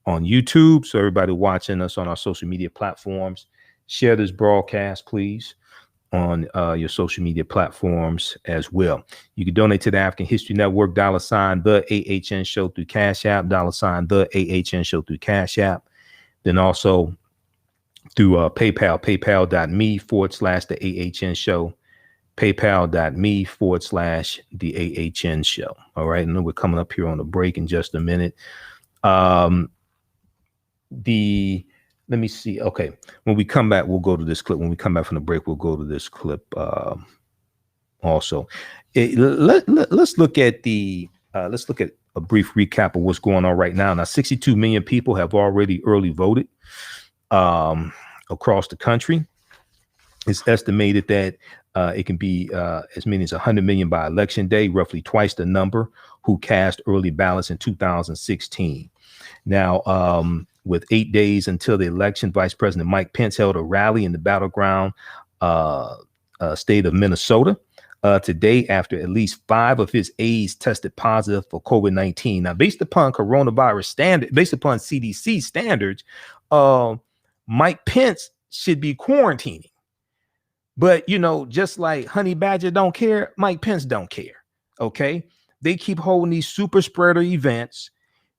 on YouTube. So everybody watching us on our social media platforms, share this broadcast, please, on your social media platforms as well. You can donate to the African History Network, $ the AHN Show through Cash App, $ the AHN Show through Cash App. Then also through PayPal, paypal.me/the AHN Show, paypal.me/the AHN Show. All right. And then we're coming up here on a break in just a minute. Let me see. Okay. When we come back, we'll go to this clip. When we come back from the break, we'll go to this clip also. Let's look at a brief recap of what's going on right now. Now, 62 million people have already early voted across the country. It's estimated that it can be as many as 100 million by election day, roughly twice the number who cast early ballots in 2016. Now, with 8 days until the election, Vice President Mike Pence held a rally in the battleground state of Minnesota today after at least 5 of his aides tested positive for COVID-19. Now, based upon CDC standards, Mike Pence should be quarantining. But, you know, just like Honey Badger don't care, Mike Pence don't care. Okay. They keep holding these super spreader events.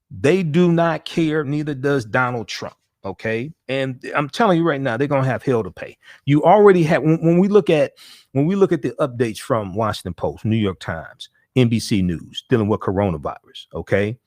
They do not care. Neither does Donald Trump. Okay. And I'm telling you right now, they're going to have hell to pay. You already have, when we look at the updates from Washington Post, New York Times, NBC News dealing with coronavirus. Okay.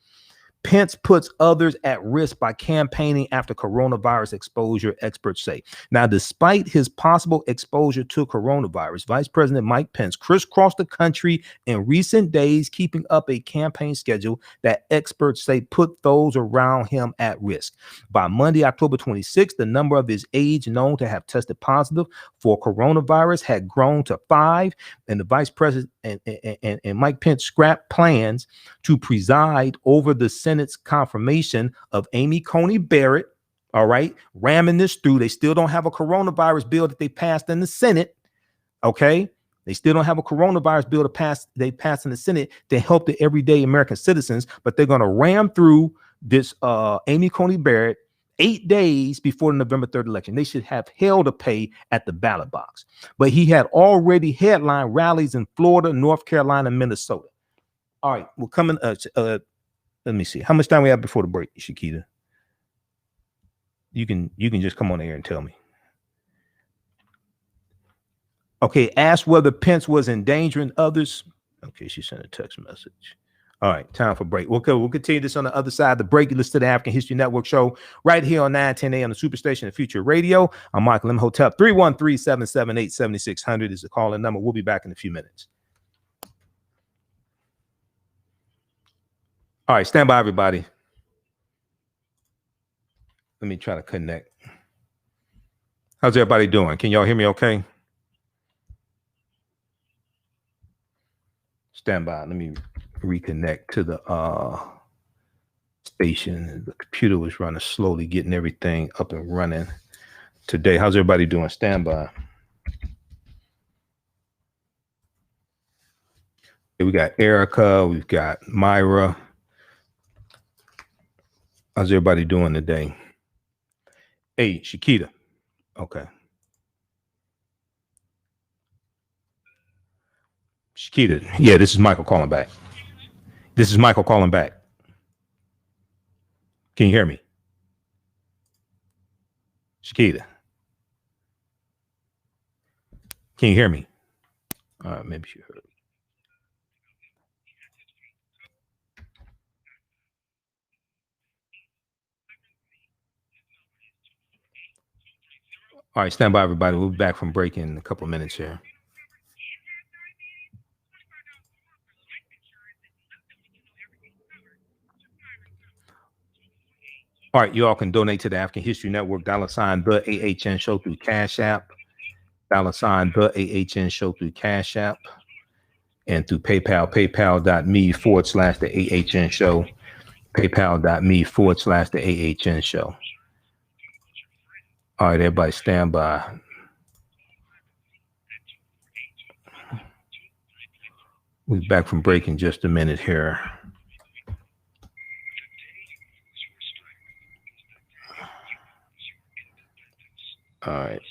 Pence puts others at risk by campaigning after coronavirus exposure, experts say. Now, despite his possible exposure to coronavirus, Vice President Mike Pence crisscrossed the country in recent days, keeping up a campaign schedule that experts say put those around him at risk. By Monday, October 26th, the number of his aides known to have tested positive for coronavirus had grown to 5, and the Vice President and Mike Pence scrapped plans to preside over the Senate's confirmation of Amy Coney Barrett. All right, ramming this through. They still don't have a coronavirus bill that they passed in the Senate. Okay, they still don't have a coronavirus bill they passed in the Senate to help the everyday American citizens, but they're going to ram through this Amy Coney Barrett 8 days before the November 3rd election. They should have hell to pay at the ballot box. But he had already headlined rallies in Florida, North Carolina, and Minnesota. All right, we're coming. Let me see. How much time we have before the break, Shakita? You can just come on air and tell me. Okay, ask whether Pence was endangering others. Okay, she sent a text message. All right, time for break. We'll continue this on the other side of the break. You listen to the African History Network show right here on 910 a.m. the Superstation and Future Radio. I'm Michael Imhotep. 313-778-7600 is the call-in number. We'll be back in a few minutes. All right, stand by, everybody. Let me try to connect. How's everybody doing? Can y'all hear me okay? Stand by. Let me reconnect to the station. The computer was running slowly, getting everything up and running today. How's everybody doing? Stand by. We got Erica. We've got Myra. How's everybody doing today? Hey, Shakita. Okay. Shakita. Yeah, this is Michael calling back. Can you hear me? Shakita. Can you hear me? All right, maybe she heard. All right, stand by, everybody. We'll be back from break in a couple of minutes here. All right, you all can donate to the African History Network, $ the AHN Show through Cash App, $ the AHN Show through Cash App, and through PayPal, paypal.me/the AHN Show, paypal.me/the AHN Show. All right, everybody stand by. We'll be back from break in just a minute here. All right.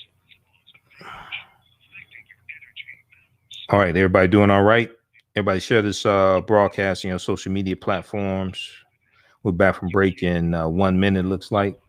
All right. Everybody doing all right? Everybody share this broadcasting on social media platforms. We're back from break in 1 minute, looks like.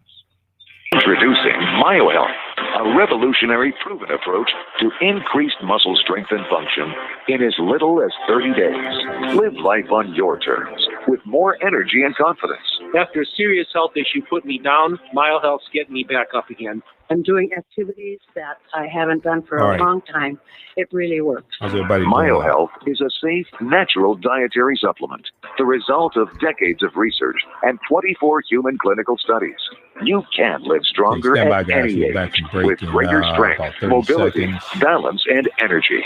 Introducing MyoHealth, a revolutionary proven approach to increased muscle strength and function in as little as 30 days. Live life on your terms with more energy and confidence. After a serious health issue put me down, MyoHealth's getting me back up again. I'm doing activities that I haven't done for a long time. It really works. How's everybody doing? MyoHealth is a safe, natural dietary supplement, the result of decades of research and 24 human clinical studies. You can live stronger at any age with greater strength, mobility, balance, and energy.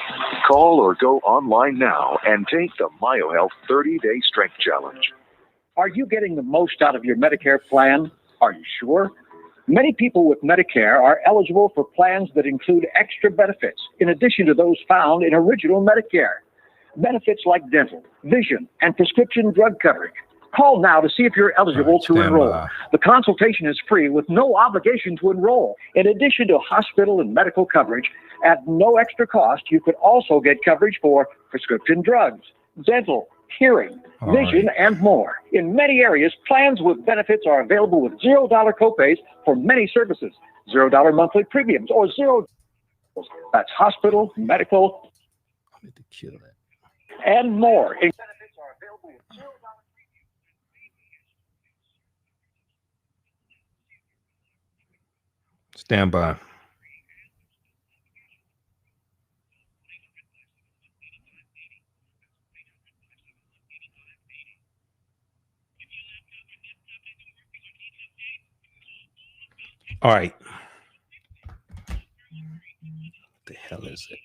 Call or go online now and take the MyoHealth 30-Day Strength Challenge. Are you getting the most out of your Medicare plan? Are you sure? Many people with Medicare are eligible for plans that include extra benefits in addition to those found in original Medicare. Benefits like dental, vision, and prescription drug coverage. Call now to see if you're eligible to enroll. The consultation is free with no obligation to enroll. In addition to hospital and medical coverage, at no extra cost, you could also get coverage for prescription drugs, dental, hearing, vision, and more. In many areas, plans with benefits are available with $0 copays for many services, $0 monthly premiums, or $0. That's hospital, medical, and more. Benefits are available with $0. Stand by. All right. What the hell is it?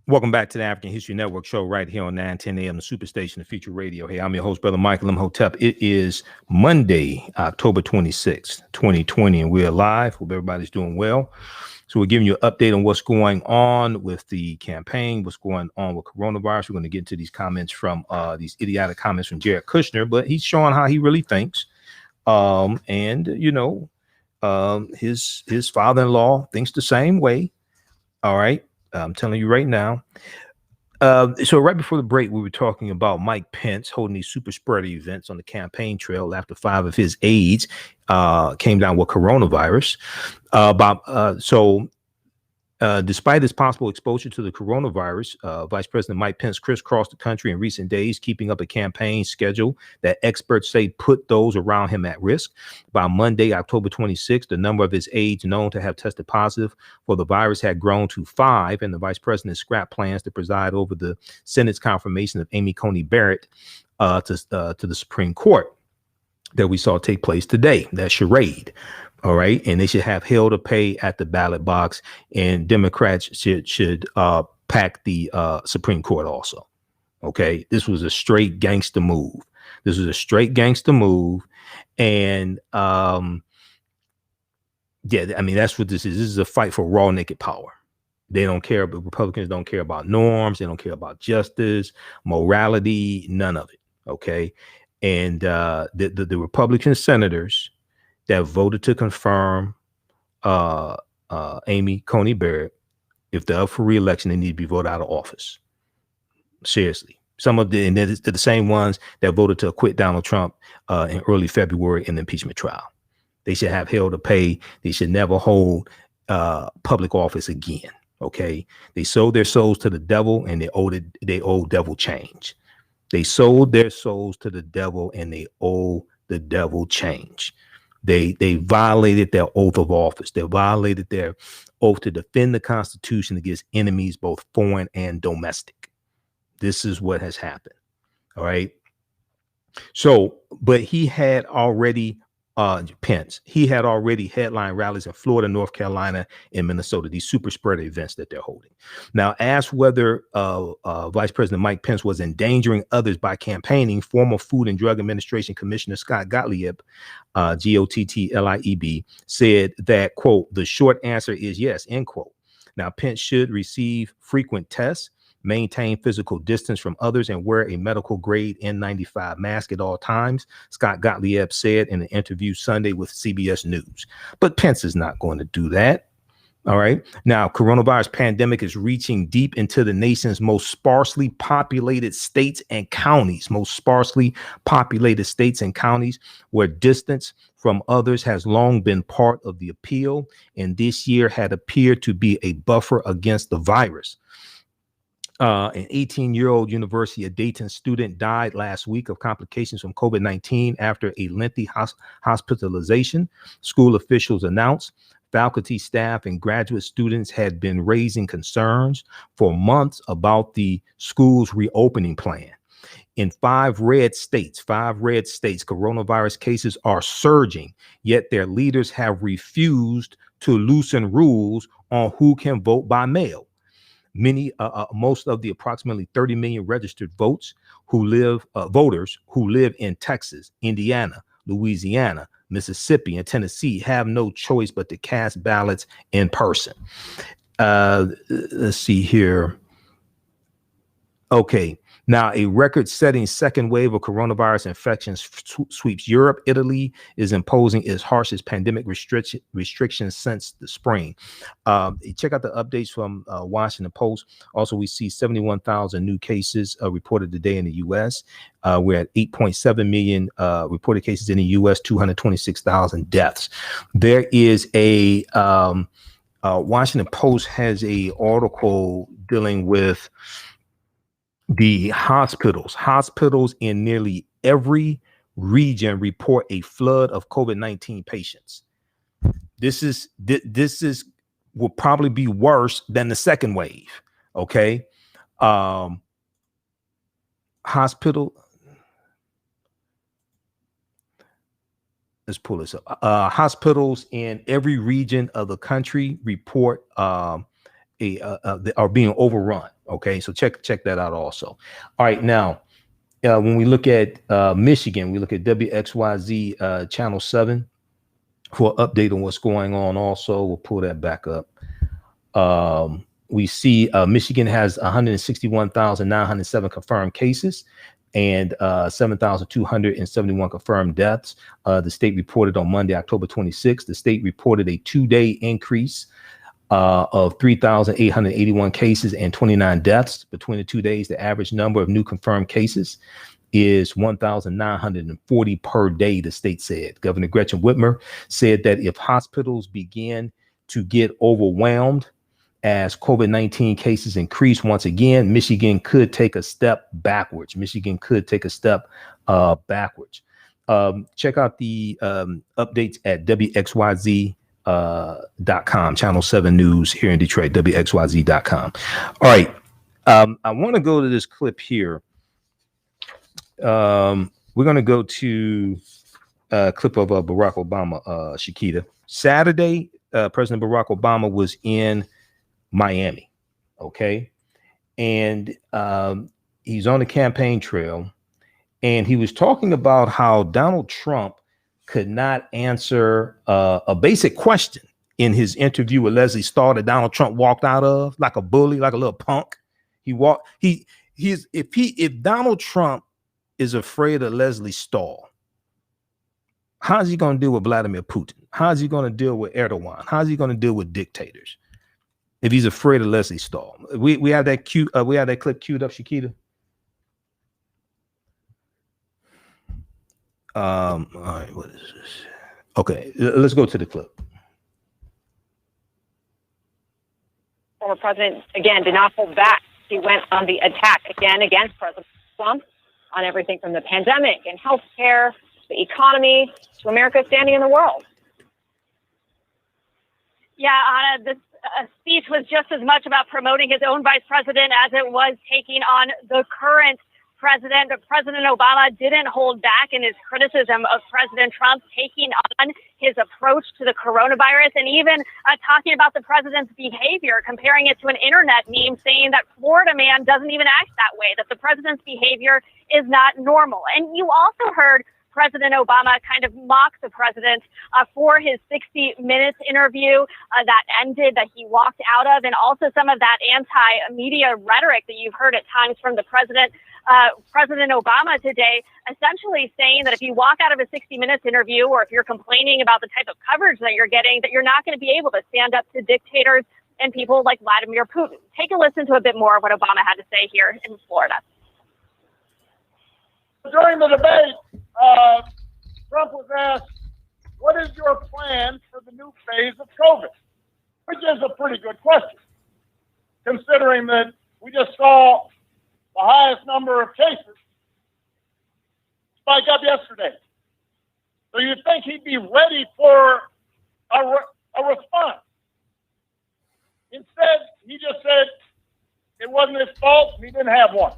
Welcome back to the African History Network show right here on 910 AM, the Superstation, the Future Radio. Hey, I'm your host, Brother Michael Imhotep. It is Monday, October 26th, 2020, and we're live. Hope everybody's doing well. So we're giving you an update on what's going on with the campaign, what's going on with coronavirus. We're going to get into these comments from these idiotic comments from Jared Kushner, but he's showing how he really thinks. And, you know, his father-in-law thinks the same way. All right. I'm telling you right now. So right before the break, we were talking about Mike Pence holding these super spreader events on the campaign trail after 5 of his aides came down with coronavirus. Despite his possible exposure to the coronavirus, Vice President Mike Pence crisscrossed the country in recent days, keeping up a campaign schedule that experts say put those around him at risk. By Monday, October 26th, the number of his aides known to have tested positive for the virus had grown to 5, and the vice president scrapped plans to preside over the Senate's confirmation of Amy Coney Barrett to the Supreme Court that we saw take place today, that charade. All right. And they should have hell to pay at the ballot box, and Democrats should pack the Supreme Court also. OK, this was a straight gangster move. And yeah, I mean, that's what this is. This is a fight for raw, naked power. They don't care, but Republicans don't care about norms. They don't care about justice, morality, none of it. OK, and the Republican senators that voted to confirm Amy Coney Barrett, if they're up for re-election, they need to be voted out of office. Seriously. And they're the same ones that voted to acquit Donald Trump in early February in the impeachment trial. They should have hell to pay. They should never hold public office again. Okay. They sold their souls to the devil, and they owe devil change. They sold their souls to the devil, and they owe the devil change. They violated their oath of office. They violated their oath to defend the Constitution against enemies, both foreign and domestic. This is what has happened. All right. So, but he had already, Pence, he had already headline rallies in Florida, North Carolina, and Minnesota, these super spreader events that they're holding. Now, asked whether Vice President Mike Pence was endangering others by campaigning, former Food and Drug Administration Commissioner Scott Gottlieb, Gottlieb, said that, quote, the short answer is yes, end quote. Now, Pence should receive frequent tests maintain physical distance from others, and wear a medical grade N95 mask at all times, Scott Gottlieb said in an interview Sunday with CBS News. But Pence is not going to do that. All right. Now, coronavirus pandemic is reaching deep into the nation's most sparsely populated states and counties, where distance from others has long been part of the appeal, and this year had appeared to be a buffer against the virus. An 18-year-old University of Dayton student died last week of complications from COVID-19 after a lengthy hospitalization, school officials announced. Faculty, staff, and graduate students had been raising concerns for months about the school's reopening plan. In five red states, coronavirus cases are surging, yet their leaders have refused to loosen rules on who can vote by mail. Most of the approximately 30 million registered voters who live in Texas, Indiana, Louisiana, Mississippi, and Tennessee have no choice but to cast ballots in person. Let's see here. Okay. Now, a record-setting second wave of coronavirus infections sweeps Europe. Italy is imposing its harshest pandemic restrictions since the spring. Check out the updates from Washington Post. Also, we see 71,000 new cases reported today in the U.S. We're at 8.7 million reported cases in the U.S., 226,000 deaths. There is a Washington Post has a article dealing with the hospitals in nearly every region report a flood of COVID-19 patients. This will probably be worse than the second wave. Okay. Let's pull this up. Hospitals in every region of the country report are being overrun. Okay, so check that out also. All right, now when we look at Michigan, we look at WXYZ Channel 7 for an update on what's going on. Also, we'll pull that back up. We see Michigan has 161,907 confirmed cases and 7,271 confirmed deaths. The state reported on Monday, October 26th. The state reported a 2-day increase of 3,881 cases and 29 deaths between the 2 days. The average number of new confirmed cases is 1,940 per day, the state said. Governor Gretchen Whitmer said that if hospitals begin to get overwhelmed as COVID-19 cases increase once again, Michigan could take a step backwards. Check out the updates at WXYZ.com, Channel 7 News here in Detroit, WXYZ.com. All right. I want to go to this clip here. We're going to go to a clip of Barack Obama, Shakita. Saturday, President Barack Obama was in Miami. Okay. And he's on the campaign trail, and he was talking about how Donald Trump could not answer a basic question in his interview with Leslie Stahl that Donald Trump walked out of like a bully, like a little punk. If Donald Trump is afraid of Leslie Stahl, how's he going to deal with Vladimir Putin? How's he going to deal with Erdogan? How's he going to deal with dictators if he's afraid of Leslie Stahl? We have that clip queued up, Shakita. All right, what is this? Okay, let's go to the clip. Former president, again, did not hold back. He went on the attack again against President Trump on everything from the pandemic and healthcare, the economy, to America's standing in the world. Yeah, Anna, this speech was just as much about promoting his own vice president as it was taking on the current president. But President Obama didn't hold back in his criticism of President Trump taking on his approach to the coronavirus, and even talking about the president's behavior, comparing it to an internet meme, saying that Florida man doesn't even act that way, that the president's behavior is not normal. And you also heard President Obama kind of mocked the president for his 60 Minutes interview that he walked out of, and also some of that anti-media rhetoric that you've heard at times from the president. President Obama today essentially saying that if you walk out of a 60 Minutes interview, or if you're complaining about the type of coverage that you're getting, that you're not going to be able to stand up to dictators and people like Vladimir Putin. Take a listen to a bit more of what Obama had to say here in Florida. During the debate, Trump was asked, what is your plan for the new phase of COVID? Which is a pretty good question, considering that we just saw the highest number of cases spike up yesterday. So you'd think he'd be ready for a response. Instead, he just said it wasn't his fault and he didn't have one.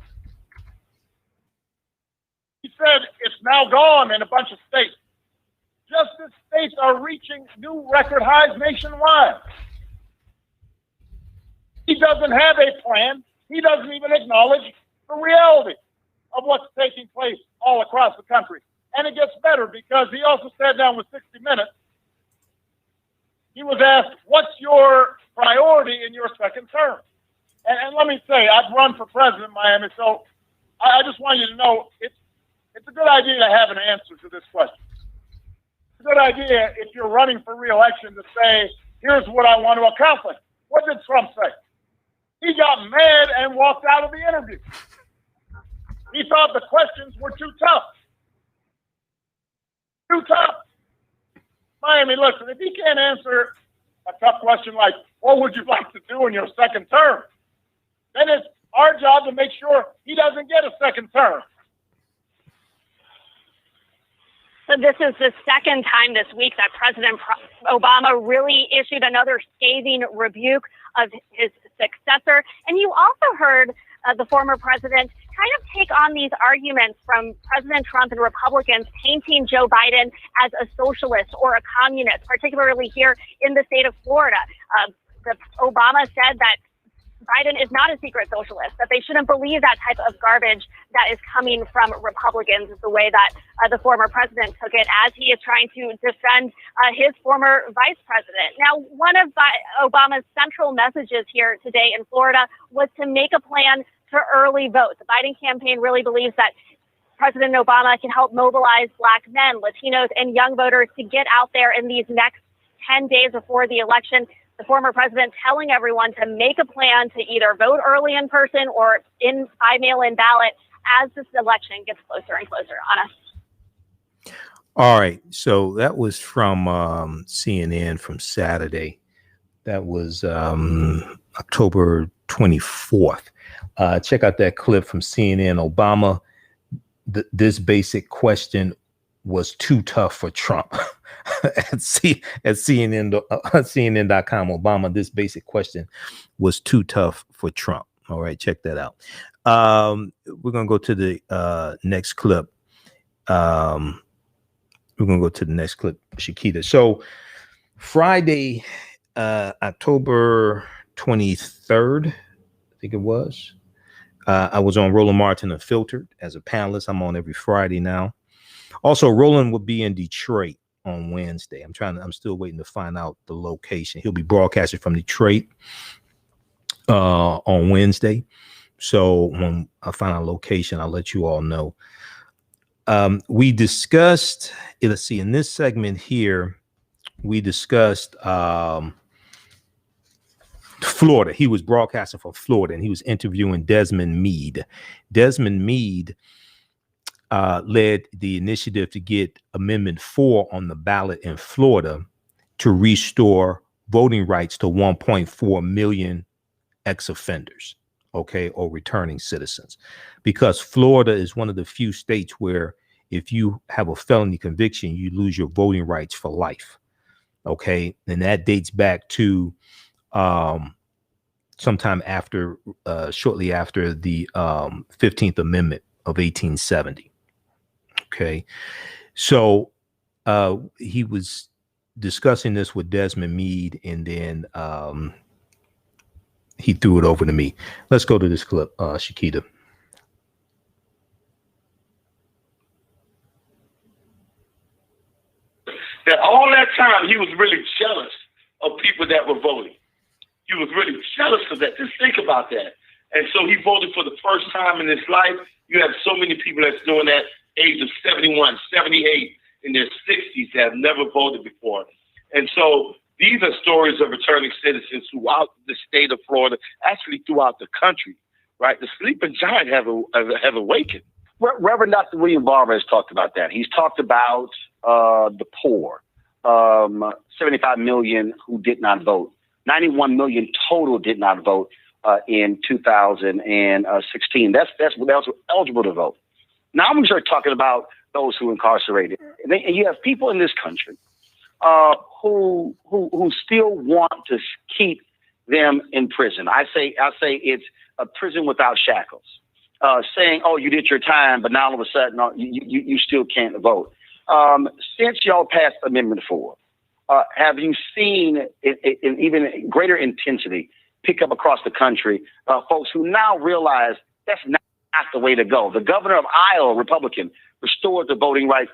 He said it's now gone in a bunch of states. Just as states are reaching new record highs nationwide. He doesn't have a plan. He doesn't even acknowledge the reality of what's taking place all across the country. And it gets better because he also sat down with 60 Minutes. He was asked, what's your priority in your second term? And let me say, I've run for president in Miami, so I just want you to know it's a good idea to have an answer to this question. It's a good idea if you're running for re-election to say, here's what I want to accomplish. What did Trump say? He got mad and walked out of the interview. He thought the questions were too tough. Too tough. Miami, listen, if he can't answer a tough question like, what would you like to do in your second term? Then it's our job to make sure he doesn't get a second term. So this is the second time this week that President Obama really issued another scathing rebuke of his successor. And you also heard the former president kind of take on these arguments from President Trump and Republicans painting Joe Biden as a socialist or a communist, particularly here in the state of Florida. Obama said that Biden is not a secret socialist, that they shouldn't believe that type of garbage that is coming from Republicans, is the way that the former president took it as he is trying to defend his former vice president. Now, one of Obama's central messages here today in Florida was to make a plan to early vote. The Biden campaign really believes that President Obama can help mobilize Black men, Latinos, and young voters to get out there in these next 10 days before the election. The former president telling everyone to make a plan to either vote early in person or by mail-in ballot as this election gets closer and closer on us. All right. So that was from CNN from Saturday. That was October 24th. Check out that clip from CNN. Obama, this basic question was too tough for Trump. at CNN.com, Obama, this basic question was too tough for Trump. All right, check that out. We're going to go to the next clip. Shakita. So Friday, October 23rd, I think it was. I was on Roland Martin Unfiltered as a panelist. I'm on every Friday now. Also, Roland will be in Detroit on Wednesday. I'm still waiting to find out the location. He'll be broadcasting from Detroit on Wednesday. So when I find out location, I'll let you all know. We discussed, let's see, in this segment here, we discussed Florida. He was broadcasting from Florida and he was interviewing Desmond Meade. Desmond Meade led the initiative to get Amendment 4 on the ballot in Florida to restore voting rights to 1.4 million ex-offenders, okay, or returning citizens, because Florida is one of the few states where if you have a felony conviction, you lose your voting rights for life, okay, and that dates back to sometime after, shortly after the 15th Amendment of 1870. Okay, so he was discussing this with Desmond Meade, and then he threw it over to me. Let's go to this clip, Shakita. that all that time he was really jealous of people that were voting. He was really jealous of that. Just think about that. And so he voted for the first time in his life. You have so many people that's doing that, age of 71, 78, in their 60s that have never voted before. And so these are stories of returning citizens throughout the state of Florida, actually throughout the country, right? The sleeping giant have awakened. Reverend Dr. William Barber has talked about that. He's talked about the poor, 75 million who did not vote. 91 million total did not vote in 2016. That's eligible to vote. Now I'm going to start talking about those who are incarcerated. And you have people in this country who still want to keep them in prison. I say it's a prison without shackles. Saying, "Oh, you did your time, but now all of a sudden, you still can't vote." Since y'all passed Amendment 4, have you seen an even greater intensity pick up across the country? Folks who now realize that's not the way to go. The governor of Iowa, Republican, restored the voting rights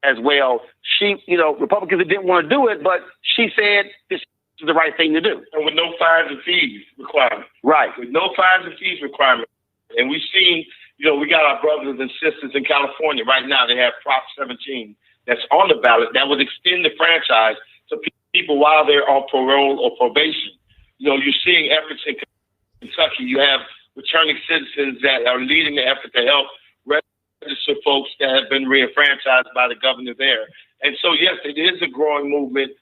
as well. She, Republicans that didn't want to do it, but she said this is the right thing to do. And with no fines and fees requirement. Right. With no fines and fees requirement. And we've seen, we got our brothers and sisters in California right now. They have Prop 17 that's on the ballot that would extend the franchise to people while they're on parole or probation. You're seeing efforts in Kentucky. You have returning citizens that are leading the effort to help register folks that have been re-enfranchised by the governor there. And so, yes, it is a growing movement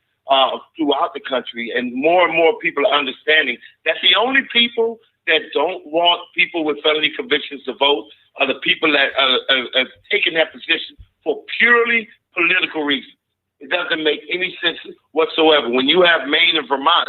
throughout the country, and more people are understanding that the only people that don't want people with felony convictions to vote are the people that are taking that position for purely political reasons. It doesn't make any sense whatsoever. When you have Maine and Vermont,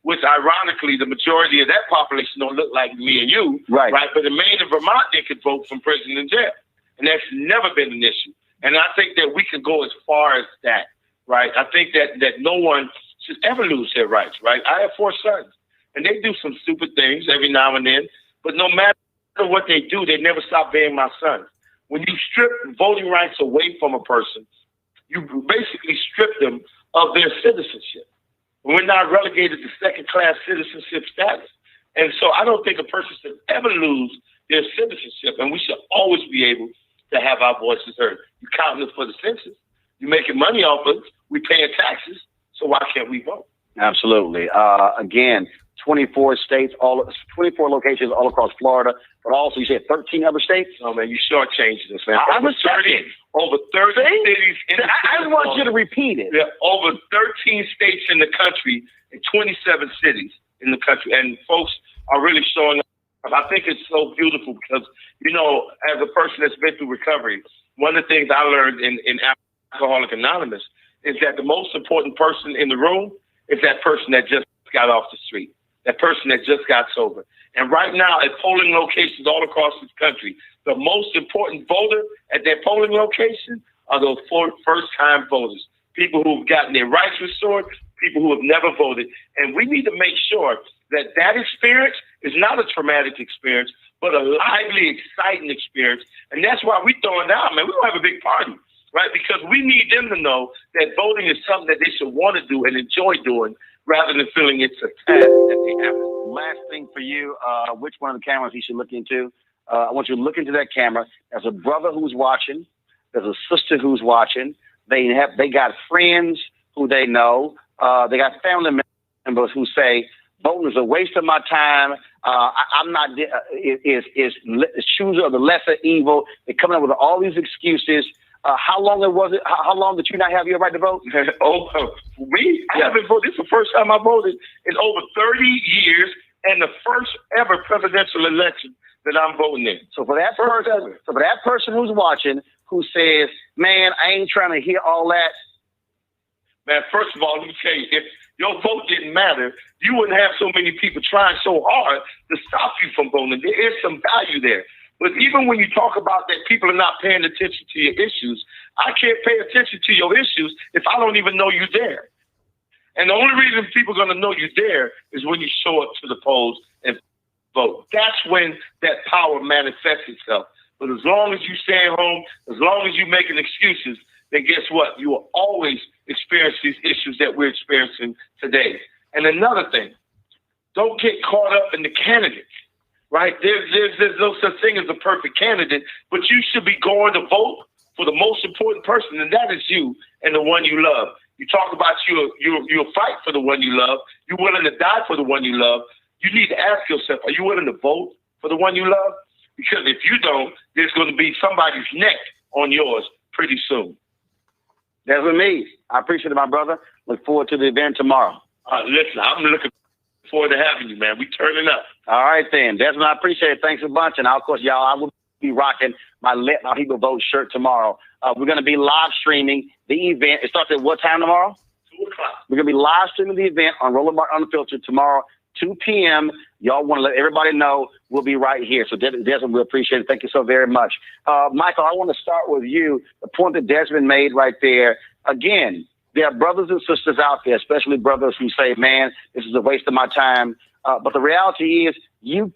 which ironically the majority of that population don't look like me and you, right? But in Maine and Vermont, they could vote from prison and jail, and that's never been an issue. And I think that we can go as far as that, right? I think that no one should ever lose their rights, right? I have 4 sons. And they do some stupid things every now and then, but no matter what they do, they never stop being my sons. When you strip voting rights away from a person, you basically strip them of their citizenship. We're not relegated to second-class citizenship status. And so I don't think a person should ever lose their citizenship, and we should always be able to have our voices heard. You're counting us for the census. You're making money off us. We're paying taxes, so why can't we vote? Absolutely. Again, 24 states, 24 locations all across Florida, but also you said 13 other states. No, man, you shortchanged us, man. I was checking. Over 30 cities. I just want you to repeat it. There are over 13 states in the country and 27 cities in the country, and folks are really showing up. I think it's so beautiful because, as a person that's been through recovery, one of the things I learned in Alcoholics Anonymous is that the most important person in the room is that person that just got off the street. That person that just got sober. And right now at polling locations all across this country, the most important voter at their polling location are those first-time voters, people who've gotten their rights restored, people who have never voted. And we need to make sure that experience is not a traumatic experience, but a lively, exciting experience. And that's why we're throwing down, man. We don't have a big party, right? Because we need them to know that voting is something that they should want to do and enjoy doing, rather than feeling it's a task that they have. Last thing for you, which one of the cameras he should look into? I want you to look into that camera. There's a brother who's watching. There's a sister who's watching. They got friends who they know. They got family members who say, voting is a waste of my time. I'm not, choosing of the lesser evil. They're coming up with all these excuses. How long was it? How long did you not have your right to vote? Me? I haven't voted. This is the first time I voted in over 30 years, and the first ever presidential election that I'm voting in. So for that person who's watching, who says, "Man, I ain't trying to hear all that." Man, first of all, let me tell you, if your vote didn't matter, you wouldn't have so many people trying so hard to stop you from voting. There is some value there. But even when you talk about that people are not paying attention to your issues, I can't pay attention to your issues if I don't even know you're there. And the only reason people are going to know you're there is when you show up to the polls and vote. That's when that power manifests itself. But as long as you stay home, as long as you're making excuses, then guess what? You will always experience these issues that we're experiencing today. And another thing, don't get caught up in the candidate, right? There's no such thing as a perfect candidate, but you should be going to vote for the most important person, and that is you and the one you love. You talk about you'll fight for the one you love. You're willing to die for the one you love. You need to ask yourself, are you willing to vote for the one you love? Because if you don't, there's going to be somebody's neck on yours pretty soon. That's with me. I appreciate it, my brother. Look forward to the event tomorrow. Listen, I'm looking forward to having you, man. We turning up. All right, then. Desmond, I appreciate it. Thanks a bunch. And, of course, y'all, I will be rocking my Let My People Vote shirt tomorrow. We're going to be live streaming the event. It starts at what time tomorrow? 2 o'clock. We're going to be live streaming the event on Roland Martin Unfiltered tomorrow, 2 p.m. Y'all want to let everybody know we'll be right here. So, Desmond, we appreciate it. Thank you so very much. Michael, I want to start with you. The point that Desmond made right there. Again, there are brothers and sisters out there, especially brothers who say, man, this is a waste of my time. But the reality is you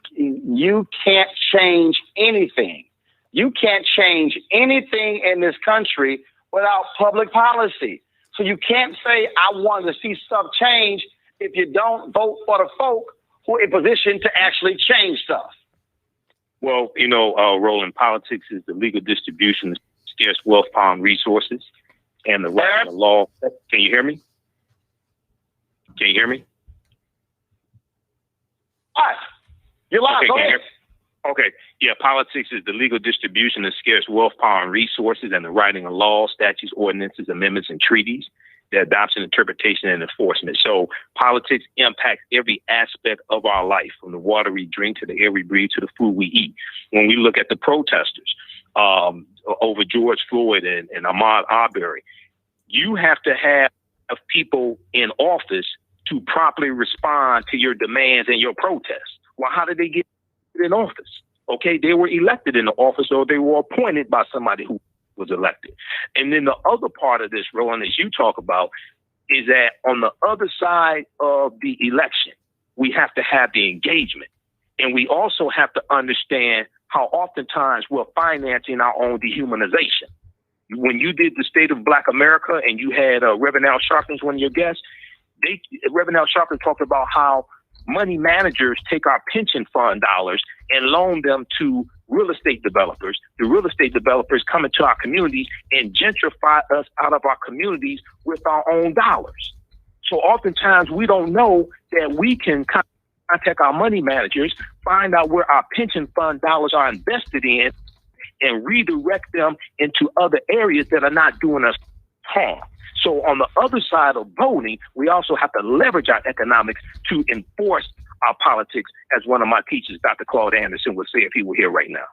can't change anything. You can't change anything in this country without public policy. So you can't say, I want to see stuff change if you don't vote for the folk who are in position to actually change stuff. Well, Roland, politics is the legal distribution of scarce wealth, power, and resources, and the right of the law. Can you hear me? Can you hear me? Hi. You're live. Go ahead. Okay. Yeah, politics is the legal distribution of scarce wealth, power, and resources, and the writing of laws, statutes, ordinances, amendments, and treaties, the adoption, interpretation, and enforcement. So politics impacts every aspect of our life, from the water we drink to the air we breathe to the food we eat. When we look at the protesters over George Floyd and Ahmaud Arbery, you have to have people in office to properly respond to your demands and your protests. Well, how did they get in office? Okay, they were elected in the office, or they were appointed by somebody who was elected. And then the other part of this, Roland, as you talk about, is that on the other side of the election, we have to have the engagement. And we also have to understand how oftentimes we're financing our own dehumanization. When you did the State of Black America and you had Reverend Al Sharpton as one of your guests, Reverend Al Sharpton talked about how money managers take our pension fund dollars and loan them to real estate developers. The real estate developers come into our communities and gentrify us out of our communities with our own dollars. So oftentimes we don't know that we can contact our money managers, find out where our pension fund dollars are invested in, and redirect them into other areas that are not doing us harm. So on the other side of voting, we also have to leverage our economics to enforce our politics, as one of my teachers, Dr. Claude Anderson, would say if he were here right now.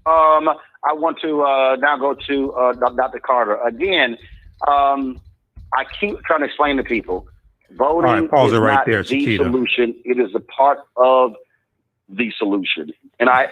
I want to now go to Dr. Carter. Again, I keep trying to explain to people, voting is not the solution. It is a part of the solution. And I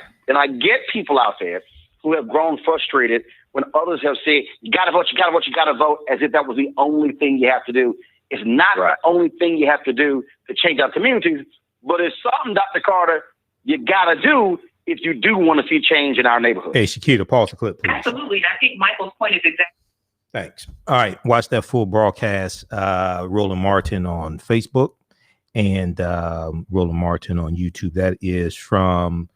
get people out there who have grown frustrated when others have said, you got to vote, you got to vote, you got to vote, as if that was the only thing you have to do. It's not the only thing you have to do to change our communities, but it's something, Dr. Carter, you got to do if you do want to see change in our neighborhood. Hey, Shakita, pause the clip, please. Absolutely. I think Michael's point is exactly. Thanks. All right. Watch that full broadcast, Roland Martin on Facebook and Roland Martin on YouTube. That is from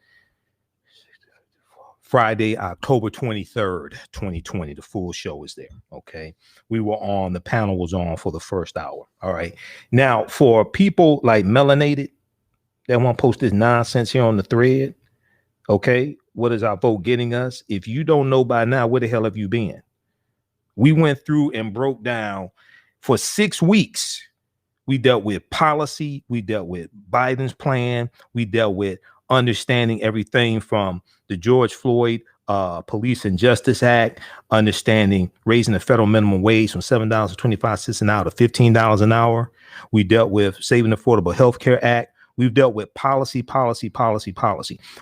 Friday, October 23rd, 2020. The full show is there. Okay. We were on, the panel was on for the first hour. All right. Now, for people like Melanated that want to post this nonsense here on the thread, okay, what is our vote getting us? If you don't know by now, where the hell have you been? We went through and broke down for 6 weeks. We dealt with policy. We dealt with Biden's plan. We dealt with understanding everything from the George Floyd Police and Justice Act, understanding raising the federal minimum wage from $7.25 an hour to $15 an hour. We dealt with Saving the Affordable Health Care Act. We've dealt with policy.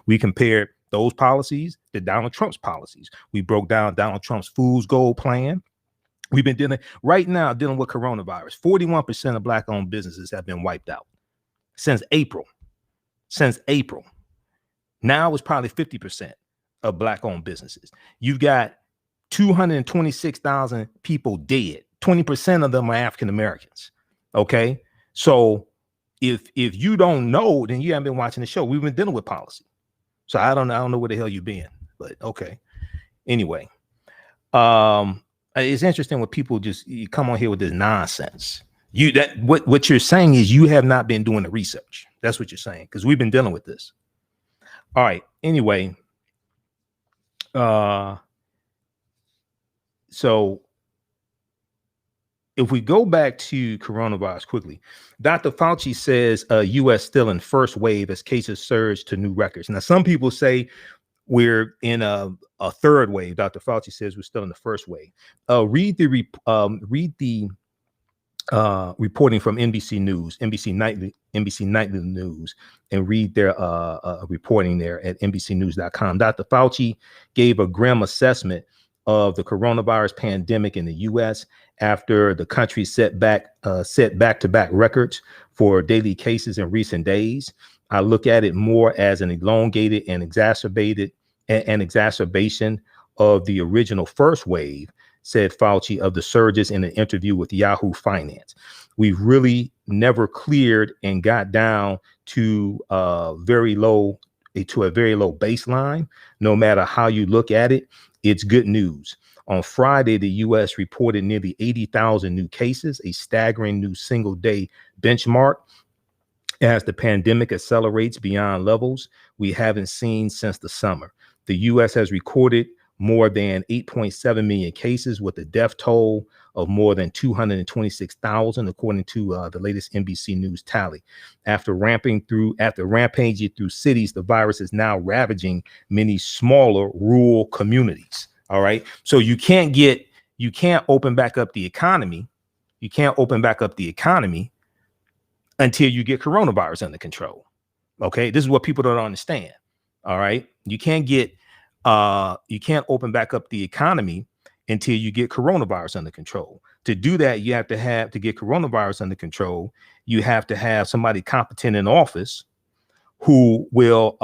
We compared those policies to Donald Trump's policies. We broke down Donald Trump's Fool's Gold plan. We've been dealing with coronavirus. 41% of Black-owned businesses have been wiped out since April. Now it's probably 50% of Black-owned businesses. You've got 226,000 people dead. 20% of them are African Americans. Okay, so if you don't know, then you haven't been watching the show. We've been dealing with policy, so I don't know where the hell you've been. But okay, anyway, it's interesting when people you come on here with this nonsense. What you're saying is you have not been doing the research. That's what you're saying, because we've been dealing with this. All right. Anyway, so if we go back to coronavirus quickly, Dr. Fauci says U.S. still in first wave as cases surge to new records. Now, some people say we're in a third wave. Dr. Fauci says we're still in the first wave. Read the reporting from NBC News, NBC Nightly News, and read their reporting there at NBCnews.com. Dr. Fauci gave a grim assessment of the coronavirus pandemic in the U.S. after the country set back-to-back records for daily cases in recent days. I look at it more as an elongated and exacerbation of the original first wave, said Fauci of the surges in an interview with Yahoo Finance. We've really never cleared and got down to a very low baseline. No matter how you look at it, it's good news. On Friday, the U.S. reported nearly 80,000 new cases, a staggering new single-day benchmark as the pandemic accelerates beyond levels we haven't seen since the summer. The U.S. has recorded more than 8.7 million cases with a death toll of more than 226,000, according to the latest NBC News tally. After rampaging through cities, the virus is now ravaging many smaller rural communities. All right. So you can't open back up the economy. You can't open back up the economy until you get coronavirus under control. Okay. This is what people don't understand. All right. You can't open back up the economy until you get coronavirus under control. To do that, you have to get coronavirus under control. You have to have somebody competent in office who will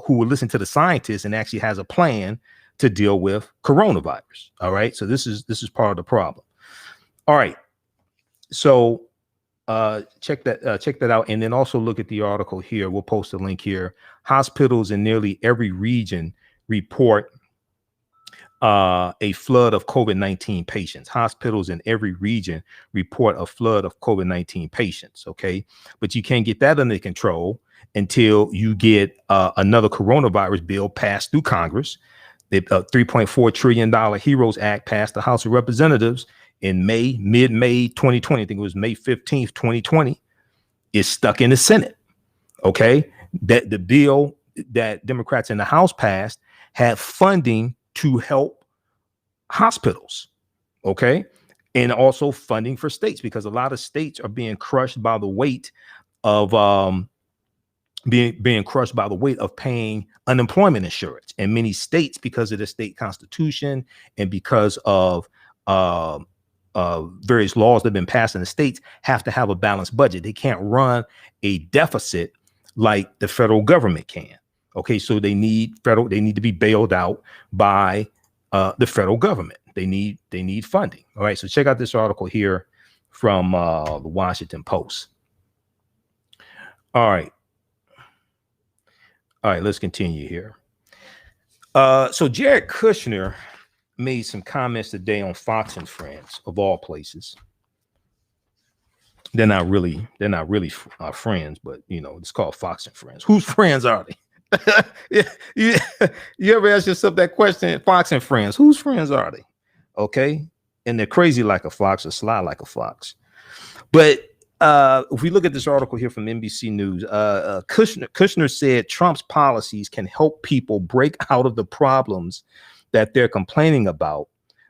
listen to the scientists and actually has a plan to deal with coronavirus. All right. So this is part of the problem. All right. So check that out. And then also look at the article here. We'll post a link here. Hospitals in nearly every region report a flood of COVID-19 patients. Hospitals in every region report a flood of COVID-19 patients. Okay. But you can't get that under control until you get another coronavirus bill passed through Congress. The $3.4 trillion HEROES Act passed the House of Representatives in mid-May 2020. I think it was May 15th, 2020. It's stuck in the Senate. Okay. That the bill that Democrats in the House passed had funding to help hospitals. Okay. And also funding for states, because a lot of states are being crushed by the weight of being crushed by the weight of paying unemployment insurance. And many states, because of the state constitution and because of various laws that have been passed in the states, have to have a balanced budget. They can't run a deficit like the federal government can. Okay, so they need to be bailed out by the federal government. They need funding. All right, so check out this article here from the Washington Post. All right, let's continue here. So Jared Kushner made some comments today on Fox and Friends, of all places. They're not really friends, but it's called Fox and Friends. Whose friends are they? You ever ask yourself that question? Fox and Friends, whose friends are they? Okay, and they're crazy like a fox or sly like a fox. But if we look at this article here from NBC News, Kushner said Trump's policies can help people break out of the problems that they're complaining about,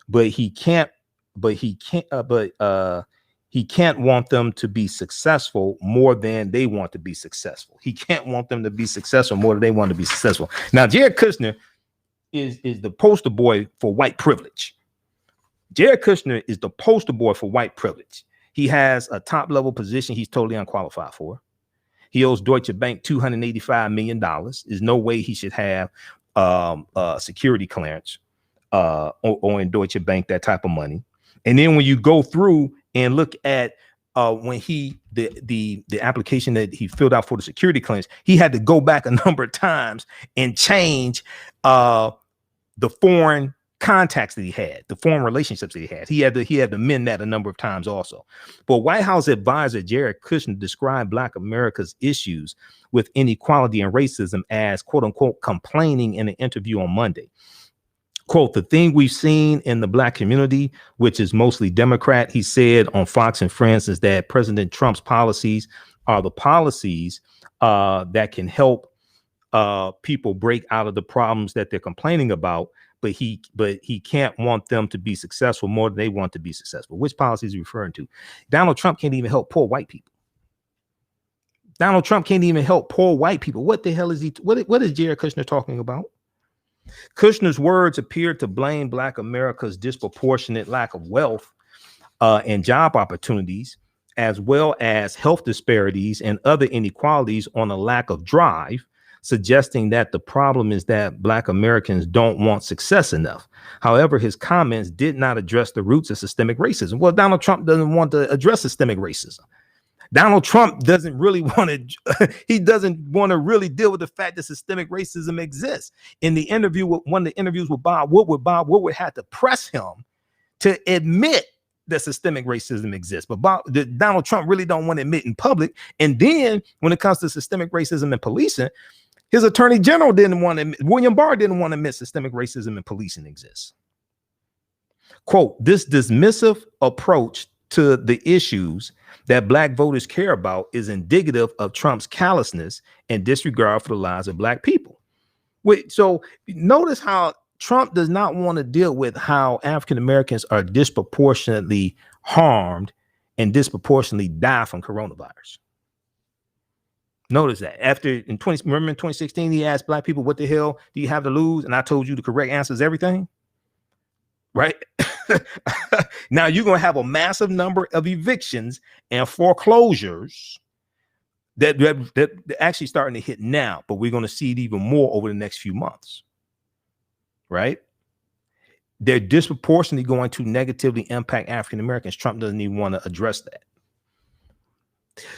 but he can't want them to be successful more than they want to be successful. He can't want them to be successful more than they want to be successful. Now, Jared Kushner is the poster boy for white privilege. Jared Kushner is the poster boy for white privilege. He has a top level position he's totally unqualified for. He owes Deutsche Bank $285 million. There's no way he should have security clearance. or in Deutsche Bank, that type of money. And then when you go through and look at when the application that he filled out for the security clearance, he had to go back a number of times and change the foreign contacts that he had, the foreign relationships that he had. He had to amend that a number of times also. But White House advisor Jared Kushner described Black America's issues with inequality and racism as, quote unquote, complaining in an interview on Monday. Quote, the thing we've seen in the Black community, which is mostly Democrat, he said on Fox and Friends, is that President Trump's policies are the policies that can help people break out of the problems that they're complaining about. But he can't want them to be successful more than they want to be successful. Which policy is he referring to? Donald Trump can't even help poor white people. Donald Trump can't even help poor white people. What the hell is he? What is Jared Kushner talking about? Kushner's words appeared to blame Black America's disproportionate lack of wealth and job opportunities, as well as health disparities and other inequalities, on a lack of drive, suggesting that the problem is that Black Americans don't want success enough. However, his comments did not address the roots of systemic racism. Well, Donald Trump doesn't want to address systemic racism. Donald Trump doesn't really want to, he doesn't want to really deal with the fact that systemic racism exists. In the interview, one of the interviews with Bob Woodward had to press him to admit that systemic racism exists. But Donald Trump really don't want to admit in public. And then when it comes to systemic racism and policing, his attorney general William Barr didn't want to admit systemic racism and policing exists. Quote, this dismissive approach to the issues that Black voters care about is indicative of Trump's callousness and disregard for the lives of Black people. So notice how Trump does not want to deal with how African Americans are disproportionately harmed and disproportionately die from coronavirus. Notice that remember in 2016, he asked Black people, what the hell do you have to lose? And I told you the correct answer is everything. Right. Now you're going to have a massive number of evictions and foreclosures that actually starting to hit now, but we're going to see it even more over the next few months. Right. They're disproportionately going to negatively impact African Americans. Trump doesn't even want to address that.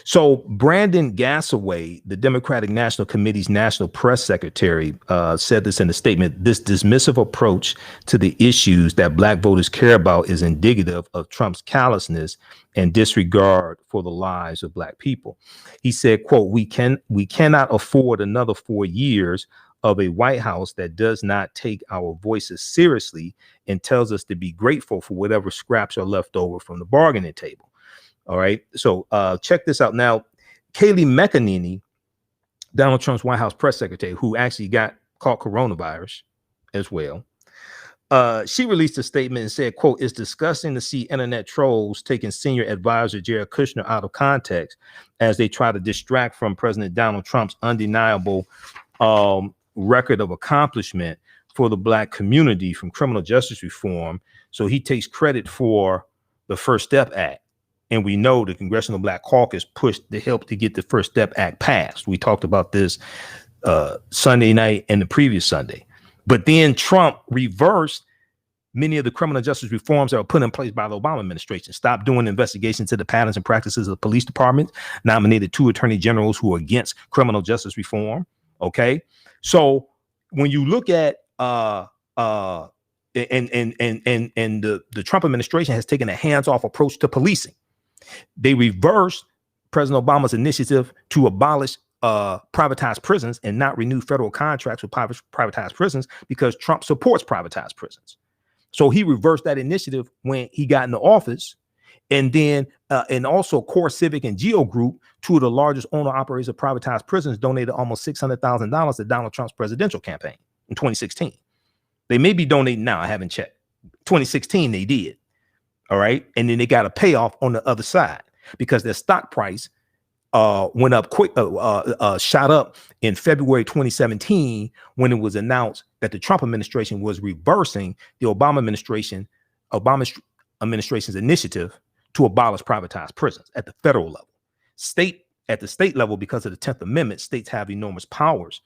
So Brandon Gassaway, the Democratic National Committee's national press secretary, said this in a statement. This dismissive approach to the issues that Black voters care about is indicative of Trump's callousness and disregard for the lives of Black people. He said, quote, we cannot afford another 4 years of a White House that does not take our voices seriously and tells us to be grateful for whatever scraps are left over from the bargaining table. All right. So check this out. Now, Kayleigh McEnany, Donald Trump's White House press secretary, who actually caught coronavirus as well. She released a statement and said, quote, it's disgusting to see internet trolls taking senior advisor Jared Kushner out of context as they try to distract from President Donald Trump's undeniable record of accomplishment for the Black community from criminal justice reform. So he takes credit for the First Step Act. And we know the Congressional Black Caucus pushed to help to get the First Step Act passed. We talked about this Sunday night and the previous Sunday. But then Trump reversed many of the criminal justice reforms that were put in place by the Obama administration. Stopped doing investigations into the patterns and practices of the police department, nominated 2 attorney generals who are against criminal justice reform. OK, so when you look at the Trump administration has taken a hands-off approach to policing. They reversed President Obama's initiative to abolish privatized prisons and not renew federal contracts with privatized prisons because Trump supports privatized prisons. So he reversed that initiative when he got into office. And then and also Core Civic and Geo Group, 2 of the largest owner-operators of privatized prisons, donated almost $600,000 to Donald Trump's presidential campaign in 2016. They may be donating now. I haven't checked. 2016, they did. All right. And then they got a payoff on the other side because their stock price went up quick, shot up in February 2017 when it was announced that the Trump administration was reversing the Obama administration's initiative to abolish privatized prisons at the federal level. At the state level, because of the 10th Amendment, states have enormous powers.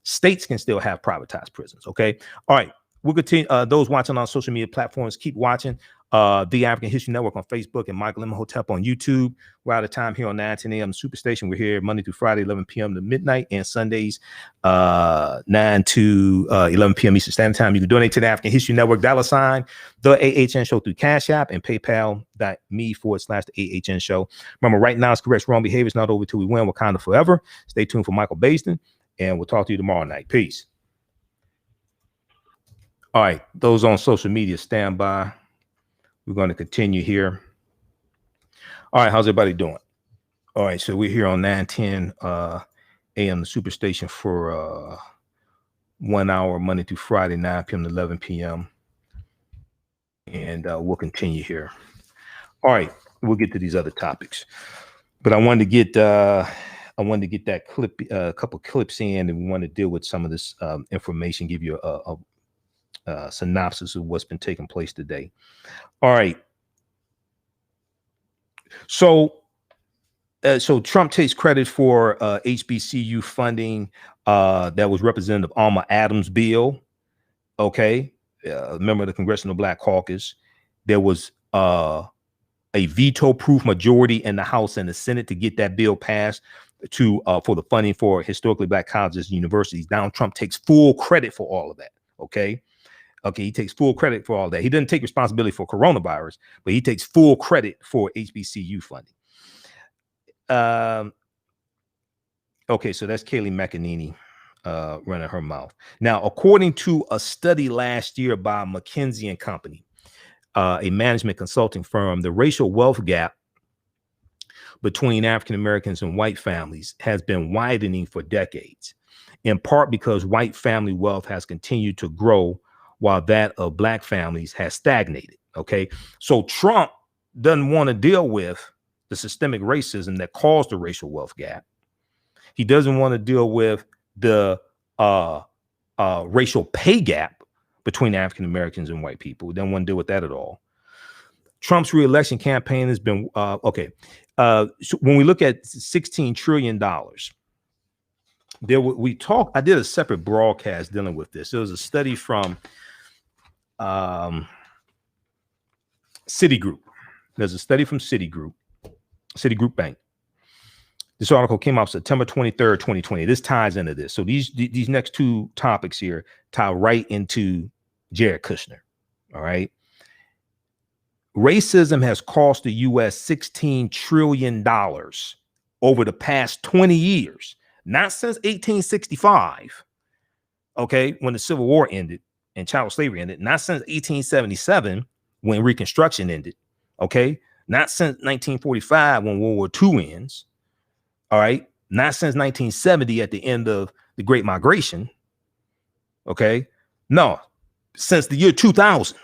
States can still have privatized prisons. OK. All right. we'll continue. Those watching on social media platforms, keep watching the African History Network on Facebook and Michael Imhotep on YouTube. We're out of time here on 9:10 a.m. Superstation. We're here Monday through Friday, 11 p.m. to midnight, and Sundays 9 to 11 p.m. Eastern Standard Time. You can donate to the African History Network, $ the AHN Show through Cash App and PayPal.me/the AHN Show. Remember, right now, it's correct wrong behavior. It's not over till we win. Wakanda forever. Stay tuned for Michael Baisden, and we'll talk to you tomorrow night. Peace. All right, those on social media, stand by. We're going to continue here. All right, how's everybody doing? All right, so we're here on 9:10 a.m. the Superstation for 1 hour, Monday through Friday, 9 p.m. to 11 p.m. And we'll continue here. All right, we'll get to these other topics, but I wanted to get that clip, a couple clips in, and we want to deal with some of this information, give you a synopsis of what's been taking place today. All right. So Trump takes credit for HBCU funding that was Representative Alma Adams' bill. Okay. Member of the Congressional Black Caucus. There was a veto-proof majority in the House and the Senate to get that bill passed for the funding for historically Black colleges and universities. Donald Trump takes full credit for all of that. Okay. He takes full credit for all that. He doesn't take responsibility for coronavirus, but he takes full credit for HBCU funding. Okay, so that's Kayleigh McEnany running her mouth. Now, according to a study last year by McKinsey & Company, a management consulting firm, the racial wealth gap between African Americans and white families has been widening for decades, in part because white family wealth has continued to grow while that of Black families has stagnated. Okay, so Trump doesn't want to deal with the systemic racism that caused the racial wealth gap. He doesn't want to deal with the racial pay gap between African Americans and white people. He doesn't want to deal with that at all. Trump's reelection campaign has been okay. So when we look at $16 trillion, I did a separate broadcast dealing with this. There was a study from Citigroup. There's a study from Citigroup Bank. This article came out September 23rd, 2020. This ties into this. So these next two topics here tie right into Jared Kushner. All right. Racism has cost the U.S. $16 trillion over the past 20 years, not since 1865. Okay, when the Civil War ended and chattel slavery ended, not since 1877 when Reconstruction ended. Okay, not since 1945 when World War II ends. All right, not since 1970 at the end of the Great Migration. Okay, no, since the year 2000.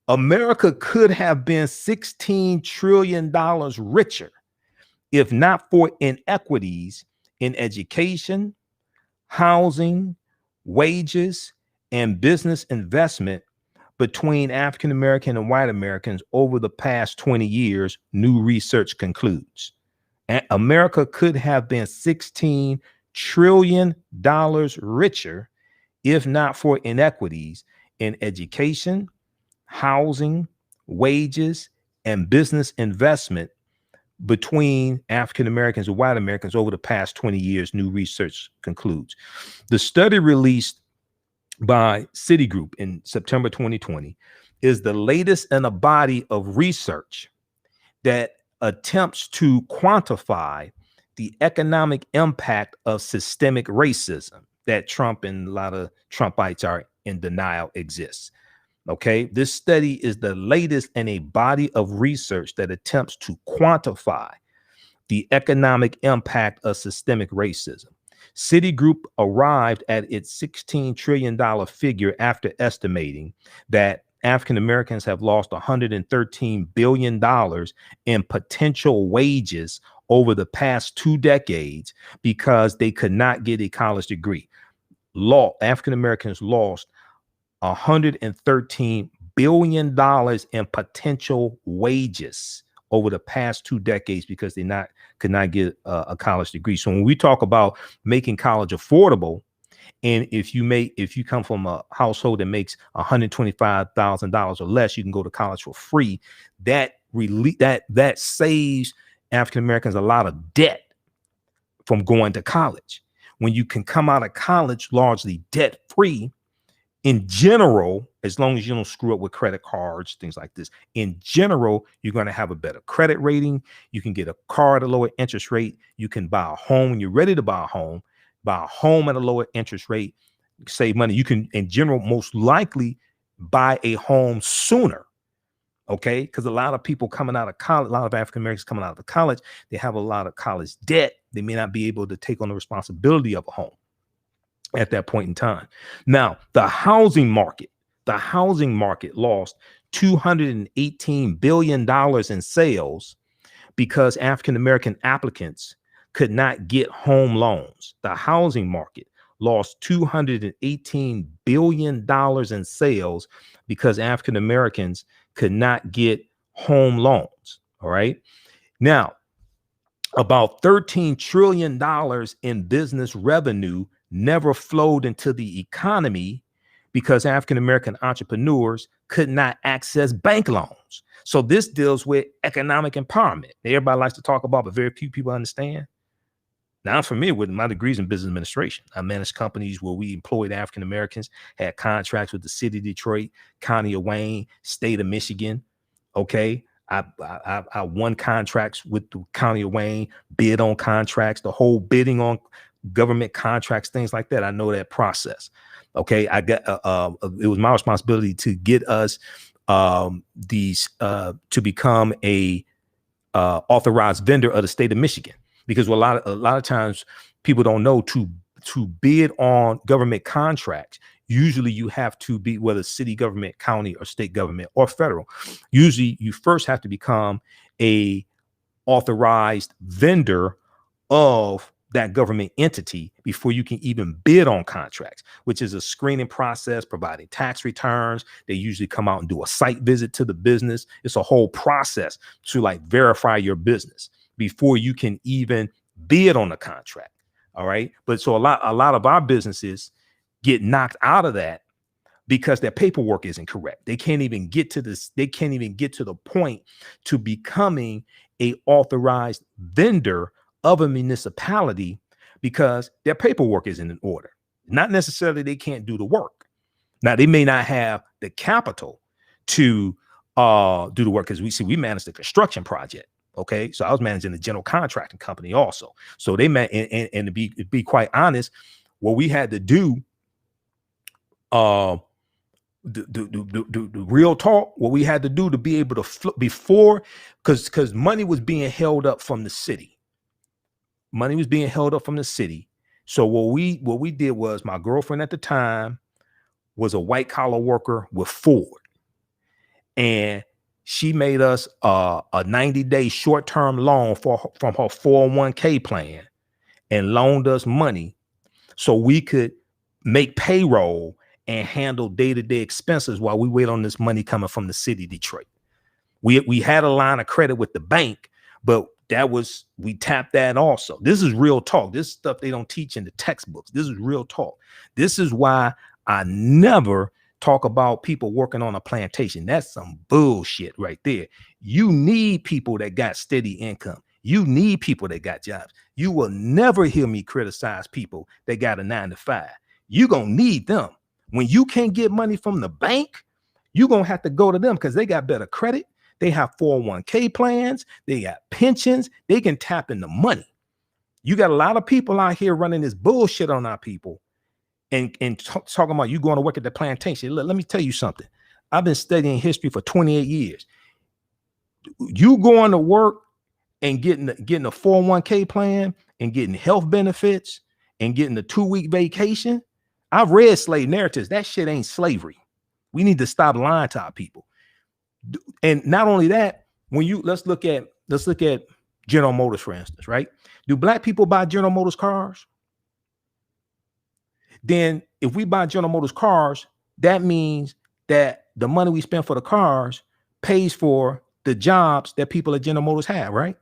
America could have been $16 trillion richer if not for inequities in education, housing, wages, and business investment between African American and white Americans over the past 20 years, new research concludes. America could have been $16 trillion richer if not for inequities in education, housing, wages, and business investment between African Americans and white Americans over the past 20 years, new research concludes. The study released by Citigroup in September 2020 is the latest in a body of research that attempts to quantify the economic impact of systemic racism that Trump and a lot of Trumpites are in denial exists. Okay, this study is the latest in a body of research that attempts to quantify the economic impact of systemic racism. Citigroup arrived at its $16 trillion figure after estimating that African Americans have lost $113 billion in potential wages over the past 2 decades because they could not get a college degree. African Americans lost $113 billion in potential wages over the past 2 decades because they could not get a college degree. So when we talk about making college affordable And if you come from a household that makes $125,000 or less, you can go to college for free. That saves African Americans a lot of debt from going to college. When you can come out of college largely debt free, in general, as long as you don't screw up with credit cards, things like this, in general, you're going to have a better credit rating. You can get a car at a lower interest rate. You can buy a home when you're ready to buy a home at a lower interest rate, save money. You can, in general, most likely buy a home sooner. Okay. Because a lot of people coming out of college, a lot of African Americans coming out of college, they have a lot of college debt. They may not be able to take on the responsibility of a home at that point in time. Now, the housing market lost $218 billion in sales because African-American applicants could not get home loans. The housing market lost $218 billion in sales because African-Americans could not get home loans. All right. Now, about $13 trillion in business revenue never flowed into the economy because African-American entrepreneurs could not access bank loans. So this deals with economic empowerment. Everybody likes to talk about, but very few people understand. Now, I'm familiar with my degrees in business administration. I managed companies where we employed African-Americans, had contracts with the city of Detroit, county of Wayne, state of Michigan. Okay. I won contracts with the county of Wayne, bid on contracts, the whole bidding on government contracts, things like that. I know that process. Okay. I got, it was my responsibility to get us to become a authorized vendor of the state of Michigan, because a lot of times people don't know to bid on government contracts. Usually you have to be, whether city government, county or state government or federal, usually you first have to become a authorized vendor of that government entity before you can even bid on contracts, which is a screening process, providing tax returns. They usually come out and do a site visit to the business. It's a whole process to like verify your business before you can even bid on the contract. All right. But so a lot of our businesses get knocked out of that because their paperwork isn't correct. They can't even get to this. They can't even get to the point to becoming a authorized vendor of a municipality because their paperwork isn't in order. Not necessarily they can't do the work. Now, they may not have the capital to do the work, because we managed the construction project. Okay. So I was managing the general contracting company also. So they met, and to be quite honest, what we had to do, the real talk, what we had to do to be able to flip before, because money was being held up from the city. Money was being held up from the city. So what we did was, my girlfriend at the time was a white collar worker with Ford, and she made us a 90-day short-term loan from her 401k plan and loaned us money so we could make payroll and handle day-to-day expenses while we wait on this money coming from the city of Detroit. We had a line of credit with the bank, but we tapped that also. This is real talk. This stuff they don't teach in the textbooks. This is real talk. This is why I never talk about people working on a plantation. That's some bullshit right there. You need people that got steady income. You need people that got jobs. You will never hear me criticize people that got a 9-to-5. You're going to need them. When you can't get money from the bank, you're going to have to go to them because they got better credit. They have 401k plans. They got pensions. They can tap into money. You got a lot of people out here running this bullshit on our people and talking about you going to work at the plantation. Let me tell you something. I've been studying history for 28 years. You going to work and getting a 401k plan and getting health benefits and getting a 2-week vacation. I've read slave narratives. That shit ain't slavery. We need to stop lying to our people. And not only that, let's look at General Motors, for instance, right? Do black people buy General Motors cars? Then if we buy General Motors cars, that means that the money we spend for the cars pays for the jobs that people at General Motors have, right?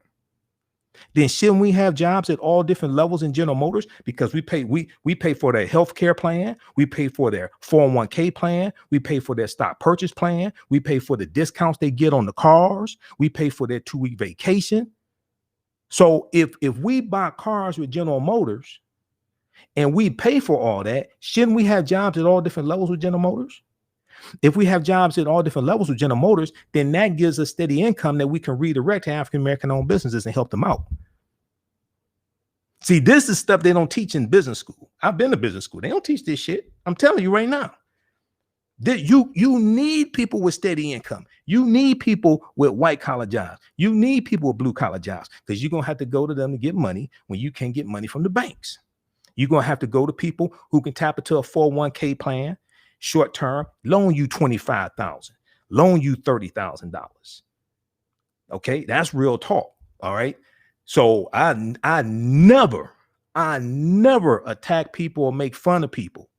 then shouldn't we have jobs at all different levels in General Motors? Because we pay for their health care plan, we pay for their 401k plan, we pay for their stock purchase plan, we pay for the discounts they get on the cars, we pay for their 2-week vacation. So if we buy cars with General Motors and we pay for all that, shouldn't we have jobs at all different levels with General Motors? If we have jobs at all different levels with General Motors, then that gives us steady income that we can redirect to African-American owned businesses and help them out. See, this is stuff they don't teach in business school. I've been to business school. They don't teach this shit. I'm telling you right now. You need people with steady income. You need people with white collar jobs. You need people with blue collar jobs, because you're going to have to go to them to get money when you can't get money from the banks. You're going to have to go to people who can tap into a 401k plan, short term, loan you $25,000, loan you $30,000. Okay, that's real talk. All right. So I never attack people or make fun of people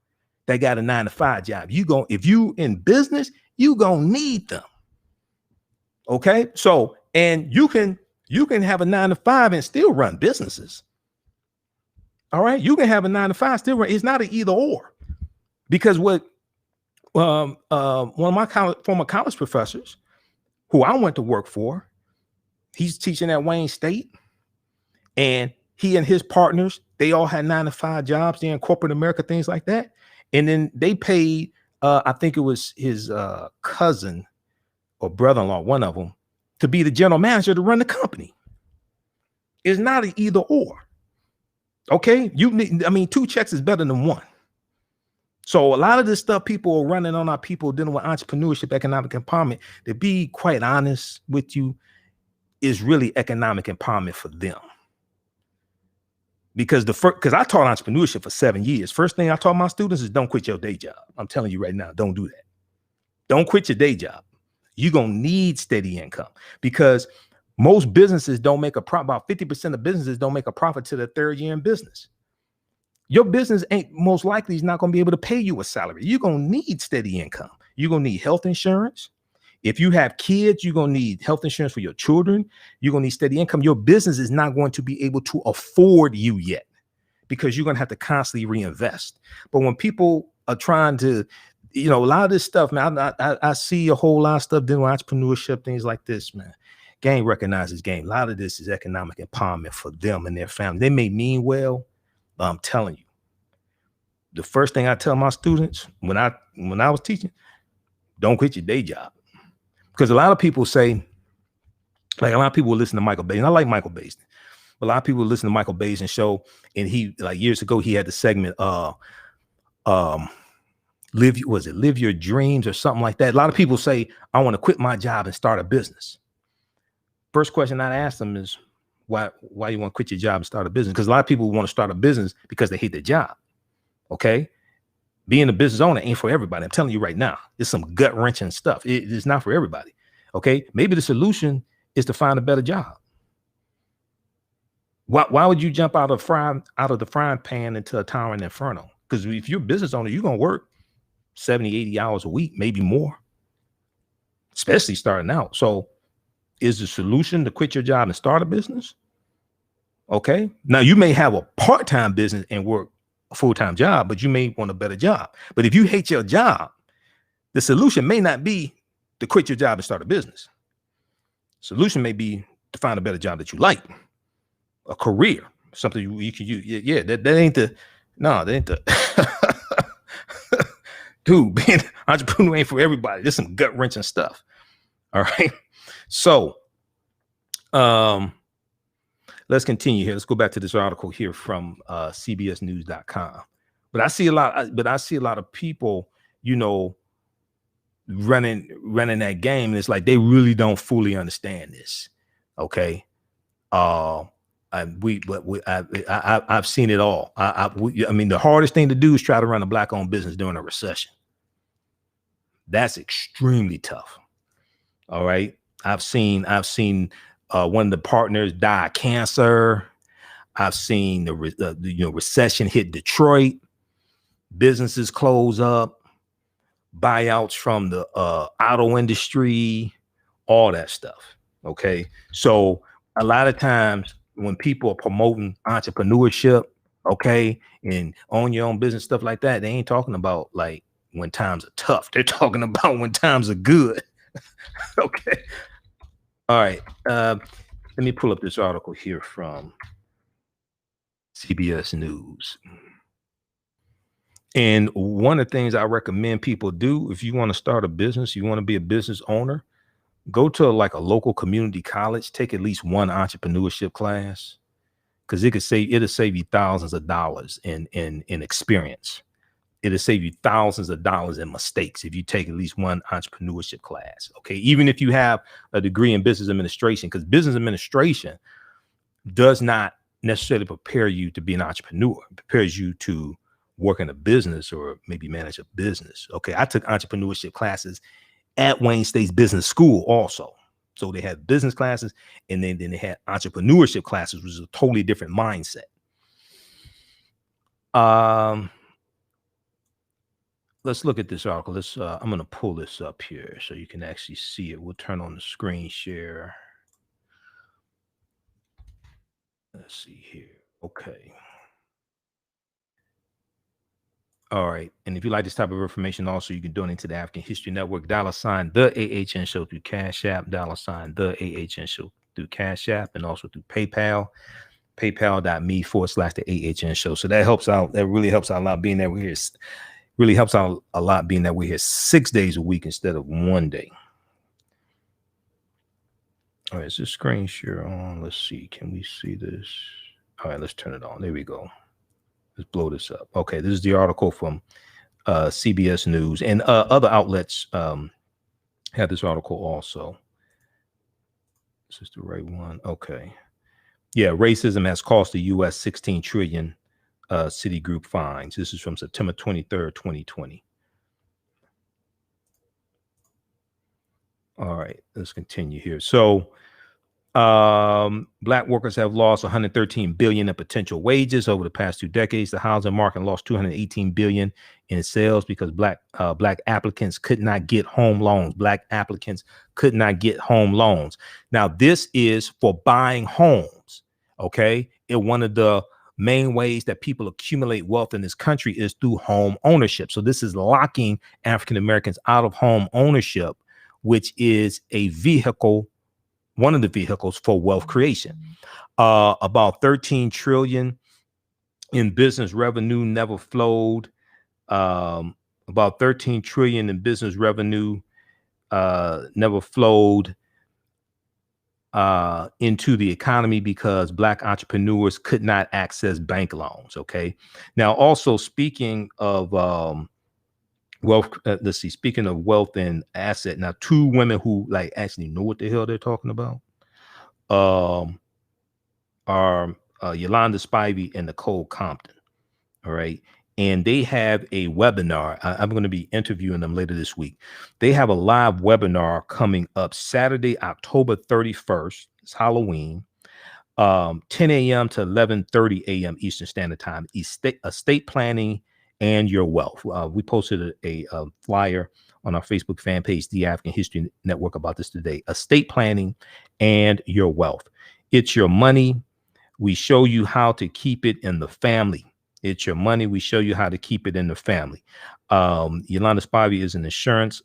that got a 9-to-5 job. If you in business, you gonna need them. Okay. So, and you can have a 9-to-5 and still run businesses. All right. You can have a 9-to-5 still run. It's not an either or, because what one of my former college professors who I went to work for, he's teaching at Wayne State, and he and his partners, they all had 9-to-5 jobs there in corporate America, things like that. And then they paid, I think it was his cousin or brother-in-law, one of them, to be the general manager to run the company. It's not an either or. Okay. Two checks is better than one. So a lot of this stuff people are running on our people dealing with entrepreneurship, economic empowerment, to be quite honest with you, is really economic empowerment for them. Because I taught entrepreneurship for 7 years. First thing I taught my students is don't quit your day job. I'm telling you right now, don't do that. Don't quit your day job. You're going to need steady income, because most businesses don't make a profit. About 50% of businesses don't make a profit to their third year in business. Your business ain't most likely is not going to be able to pay you a salary. You're going to need steady income. You're going to need health insurance. If you have kids, you're going to need health insurance for your children. You're going to need steady income. Your business is not going to be able to afford you yet, because you're going to have to constantly reinvest. But when people are trying to, a lot of this stuff, man, I see a whole lot of stuff dealing with entrepreneurship, things like this, man. Game recognizes game. A lot of this is economic empowerment for them and their family. They may mean well, but I'm telling you, the first thing I tell my students when I was teaching, don't quit your day job. Because a lot of people say, like, a lot of people will listen to Michael Baisden. I like Michael Baisden. But a lot of people listen to Michael Baisden's show, and he, like, years ago, he had the segment, live your dreams or something like that. A lot of people say, I want to quit my job and start a business. First question I'd ask them is, why you want to quit your job and start a business? Because a lot of people want to start a business because they hate their job. Okay. Being a business owner ain't for everybody. I'm telling you right now, it's some gut wrenching stuff. It's not for everybody. Okay. Maybe the solution is to find a better job. Why would you jump out of the frying pan into a towering inferno? Because if you're a business owner, you're going to work 70, 80 hours a week, maybe more, especially starting out. So is the solution to quit your job and start a business? Okay. Now you may have a part-time business and work a full-time job, but you may want a better job. But if you hate your job, the solution may not be to quit your job and start a business. Solution may be to find a better job that you like, a career, something you can use. Yeah, that ain't the dude, being an entrepreneur ain't for everybody. There's some gut wrenching stuff. All right. So let's continue here. Let's go back to this article here from cbsnews.com. But I see a lot of people, running that game. And it's like they really don't fully understand this. Okay. I've seen it all. The hardest thing to do is try to run a Black-owned business during a recession. That's extremely tough. All right. I've seen one of the partners die of cancer. I've seen the recession hit Detroit. Businesses close up, buyouts from the auto industry, all that stuff. Okay. So a lot of times when people are promoting entrepreneurship, okay, and own your own business, stuff like that, they ain't talking about like when times are tough. They're talking about when times are good. Okay. All right. Let me pull up this article here from CBS News. And one of the things I recommend people do, if you want to start a business, you want to be a business owner, go to like a local community college, take at least one entrepreneurship class, because it'll save you thousands of dollars in experience. It'll save you thousands of dollars in mistakes if you take at least one entrepreneurship class. Okay, even if you have a degree in business administration, because business administration does not necessarily prepare you to be an entrepreneur. It prepares you to work in a business or maybe manage a business. Okay, I took entrepreneurship classes at Wayne State's business school also. So they had business classes, and then they had entrepreneurship classes, which is a totally different mindset. Let's look at this article. I'm going to pull this up here so you can actually see it. We'll turn on the screen share. Let's see here. Okay. All right. And if you like this type of information, also, you can donate to the African History Network, $ the AHN Show through Cash App, $ the AHN Show through Cash App, and also through PayPal, paypal.me/the AHN Show. So that helps out. That really helps out a lot being that we're here. Really helps out a lot being that we're here 6 days a week instead of 1 day. All right. Is this screen share on? Let's see. Can we see this? All right. Let's turn it on. There we go. Let's blow this up. Okay, this is the article from CBS News, and other outlets have this article also. Is this the right one? Okay. Yeah, racism has cost the U.S. 16 trillion Citigroup fines. This is from September 23rd, 2020. All right, let's continue here. So Black workers have lost 113 billion in potential wages over the past 2 decades. The housing market lost 218 billion in sales because black applicants could not get home loans. Black applicants could not get home loans. Now, this is for buying homes. Okay, and one of the main ways that people accumulate wealth in this country is through home ownership. So this is locking African Americans out of home ownership, which is a vehicle. One of the vehicles for wealth creation. About 13 trillion in business revenue never flowed. About 13 trillion in business revenue never flowed into the economy because Black entrepreneurs could not access bank loans. Okay. Now, also speaking of wealth, let's see, speaking of wealth and asset, now 2 women who like actually know what the hell they're talking about are Yolanda Spivey and Nicole Compton. All right. And they have a webinar. I'm going to be interviewing them later this week. They have a live webinar coming up Saturday, October 31st. It's Halloween, 10 a.m. to 11:30 a.m. Eastern Standard Time. Estate planning and your wealth. We posted a flyer on our Facebook fan page, The African History Network, about this today. Estate planning and your wealth. It's your money. We show you how to keep it in the family. It's your money. We show you how to keep it in the family. Yolanda Spivey is an insurance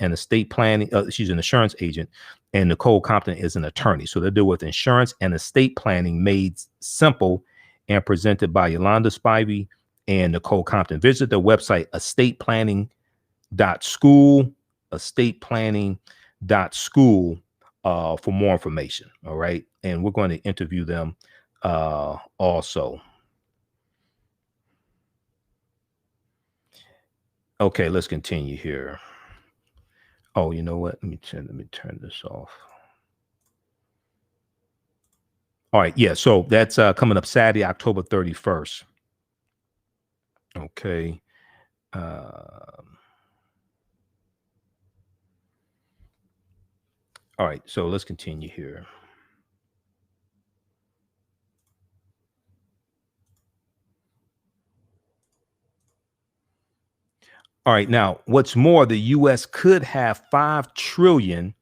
and estate planning. She's an insurance agent, and Nicole Compton is an attorney. So they deal with insurance and estate planning made simple and presented by Yolanda Spivey and Nicole Compton. Visit their website, estateplanning.school, estateplanning.school for more information. All right. And we're going to interview them also. Okay, let's continue here. Oh, you know what? Let me turn this off. All right, yeah. So that's coming up Saturday, October 31st. Okay. All right, so let's continue here. All right, now, what's more, the U.S. could have $5 trillion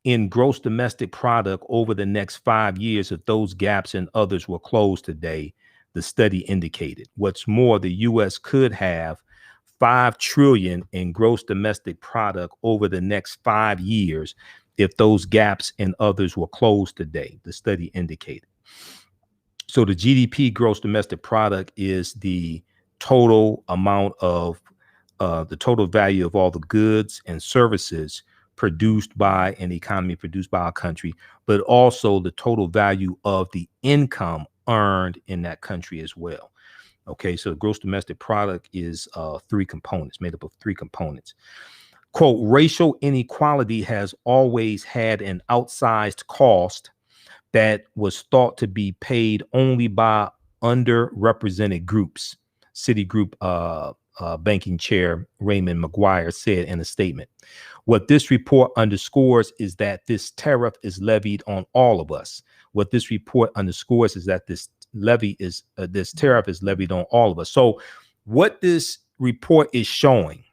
in gross domestic product over the next 5 years if those gaps and others were closed today, the study indicated. What's more, the U.S. could have $5 trillion in gross domestic product over the next 5 years if those gaps and others were closed today, the study indicated. So the GDP, gross domestic product, is the total amount of the total value of all the goods and services produced by an economy, produced by a country, but also the total value of the income earned in that country as well. Okay, so gross domestic product is three components, made up of three components. Quote, racial inequality has always had an outsized cost that was thought to be paid only by underrepresented groups, Citigroup banking chair Raymond McGuire said in a statement. What this report underscores is that this tariff is levied on all of us. What this report underscores is that this tariff is levied on all of us. So what this report is showing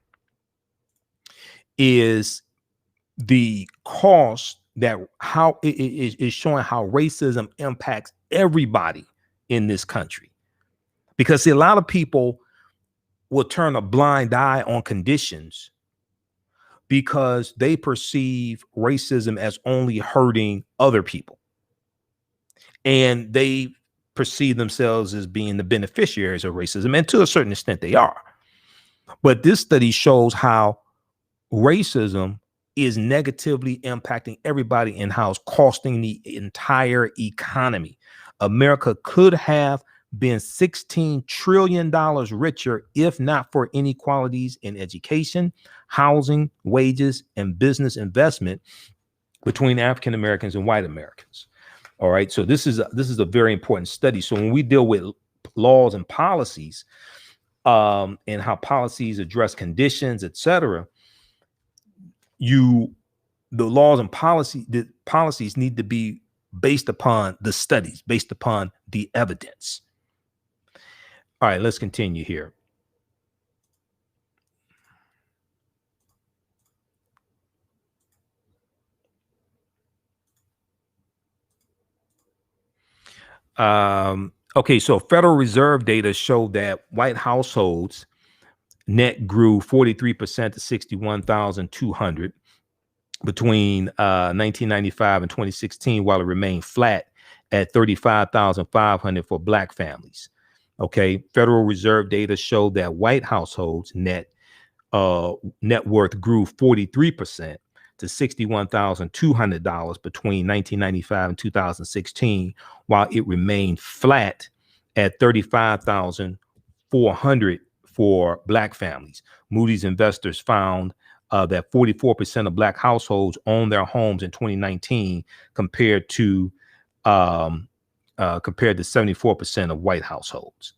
is the cost, that how it is showing how racism impacts everybody in this country. Because see, a lot of people will turn a blind eye on conditions because they perceive racism as only hurting other people. And they perceive themselves as being the beneficiaries of racism. And to a certain extent, they are. But this study shows how racism is negatively impacting everybody and how it's costing the entire economy. America could have been $16 trillion richer if not for inequalities in education, housing, wages, and business investment between African Americans and white Americans. All right, so this is a very important study. So when we deal with laws and policies, and how policies address conditions, etc., the laws and policies need to be based upon the studies, based upon the evidence. All right, let's continue here. Okay, so Federal Reserve data showed that white households net grew 43% to 61,200 between 1995 and 2016, while it remained flat at 35,500 for black families. Okay, Federal Reserve data showed that white households net worth grew 43% to $61,200 between 1995 and 2016, while it remained flat at 35,400 for black families. Moody's investors found that 44% of black households owned their homes in 2019 compared to 74% of white households.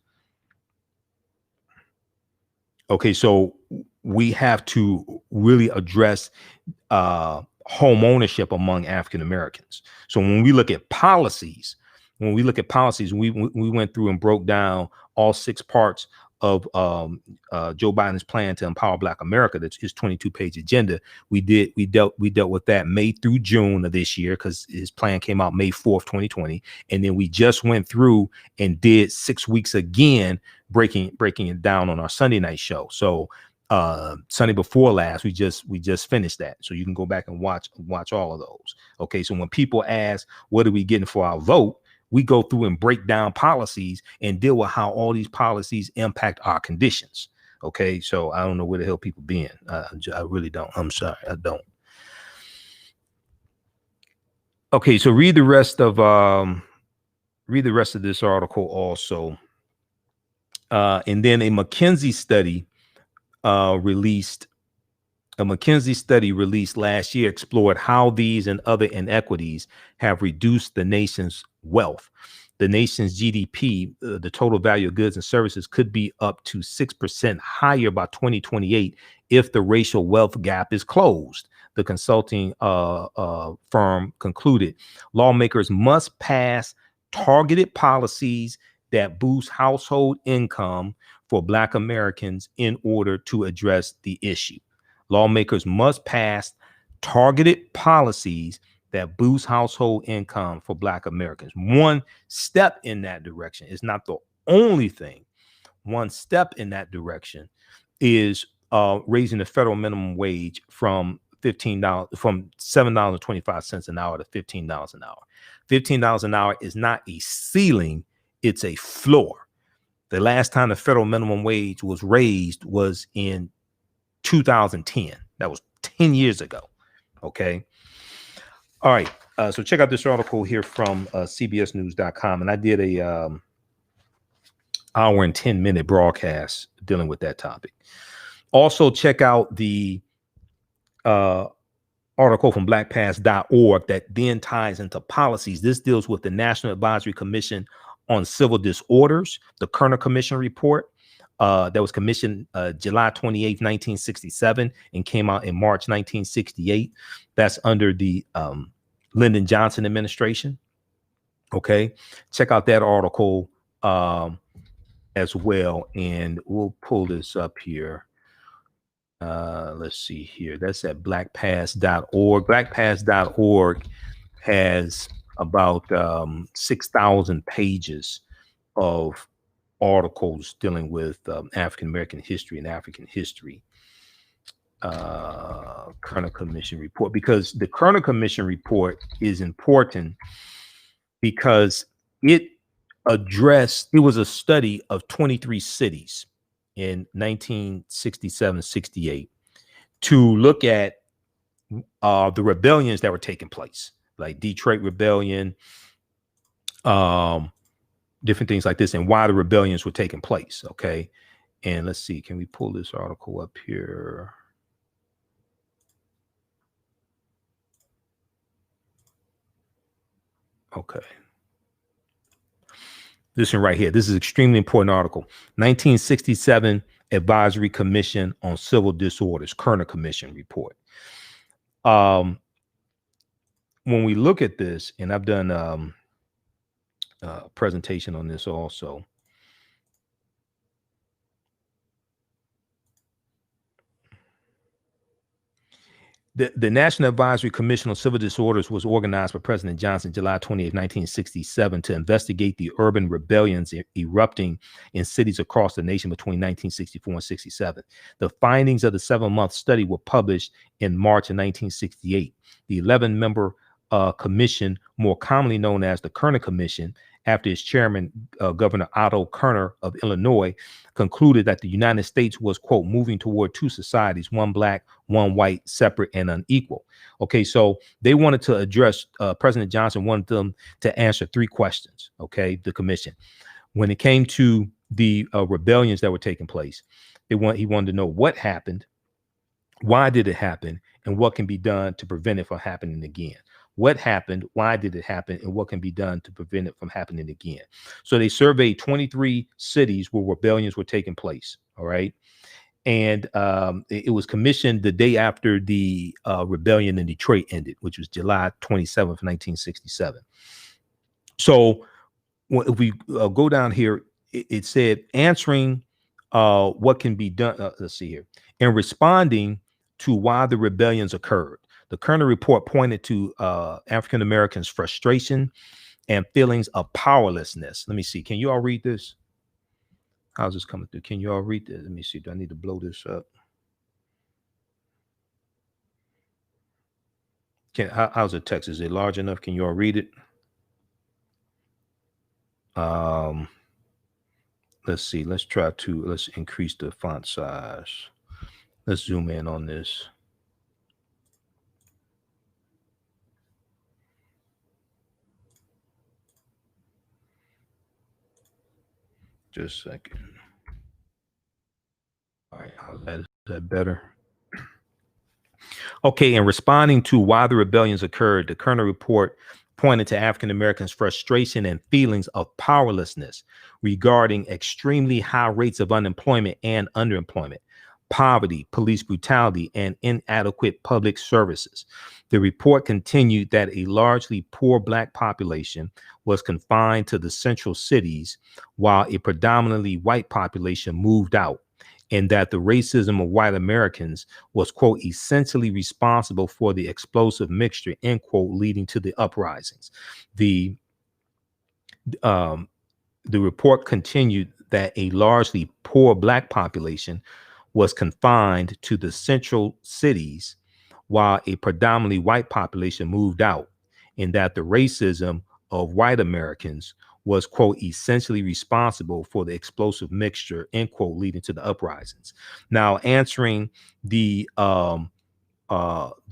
Okay, so we have to really address home ownership among African Americans. So when we look at policies, we went through and broke down all 6 parts of Joe Biden's plan to empower Black America. That's his 22-page agenda. We dealt with that May through June of this year, because his plan came out May 4th, 2020, and then we just went through and did 6 weeks again, breaking it down on our Sunday night show. So Sunday before last, we just finished that. So you can go back and watch all of those. Okay, so when people ask, what are we getting for our vote? We go through and break down policies and deal with how all these policies impact our conditions. Okay, so I don't know where the hell people been. I really don't. I'm sorry, I don't. Okay, so read the rest of this article also, and then a McKinsey study released last year explored how these and other inequities have reduced the nation's wealth. The nation's GDP, the total value of goods and services, could be up to 6% higher by 2028 if the racial wealth gap is closed, the consulting firm concluded. Lawmakers must pass targeted policies that boost household income for Black Americans in order to address the issue. Lawmakers must pass targeted policies that boost household income for Black Americans. One step in that direction is not the only thing. One step in that direction is raising the federal minimum wage from $7.25 an hour to $15 an hour. $15 an hour is not a ceiling, it's a floor. The last time the federal minimum wage was raised was in 2010. That was 10 years ago. Okay. All right. So check out this article here from cbsnews.com. And I did a hour and 10-minute broadcast dealing with that topic. Also check out the article from blackpast.org that then ties into policies. This deals with the National Advisory Commission on Civil Disorders, the Kerner Commission report that was commissioned July 28, 1967 and came out in March 1968. That's under the Lyndon Johnson administration. Okay, check out that article as well. And we'll pull this up here. Let's see here. That's at blackpast.org. Blackpast.org has about 6,000 pages of articles dealing with African American history and African history. Kerner Commission report, because the Kerner Commission report is important because it was a study of 23 cities in 1967-68 to look at the rebellions that were taking place, like Detroit Rebellion, different things like this, and why the rebellions were taking place. Okay. And let's see, can we pull this article up here? Okay. This one right here. This is an extremely important article. 1967 Advisory Commission on Civil Disorders, Kerner Commission report. When we look at this, and I've done a presentation on this also. The National Advisory Commission on Civil Disorders was organized by President Johnson July 28, 1967 to investigate the urban rebellions erupting in cities across the nation between 1964 and 67. The findings of the 7-month study were published in March of 1968. The 11-member commission, more commonly known as the Kerner Commission, after its chairman, Governor Otto Kerner of Illinois, concluded that the United States was, quote, moving toward two societies, one black, one white, separate and unequal. Okay, so they wanted to address, President Johnson wanted them to answer 3 questions, okay, the commission. When it came to the rebellions that were taking place, he wanted to know what happened, why did it happen, and what can be done to prevent it from happening again. What happened, why did it happen, and what can be done to prevent it from happening again. So they surveyed 23 cities where rebellions were taking place, all right? And it was commissioned the day after the rebellion in Detroit ended, which was July 27th, 1967. So if we go down here, it said answering what can be done, let's see here, in responding to why the rebellions occurred. The Kerner report pointed to African Americans' frustration and feelings of powerlessness. Let me see. Can you all read this? How's this coming through? Can you all read this? Let me see. Do I need to blow this up? How's the text? Is it large enough? Can you all read it? Let's see. Let's increase the font size. Let's zoom in on this. Just a second. All right, is that better? Okay, in responding to why the rebellions occurred, the Kerner report pointed to African Americans' frustration and feelings of powerlessness regarding extremely high rates of unemployment and underemployment, poverty, police brutality, and inadequate public services. The report continued that a largely poor Black population was confined to the central cities, while a predominantly white population moved out, and that the racism of white Americans was, quote, essentially responsible for the explosive mixture, end quote, leading to the uprisings. The report continued that a largely poor Black population was confined to the central cities, while a predominantly white population moved out, and that the racism of white Americans was, quote, essentially responsible for the explosive mixture, end quote, leading to the uprisings. Now, answering the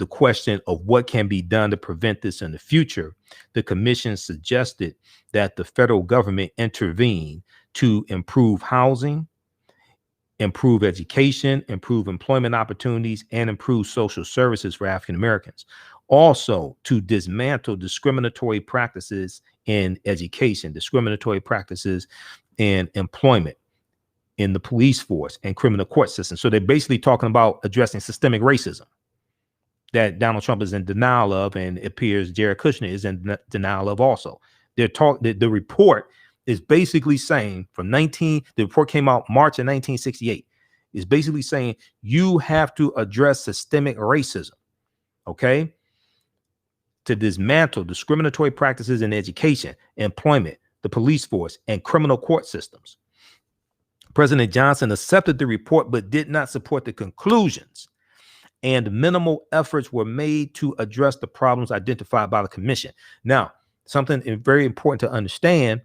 question of what can be done to prevent this in the future, the commission suggested that the federal government intervene to improve housing, improve education, improve employment opportunities, and improve social services for African Americans. Also, to dismantle discriminatory practices in education, discriminatory practices in employment, in the police force, and criminal court system. So they're basically talking about addressing systemic racism that Donald Trump is in denial of, and it appears Jared Kushner is in denial of also. The report is basically saying the report came out March of 1968, is basically saying you have to address systemic racism, okay? To dismantle discriminatory practices in education, employment, the police force, and criminal court systems. President Johnson accepted the report, but did not support the conclusions, and minimal efforts were made to address the problems identified by the commission. Now, something very important to understand,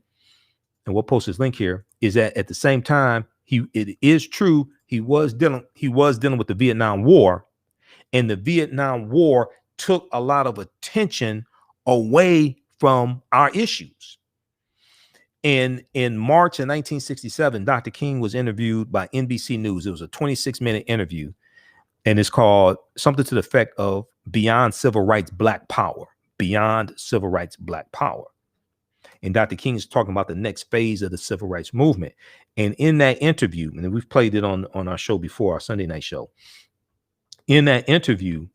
and we'll post this link here, is that at the same time, it is true he was dealing with the Vietnam War, and the Vietnam War took a lot of attention away from our issues. And in March of 1967, Dr. King was interviewed by NBC News. It was a 26-minute interview, and it's called something to the effect of Beyond Civil Rights, Black Power. Beyond Civil Rights, Black Power. And Dr. King is talking about the next phase of the civil rights movement. And in that interview, and we've played it on our show before, our Sunday night show, in that interview,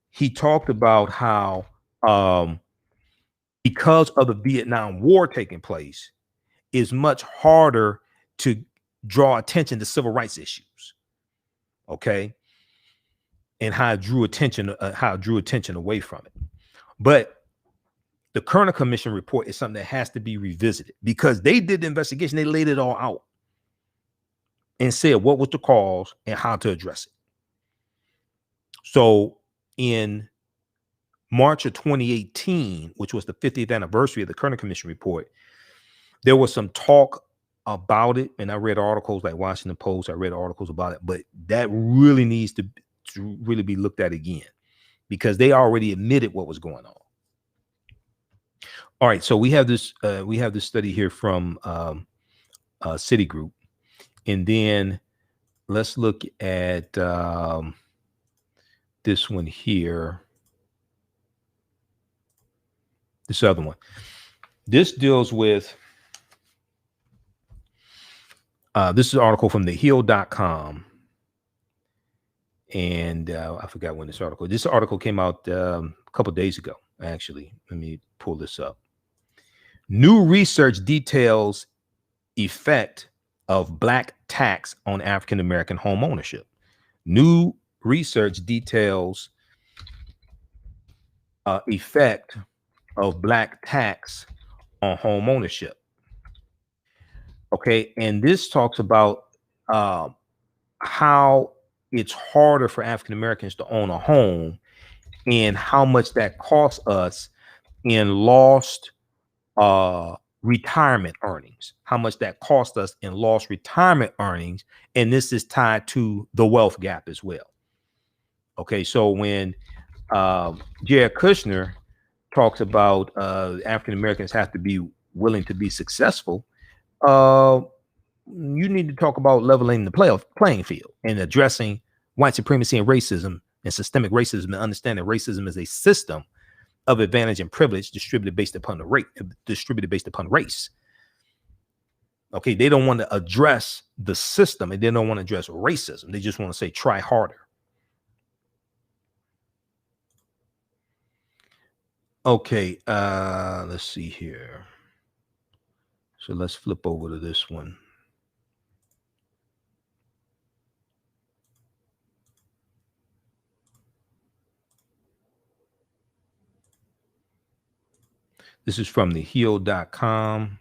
he talked about how because of the Vietnam War taking place, it's much harder to draw attention to civil rights issues. Okay. And how it drew attention away from it. But the Kerner Commission report is something that has to be revisited, because they did the investigation. They laid it all out and said what was the cause and how to address it. So in March of 2018, which was the 50th anniversary of the Kerner Commission report, there was some talk about it. And I read articles like Washington Post. I read articles about it, but that really needs to really be looked at again, because they already admitted what was going on. All right. So we have this study here from Citigroup. And then let's look at this one here. This other one. This deals with, this is an article from thehill.com. And I forgot when this article came out a couple of days ago, actually. Let me pull this up. New research details effect of Black tax on African American home ownership. New research details effect of Black tax on home ownership. Okay, and this talks about how it's harder for African Americans to own a home, and how much that costs us in lost retirement earnings, how much that cost us in lost retirement earnings. And this is tied to the wealth gap as well. Okay, so when Jared Kushner talks about African Americans have to be willing to be successful, you need to talk about leveling the playing field and addressing white supremacy and racism and systemic racism, and understanding racism is a system of advantage and privilege distributed based upon race. Okay, they don't want to address the system, and they don't want to address racism. They just want to say try harder. Okay, let's see here. So let's flip over to this one. This is from theheal.com.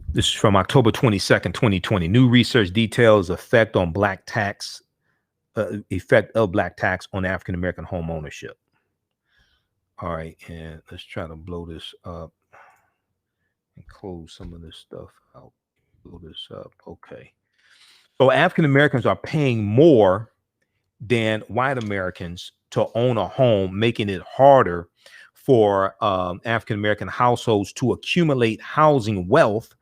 This is from October 22nd, 2020. New research details effect of black tax on African American home ownership. All right, and let's try to blow this up and close some of this stuff out. Blow this up. Okay. So African Americans are paying more than white Americans to own a home, making it harder for African American households to accumulate housing wealth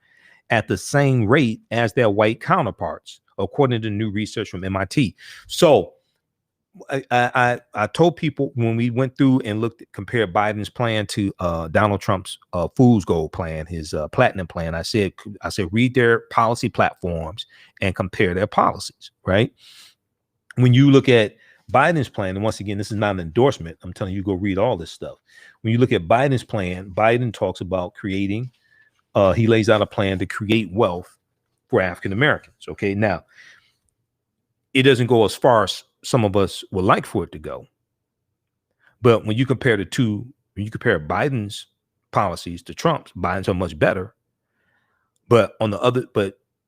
at the same rate as their white counterparts, according to new research from MIT. So I told people when we went through and compared Biden's plan to Donald Trump's fool's gold plan, his platinum plan, I said read their policy platforms and compare their policies, right? When you look at Biden's plan, and once again, this is not an endorsement, I'm telling you, go read all this stuff. When you look at Biden's plan, Biden talks about creating, he lays out a plan to create wealth for African Americans. Okay, now it doesn't go as far as some of us would like for it to go. But when you compare the two, when you compare Biden's policies to Trump's, Biden's are much better. But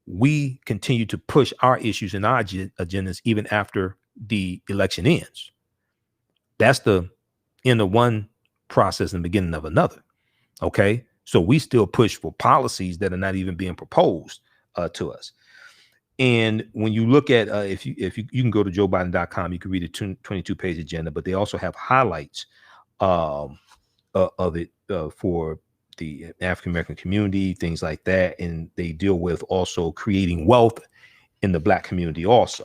we continue to push our issues and our agendas even after the election ends. That's the end of one process and the beginning of another. Okay, so we still push for policies that are not even being proposed to us. And when you look at if you can go to joebiden.com, you can read a 22-page agenda, but they also have highlights of it for the African American community, things like that, and they deal with also creating wealth in the Black community also.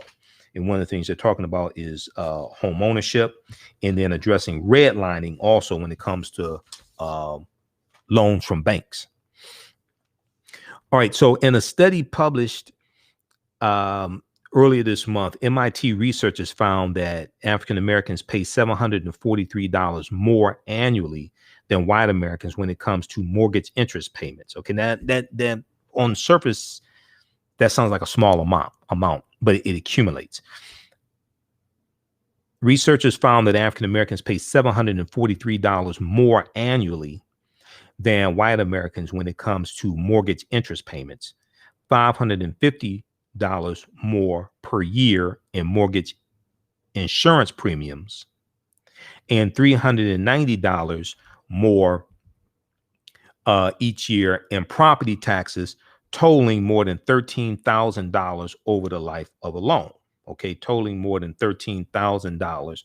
And one of the things they're talking about is home ownership, and then addressing redlining also when it comes to loans from banks. All right, so in a study published earlier this month, MIT researchers found that African Americans pay $743 more annually than white Americans when it comes to mortgage interest payments. Okay, that on surface, that sounds like a small amount, but it accumulates. Researchers found that African Americans pay $743 more annually than white Americans when it comes to mortgage interest payments, $550 more per year in mortgage insurance premiums, and $390 more each year in property taxes, totaling more than $13,000 over the life of a loan. Okay, totaling more than $13,000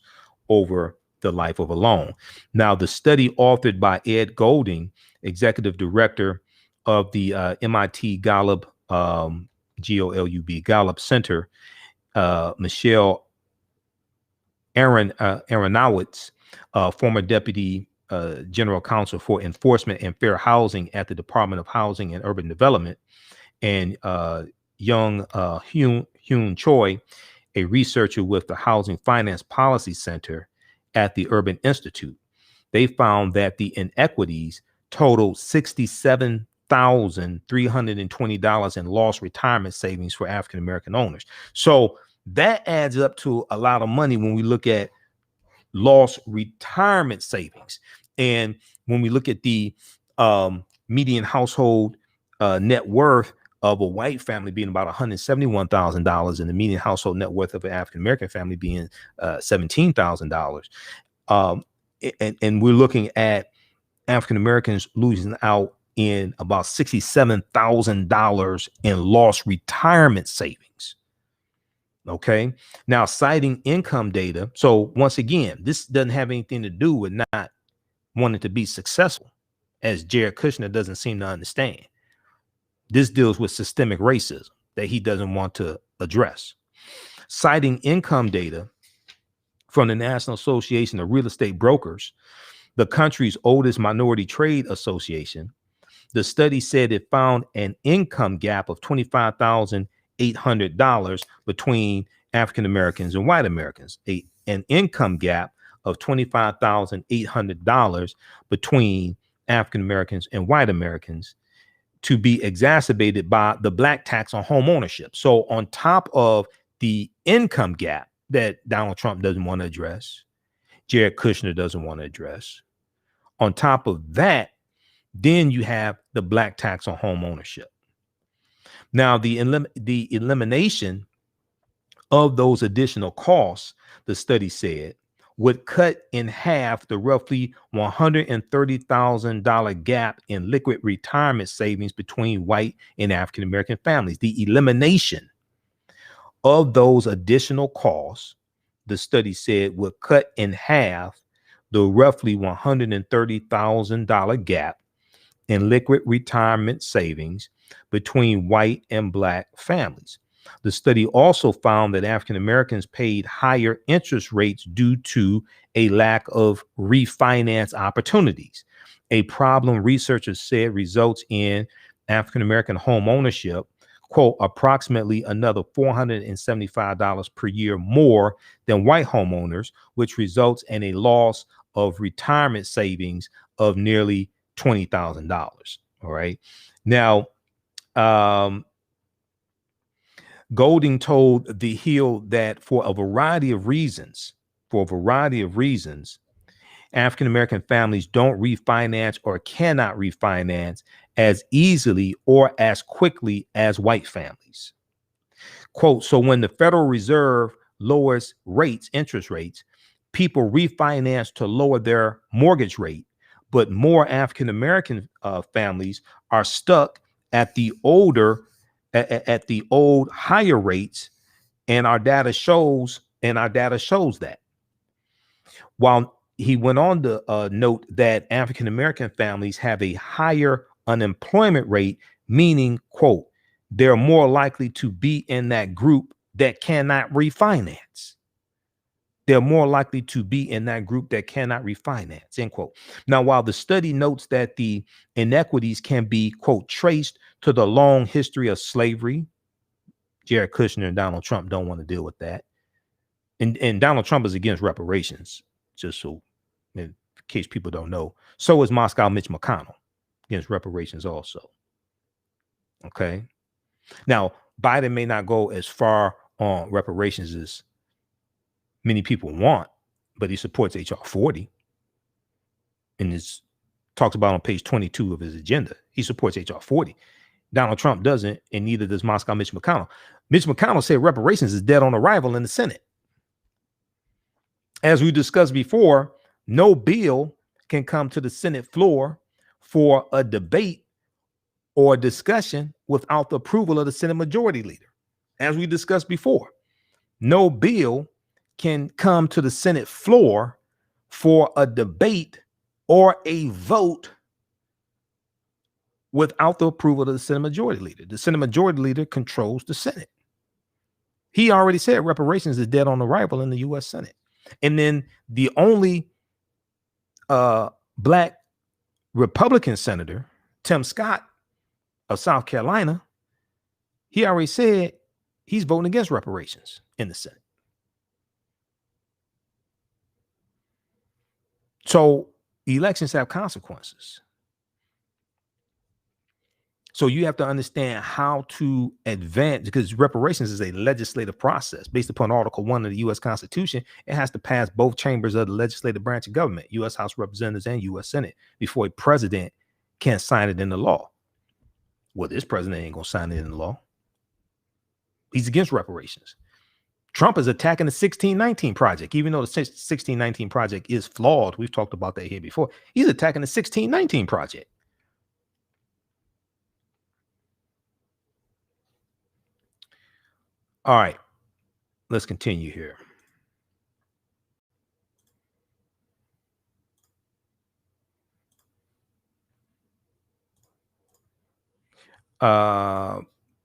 over the life of a loan. Now, the study authored by Ed Golding, executive director of the MIT Gallup, GOLUB, Gallup Center, Michelle Aronowitz, former deputy general counsel for enforcement and fair housing at the Department of Housing and Urban Development, and Young Hyun Choi, a researcher with the Housing Finance Policy Center at the Urban Institute. They found that the inequities totaled $67,320 in lost retirement savings for African American owners. So that adds up to a lot of money when we look at lost retirement savings. And when we look at the median household net worth of a white family being about $171,000 and the median household net worth of an African American family being $17,000. And we're looking at African Americans losing out in about $67,000 in lost retirement savings. Okay. Now, citing income data. So once again, this doesn't have anything to do with not wanting to be successful, as Jared Kushner doesn't seem to understand. This deals with systemic racism that he doesn't want to address. Citing income data from the National Association of Real Estate Brokers, the country's oldest minority trade association, the study said it found an income gap of $25,800 between African Americans and white Americans, an income gap of $25,800 between African Americans and white Americans, to be exacerbated by the black tax on home ownership. So on top of the income gap that Donald Trump doesn't want to address, Jared Kushner doesn't want to address, On top of that, then you have the black tax on home ownership. Now, the elimination of those additional costs, the study said, would cut in half the roughly $130,000 gap in liquid retirement savings between white and African American families. The elimination of those additional costs, the study said, would cut in half the roughly $130,000 gap in liquid retirement savings between white and black families. The study also found that African Americans paid higher interest rates due to a lack of refinance opportunities, a problem researchers said results in African American home ownership, quote, approximately another $475 per year more than white homeowners, which results in a loss of retirement savings of nearly $20,000. All right. Now, Golding told The Hill that for a variety of reasons, African-American families don't refinance or cannot refinance as easily or as quickly as white families. Quote, so when the Federal Reserve lowers interest rates, people refinance to lower their mortgage rate, but more African-American families are stuck at the old higher rates, and our data shows that. While he went on to note that African American families have a higher unemployment rate, meaning, quote, they're more likely to be in that group that cannot refinance. They're more likely to be in that group that cannot refinance, end quote. Now, while the study notes that the inequities can be, quote, traced to the long history of slavery, Jared Kushner and Donald Trump don't want to deal with that. And Donald Trump is against reparations, just so in case people don't know. So is Moscow Mitch McConnell against reparations also. Okay. Now, Biden may not go as far on reparations as many people want, but he supports HR 40 and is talks about on page 22 of his agenda. He supports HR 40. Donald Trump doesn't, and neither does Moscow Mitch McConnell. Mitch McConnell said reparations is dead on arrival in the Senate. As we discussed before, no bill can come to the Senate floor for a debate or a discussion without the approval of the Senate Majority Leader. As we discussed before, no bill can come to the Senate floor for a debate or a vote without the approval of the Senate Majority Leader. The Senate Majority Leader controls the Senate. He already said reparations is dead on arrival in the U.S. Senate. And then the only black Republican senator, Tim Scott of South Carolina, he already said he's voting against reparations in the Senate. So elections have consequences. So you have to understand how to advance, because reparations is a legislative process based upon Article 1 of the U.S. Constitution. It has to pass both chambers of the legislative branch of government, U.S. House of Representatives and U.S. Senate, before a president can sign it into law. Well, this president ain't going to sign it into law. He's against reparations. Trump is attacking the 1619 project, even though the 1619 project is flawed. We've talked about that here before. He's attacking the 1619 project. All right, let's continue here.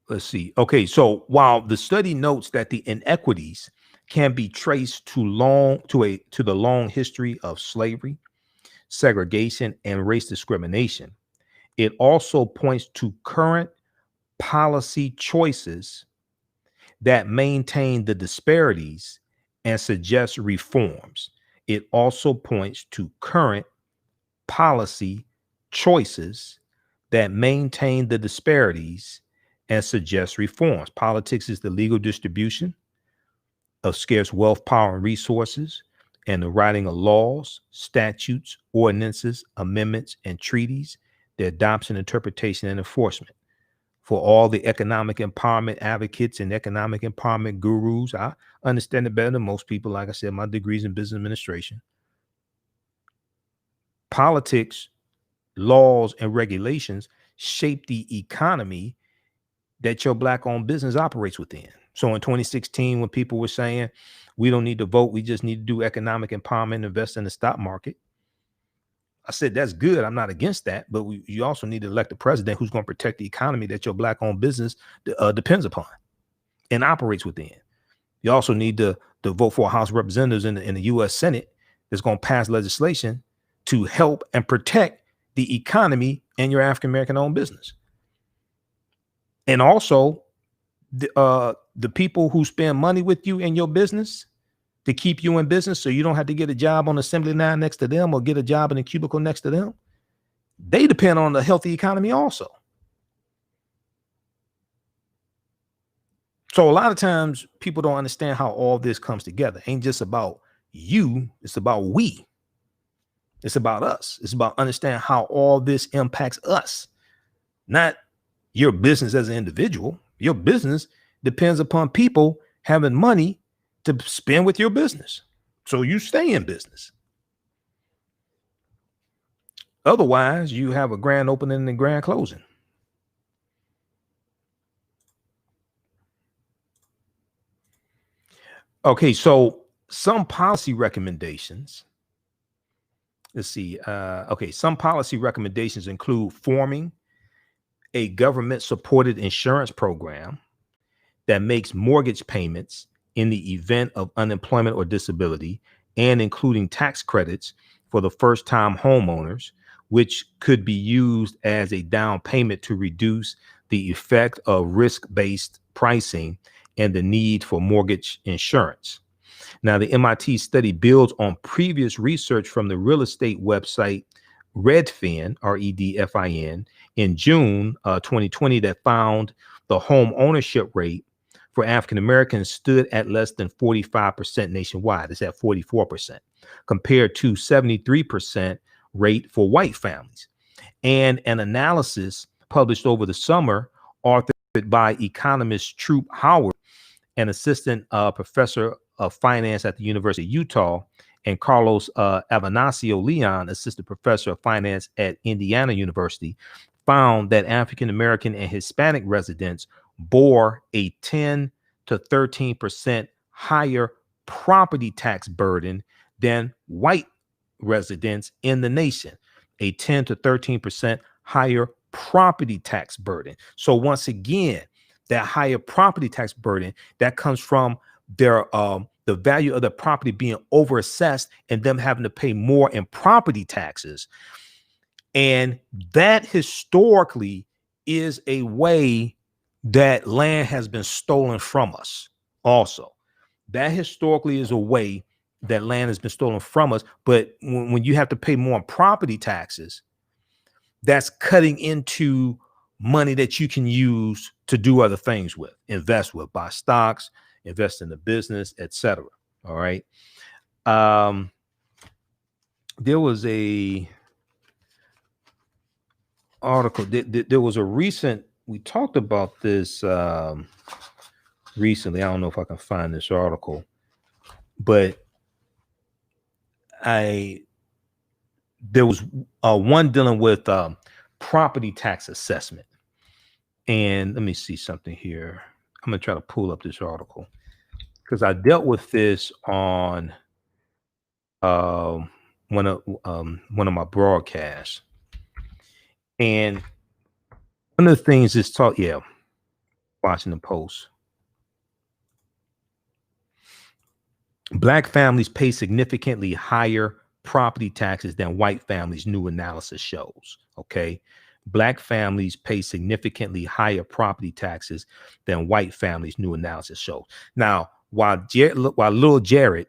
Let's see. Okay, so while the study notes that the inequities can be traced to the long history of slavery, segregation, and race discrimination, it also points to current policy choices that maintain the disparities and suggest reforms. It also points to current policy choices that maintain the disparities and suggest reforms. Politics is the legal distribution of scarce wealth, power, and resources. and the writing of laws, statutes, ordinances, amendments, and treaties, their adoption, interpretation, and enforcement. For all the economic empowerment advocates and economic empowerment gurus, I understand it better than most people. Like I said, my degree's in business administration. Politics, laws, and regulations shape the economy that your Black-owned business operates within. So in 2016, when people were saying, we don't need to vote, we just need to do economic empowerment, invest in the stock market, I said, that's good. I'm not against that. But you also need to elect a president who's going to protect the economy that your Black-owned business depends upon and operates within. You also need to vote for a House of Representatives in the U.S. Senate that's going to pass legislation to help and protect the economy and your African-American owned business. And also the people who spend money with you in your business to keep you in business so you don't have to get a job on the assembly line next to them or get a job in a cubicle next to them, they depend on the healthy economy also. So a lot of times people don't understand how all this comes together. It ain't just about you, it's about we. It's about us. It's about understanding how all this impacts us, not your business as an individual. Your business depends upon people having money to spend with your business. So you stay in business. Otherwise, you have a grand opening and grand closing. Okay, so some policy recommendations. Let's see. Some policy recommendations include forming a government-supported insurance program that makes mortgage payments in the event of unemployment or disability, and including tax credits for the first-time homeowners, which could be used as a down payment to reduce the effect of risk-based pricing and the need for mortgage insurance. Now, the MIT study builds on previous research from the real estate website Redfin, Redfin, in June 2020 that found the home ownership rate for African Americans stood at less than 45% nationwide. It's at 44%, compared to 73% rate for white families. And an analysis published over the summer, authored by economist Troop Howard, an assistant professor of finance at the University of Utah, and Carlos Avanasio Leon, assistant professor of finance at Indiana University, found that African American and Hispanic residents bore a 10 to 13% higher property tax burden than white residents in the nation, a 10 to 13% higher property tax burden. So once again, that higher property tax burden that comes from their the value of the property being overassessed and them having to pay more in property taxes. And that historically is a way that land has been stolen from us. Also, that historically is a way that land has been stolen from us. But when you have to pay more in property taxes, that's cutting into money that you can use to do other things with, invest with, buy stocks, invest in the business, etc. All right. There was a article. There was a recent. We talked about this recently. I don't know if I can find this article, but there was one dealing with property tax assessment. And let me see something here. I'm gonna try to pull up this article because I dealt with this on one of my broadcasts. And one of the things is Washington Post. Black families pay significantly higher property taxes than white families, new analysis shows. Okay. Black families pay significantly higher property taxes than white families, new analysis shows. Now, while little Jared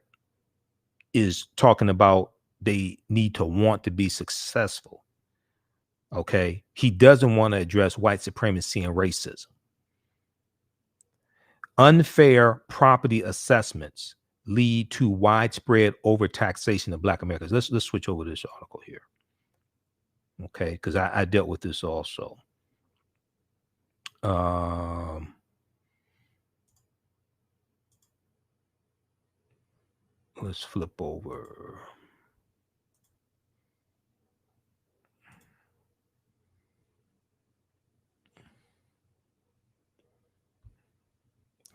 is talking about they need to want to be successful, okay, he doesn't want to address white supremacy and racism. Unfair property assessments lead to widespread overtaxation of Black Americans. Let's switch over to this article here. Okay, because I dealt with this also. Let's flip over.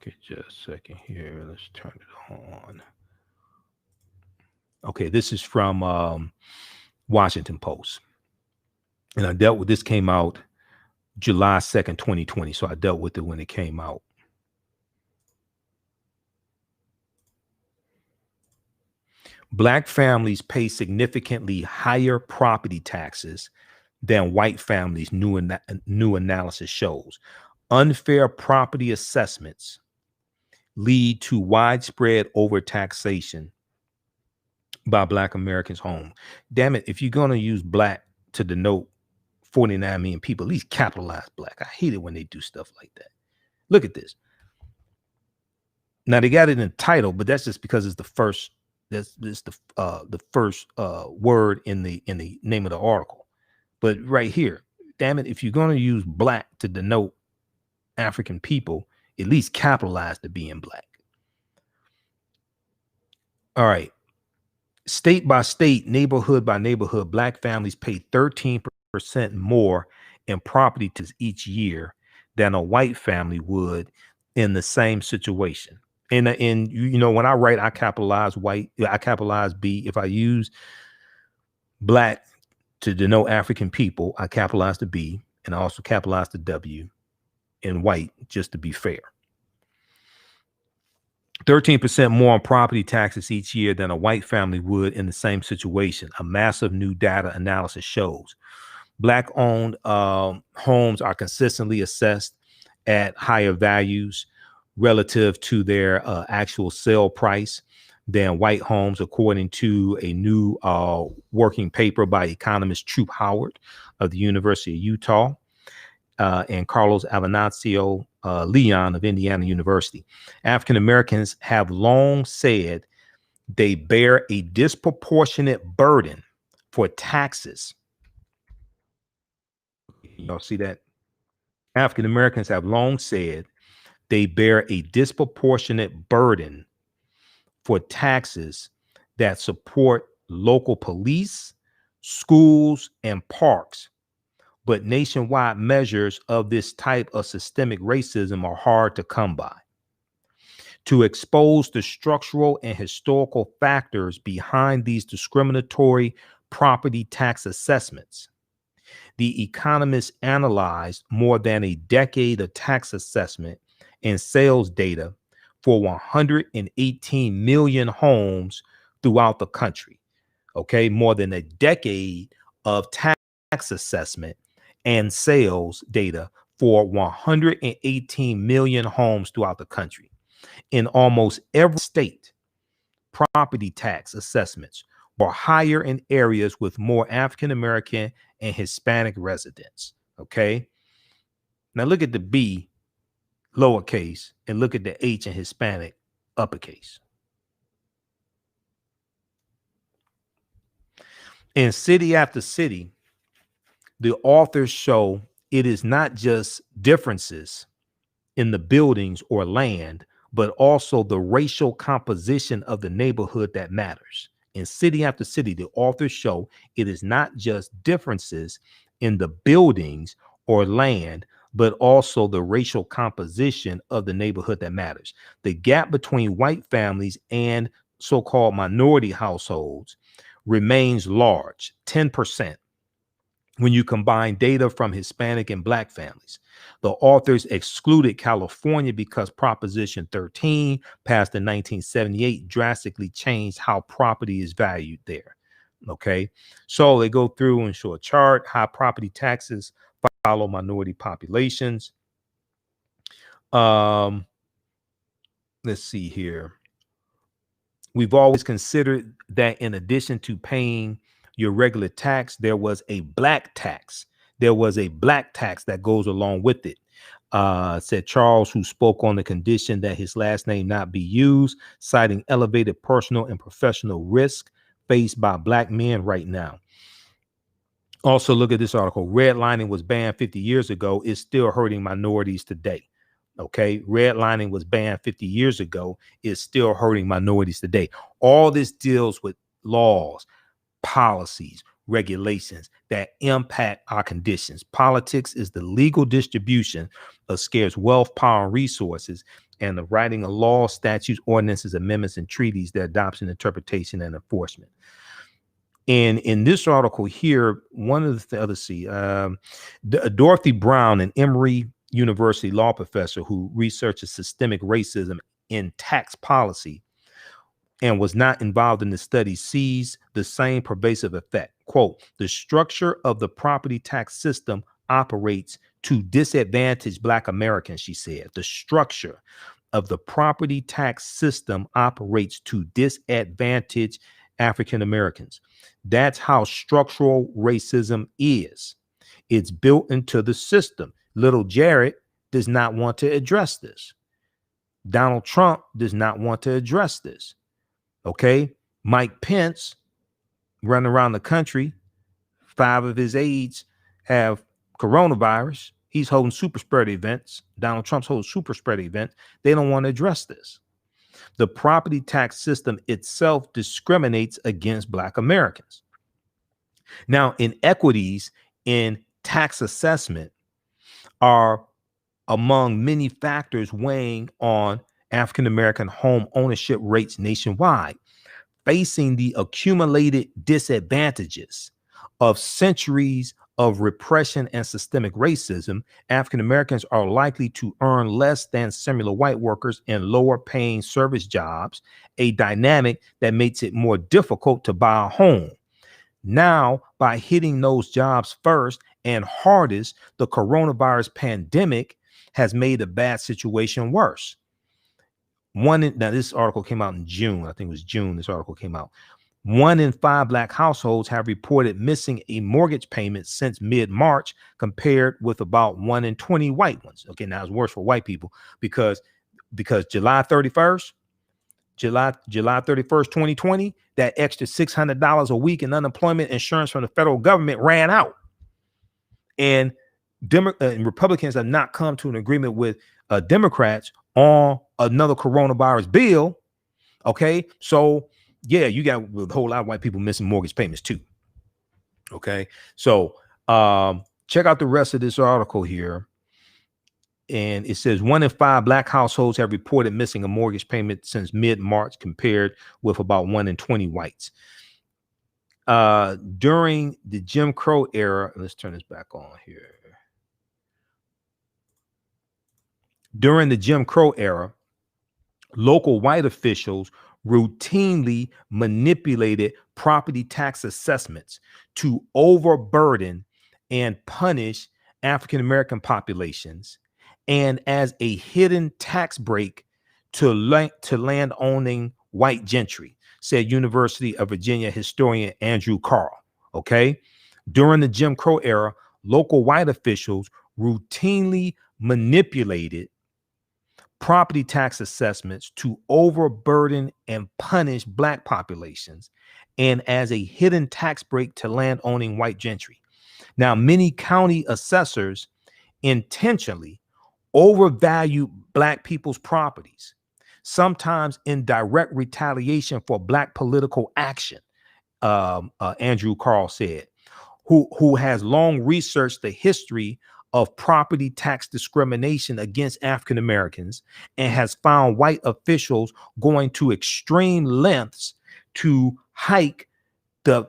Okay, just a second here. Let's turn it on. Okay, this is from Washington Post. And I dealt with this, came out July 2nd, 2020. So I dealt with it when it came out. Black families pay significantly higher property taxes than white families, new analysis shows. Unfair property assessments lead to widespread overtaxation by Black Americans' home. Damn it, if you're going to use Black to denote 49 million people, at least capitalize Black. I hate it when they do stuff like that. Look at this. Now they got it in the title, but that's just because it's the first. That's the first word in the name of the article. But right here, damn it, if you're going to use Black to denote African people, at least capitalize the being Black. All right. State by state, neighborhood by neighborhood, Black families pay 13% more in property taxes each year than a white family would in the same situation. And you know, when I write, I capitalize white, I capitalize B. If I use Black to denote African people, I capitalize the B, and I also capitalize the W in white, just to be fair. 13% more on property taxes each year than a white family would in the same situation. A massive new data analysis shows. Black-owned homes are consistently assessed at higher values relative to their actual sale price than white homes, according to a new working paper by economist Troop Howard of the University of Utah and Carlos Avenancio Leon of Indiana University. African Americans have long said they bear a disproportionate burden for taxes. Y'all see that? African Americans have long said they bear a disproportionate burden for taxes that support local police, schools, and parks. But nationwide measures of this type of systemic racism are hard to come by. To expose the structural and historical factors behind these discriminatory property tax assessments, The Economist analyzed more than a decade of tax assessment and sales data for 118 million homes throughout the country. Okay, more than a decade of tax assessment and sales data for 118 million homes throughout the country. In almost every state, property tax assessments were higher in areas with more African American and Hispanic residents. Okay, now look at the B lowercase and look at the H in Hispanic uppercase. In city after city, the authors show it is not just differences in the buildings or land, but also the racial composition of the neighborhood that matters. In city after city, the authors show it is not just differences in the buildings or land, but also the racial composition of the neighborhood that matters. The gap between white families and so-called minority households remains large, 10%, when you combine data from Hispanic and Black families. The authors excluded California because Proposition 13, passed in 1978, drastically changed how property is valued there. Okay, so they go through and show a chart. High property taxes follow minority populations. Let's see here. We've always considered that in addition to paying your regular tax, there was a Black tax. There was a Black tax that goes along with it. Said Charles, who spoke on the condition that his last name not be used, citing elevated personal and professional risk faced by Black men right now. Also, look at this article. Redlining was banned 50 years ago. It's still hurting minorities today. Okay. Redlining was banned 50 years ago. It's still hurting minorities today. All this deals with laws, policies, regulations that impact our conditions. Politics is the legal distribution of scarce wealth, power, and resources, and the writing of laws, statutes, ordinances, amendments, and treaties, their adoption, interpretation, and enforcement. And in this article here, one of the let's see, Dorothy Brown, an Emory University law professor who researches systemic racism in tax policy and was not involved in the study, sees the same pervasive effect. Quote, the structure of the property tax system operates to disadvantage Black Americans, she said. The structure of the property tax system operates to disadvantage African Americans. That's how structural racism is. It's built into the system. Little Jared does not want to address this. Donald Trump does not want to address this. Okay. Mike Pence running around the country. 5 of his aides have coronavirus. He's holding super spread events. Donald Trump's holding super spread events. They don't want to address this. The property tax system itself discriminates against Black Americans. Now, inequities in tax assessment are among many factors weighing on African American home ownership rates nationwide. Facing the accumulated disadvantages of centuries of repression and systemic racism, African Americans are likely to earn less than similar white workers in lower paying service jobs, a dynamic that makes it more difficult to buy a home. Now, by hitting those jobs first and hardest, the coronavirus pandemic has made a bad situation worse. Now, this article came out in June. I think it was June this article came out. 1 in 5 Black households have reported missing a mortgage payment since mid-March, compared with about 1 in 20 white ones. Okay, now it's worse for white people because July 31st, 2020, that extra $600 a week in unemployment insurance from the federal government ran out. And Republicans have not come to an agreement with Democrats on another coronavirus bill. Okay, so yeah, you got a whole lot of white people missing mortgage payments too. Okay, so check out the rest of this article here. And it says 1 in 5 Black households have reported missing a mortgage payment since mid-March, compared with about 1 in 20 whites. During the Jim Crow era, let's turn this back on here. During the Jim Crow era, local white officials routinely manipulated property tax assessments to overburden and punish African American populations, and as a hidden tax break to land owning white gentry, said University of Virginia historian Andrew Carl. Okay, during the Jim Crow era, local white officials routinely manipulated property tax assessments to overburden and punish Black populations, and as a hidden tax break to land owning white gentry. Now, many county assessors intentionally overvalue Black people's properties, sometimes in direct retaliation for Black political action, Andrew Carl said, who has long researched the history of property tax discrimination against African Americans and has found white officials going to extreme lengths to hike the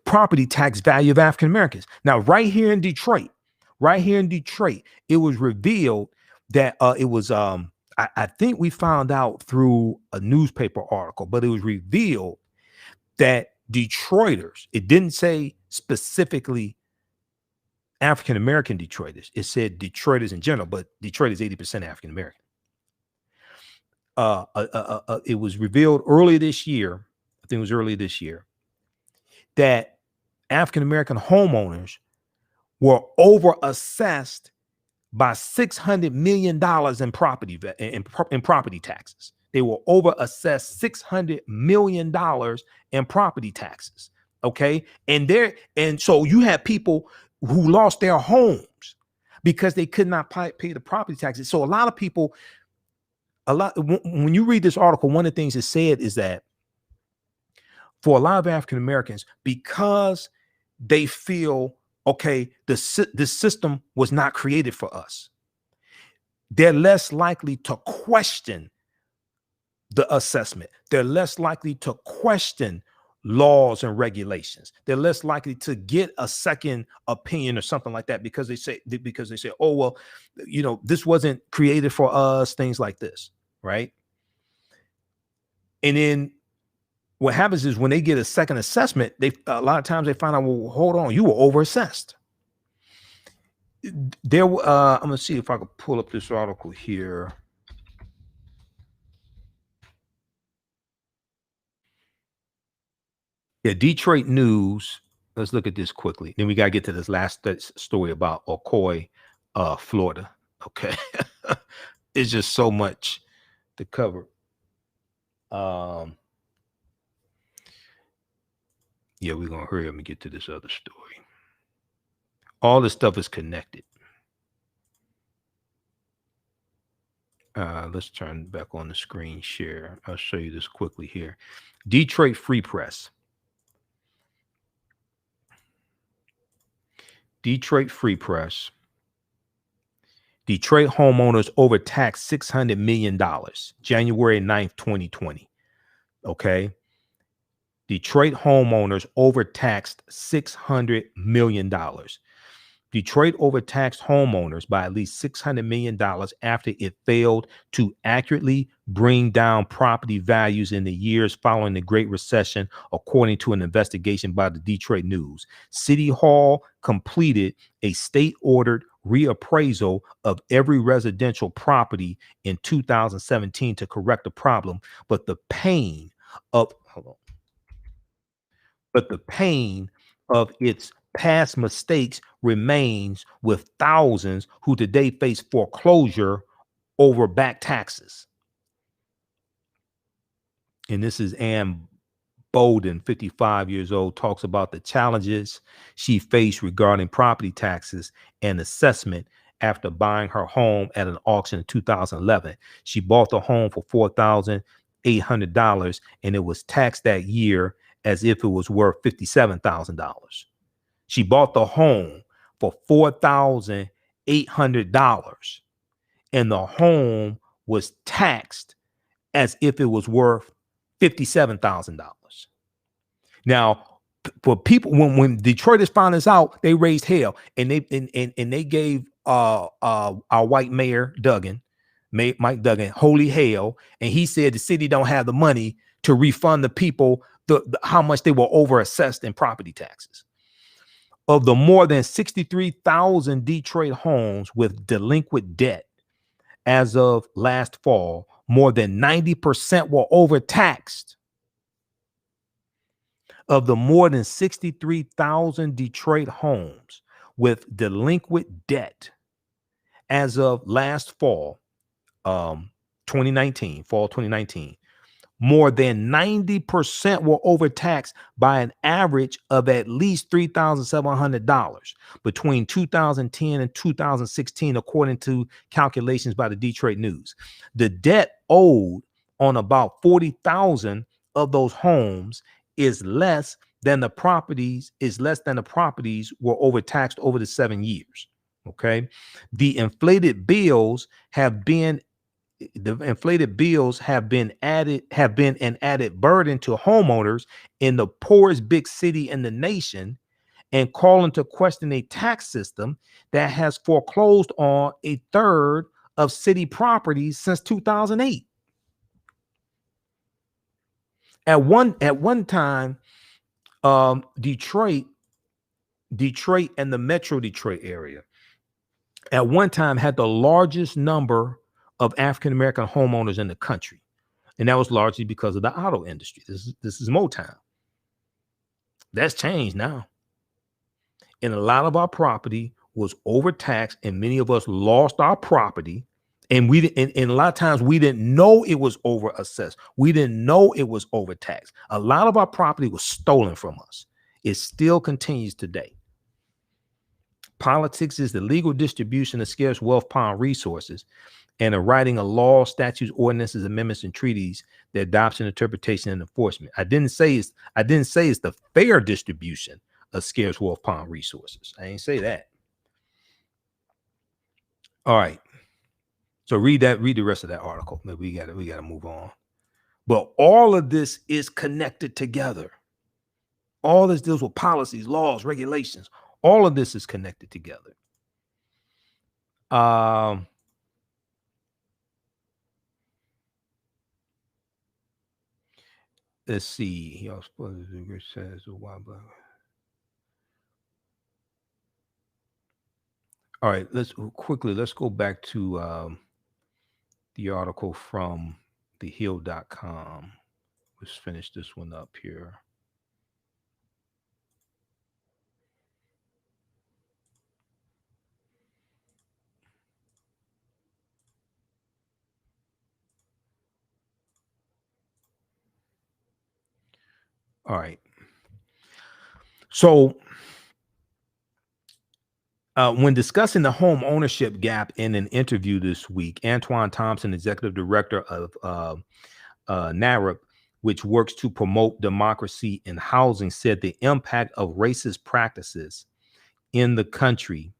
property tax value of African Americans. Now, right here in Detroit, it was revealed that it was I think we found out through a newspaper article, but it was revealed that Detroiters, it didn't say specifically African American Detroiters, it said Detroiters in general, but Detroit is 80% African American. It was revealed earlier this year, I think it was earlier this year, that African American homeowners were over assessed by $600 million in property taxes. They were over assessed $600 million in property taxes. Okay. And so you have people who lost their homes because they could not pay the property taxes. So a lot of people, when you read this article, one of the things it said is that for a lot of African Americans, because they feel, okay, the system was not created for us, they're less likely to question the assessment. They're less likely to question laws and regulations. They're less likely to get a second opinion or something like that because they say, oh, well, this wasn't created for us, things like this, right? And then what happens is when they get a second assessment, a lot of times they find out, well, hold on, you were overassessed. I'm gonna see if I can pull up this article here. Yeah, Detroit News. Let's look at this quickly. Then we got to get to this last story about Ocoee, Florida. Okay. It's just so much to cover. Yeah, we're going to hurry up and get to this other story. All this stuff is connected. Let's turn back on the screen share. I'll show you this quickly here. Detroit Free Press. Detroit Free Press. Detroit homeowners overtaxed $600 million, January 9th, 2020. Okay. Detroit homeowners overtaxed $600 million. Detroit overtaxed homeowners by at least $600 million after it failed to accurately bring down property values in the years following the Great Recession, according to an investigation by the Detroit News. City Hall completed a state-ordered reappraisal of every residential property in 2017 to correct the problem, but the pain of its past mistakes remains with thousands who today face foreclosure over back taxes. And this is Ann Bolden, 55 years old, talks about the challenges she faced regarding property taxes and assessment after buying her home at an auction in 2011. She bought the home for $4,800 and it was taxed that year as if it was worth $57,000. She bought the home for $4,800 and the home was taxed as if it was worth $57,000. Now, for people, when Detroiters found this out, they raised hell, and they gave our white mayor Mike Duggan, holy hell, and he said the city don't have the money to refund the people how much they were overassessed in property taxes. Of the more than 63,000 Detroit homes with delinquent debt as of last fall, more than 90% were overtaxed. Of the more than 63,000 Detroit homes with delinquent debt as of last fall, 2019, more than 90% were overtaxed by an average of at least $3,700 between 2010 and 2016, according to calculations by the Detroit News. The debt owed on about 40,000 of those homes is less than the properties were overtaxed over the 7 years. Okay. The inflated bills have been an added burden to homeowners in the poorest big city in the nation, and call into question a tax system that has foreclosed on a third of city properties since 2008. At one time, Detroit and the Metro Detroit area at one time had the largest number of African-American homeowners in the country. And that was largely because of the auto industry. This is Motown. That's changed now. And a lot of our property was overtaxed, and many of us lost our property. And a lot of times we didn't know it was over assessed. We didn't know it was overtaxed. A lot of our property was stolen from us. It still continues today. Politics is the legal distribution of scarce wealth, power, and resources, and the writing of laws, statutes, ordinances, amendments, and treaties, the adoption, interpretation, and enforcement. I didn't say it's the fair distribution of scarce wealth, power, and resources. I didn't say that. All right. So read the rest of that article. We gotta move on. But all of this is connected together. All this deals with policies, laws, regulations. All of this is connected together. Let's see. All right, let's go back to the article from TheHill.com. Let's finish this one up here. All right. So when discussing the home ownership gap in an interview this week, Antoine Thompson, executive director of NAREP, which works to promote democracy in housing, said the impact of racist practices in the country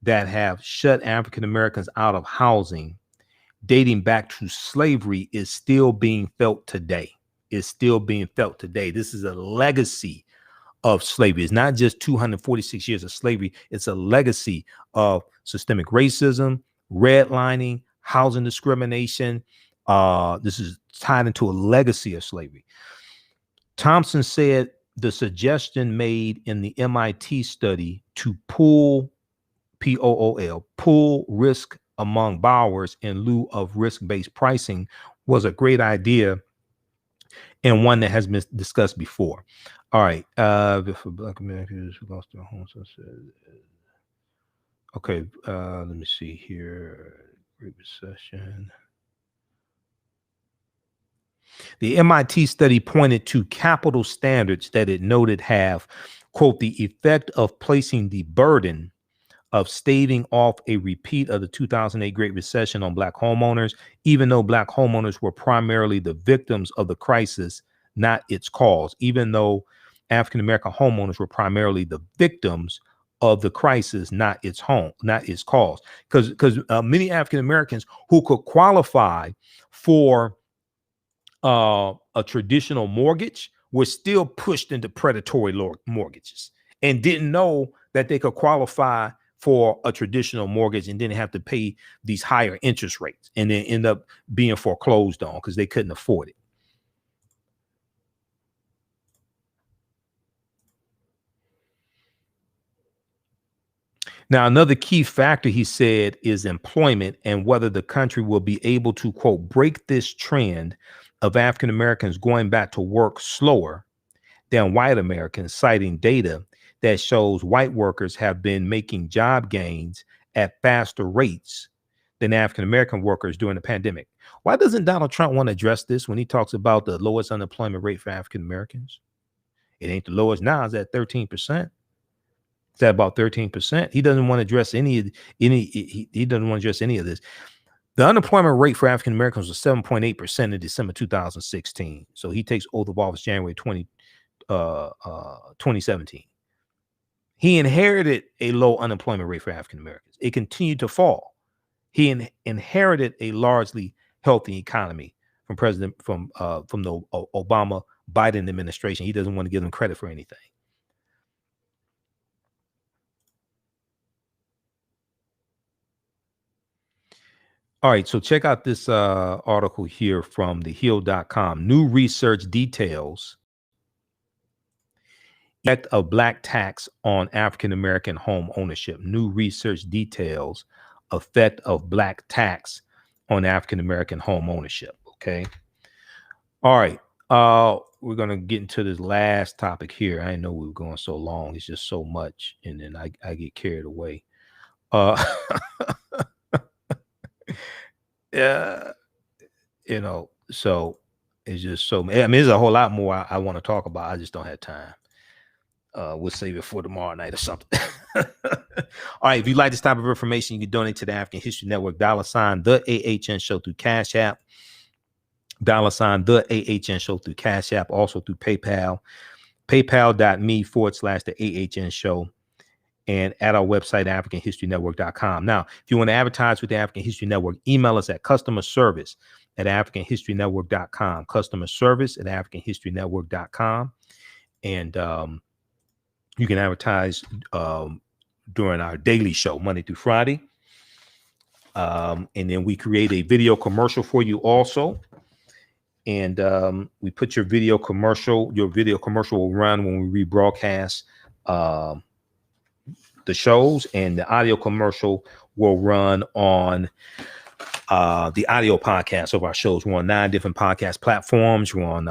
that have shut African Americans out of housing dating back to slavery is still being felt today. This is a legacy of slavery. It's not just 246 years of slavery. It's a legacy of systemic racism, redlining, housing discrimination. This is tied into a legacy of slavery. Thompson said the suggestion made in the MIT study to pool, P-O-O-L, pool risk among borrowers in lieu of risk-based pricing was a great idea and one that has been discussed before. All right. For Black Americans who lost their homes. Okay. Let me see here. Great Recession. The MIT study pointed to capital standards that it noted have, quote, the effect of placing the burden of staving off a repeat of the 2008 Great Recession on Black homeowners, even though Black homeowners were primarily the victims of the crisis, not its cause, even though African-American homeowners were primarily the victims of the crisis, not its cause. Because many African-Americans who could qualify for a traditional mortgage were still pushed into predatory mortgages and didn't know that they could qualify for a traditional mortgage and didn't have to pay these higher interest rates and then end up being foreclosed on because they couldn't afford it. Now, another key factor, he said, is employment and whether the country will be able to, quote, break this trend of African Americans going back to work slower than white Americans, citing data that shows white workers have been making job gains at faster rates than African American workers during the pandemic. Why doesn't Donald Trump want to address this when he talks about the lowest unemployment rate for African Americans? It ain't the lowest now, it's at 13%. It's at about 13%. He doesn't want to address he doesn't want to address any of this. The unemployment rate for African Americans was 7.8% in December 2016. So he takes oath of office January 2017. He inherited a low unemployment rate for African Americans. It continued to fall. He inherited a largely healthy economy from the Obama Biden administration. He doesn't want to give them credit for anything. All right, so check out this article here from TheHill.com. New research details effect of Black tax on African-American home ownership. New research details effect of Black tax on African-American home ownership. Okay. All right. We're gonna get into this last topic here. I didn't know we were going so long. It's just so much, and then I get carried away. Yeah, so it's just so. I mean, there's a whole lot more I want to talk about. I just don't have time. We'll save it for tomorrow night or something. All right. If you'd like this type of information, you can donate to the African History Network, $ the AHN Show through Cash App, $ the AHN Show through Cash App, also through PayPal, paypal.me/the AHN Show, and at our website, AfricanHistoryNetwork.com. Now, if you want to advertise with the African History Network, email us at customerservice@AfricanHistoryNetwork.com, customerservice@AfricanHistoryNetwork.com. And you can advertise during our daily show, Monday through Friday. And then we create a video commercial for you also. And we put your video commercial will run when we rebroadcast the shows, and the audio commercial will run on the audio podcast of our shows. We're on 9 different podcast platforms. We're on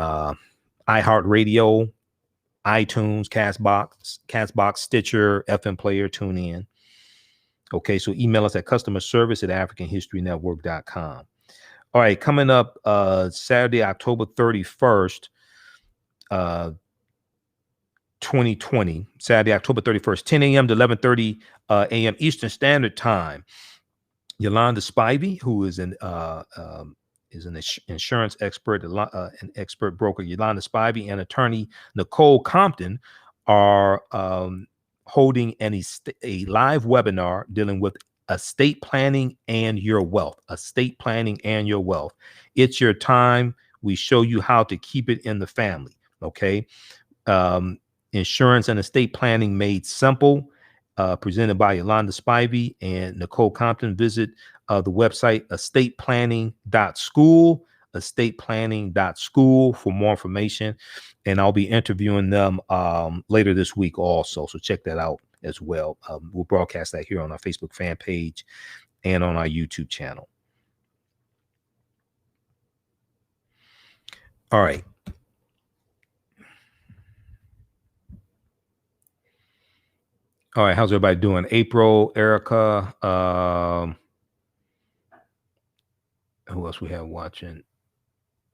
iHeartRadio, iTunes, Castbox, Stitcher, FM Player, TuneIn. Okay, so email us at customerservice@AfricanHistoryNetwork.com. All right, coming up Saturday, October 31st, 2020, Saturday, October 31st, 10 a.m. to 11:30 a.m. Eastern Standard Time. Yolanda Spivey, who is an insurance expert, an expert broker, Yolanda Spivey, and attorney Nicole Compton are holding a live webinar dealing with estate planning and your wealth. Estate planning and your wealth. It's your time. We show you how to keep it in the family. Okay. Insurance and estate planning made simple. Presented by Yolanda Spivey and Nicole Compton. Visit the website estateplanning.school for more information, and I'll be interviewing them later this week also, so check that out as well. We'll broadcast that here on our Facebook fan page and on our YouTube channel. All right. All right, how's everybody doing? April, Erica, who else we have watching?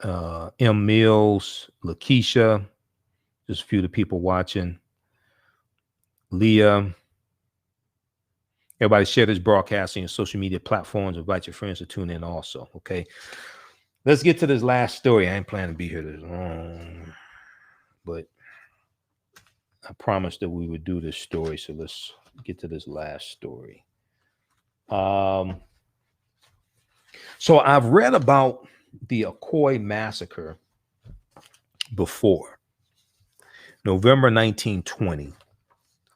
M. Mills, Lakeisha, just a few of the people watching. Leah. Everybody share this broadcast on your social media platforms. Invite your friends to tune in also, okay? Let's get to this last story. I ain't planning to be here this long, but I promised that we would do this story, so let's get to this last story. So I've read about the Okoye Massacre before. November 1920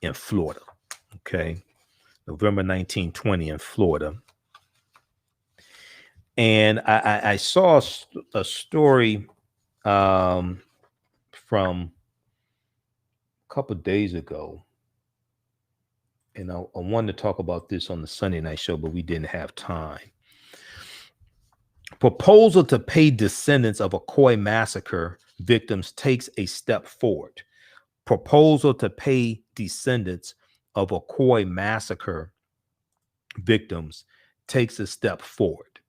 in Florida. Okay. November 1920 in Florida. And I saw a story from couple of days ago, and I wanted to talk about this on the Sunday night show, but we didn't have time. Proposal to pay descendants of Okoye Massacre victims takes a step forward. Proposal to pay descendants of Okoye Massacre victims takes a step forward.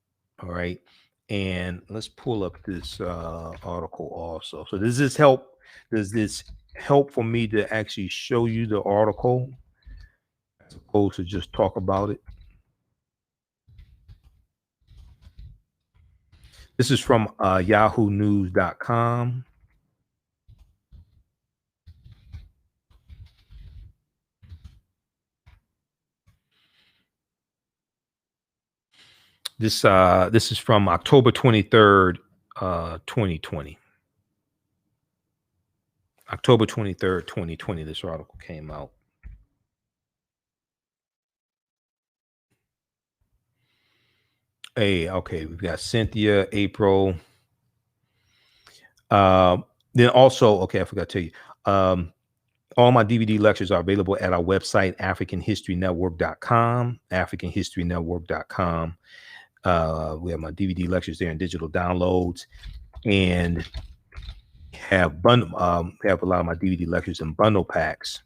All right, and let's pull up this article also. So does this help? Does this help for me to actually show you the article as opposed to just talk about it? This is from yahoonews.com. This is from October 23rd, 2020. October 23rd, 2020, this article came out. Hey, okay, we've got Cynthia, April. Then also, okay, I forgot to tell you, all my DVD lectures are available at our website, AfricanHistoryNetwork.com, AfricanHistoryNetwork.com. We have my DVD lectures there in digital downloads. And have have a lot of my DVD lectures in bundle packs.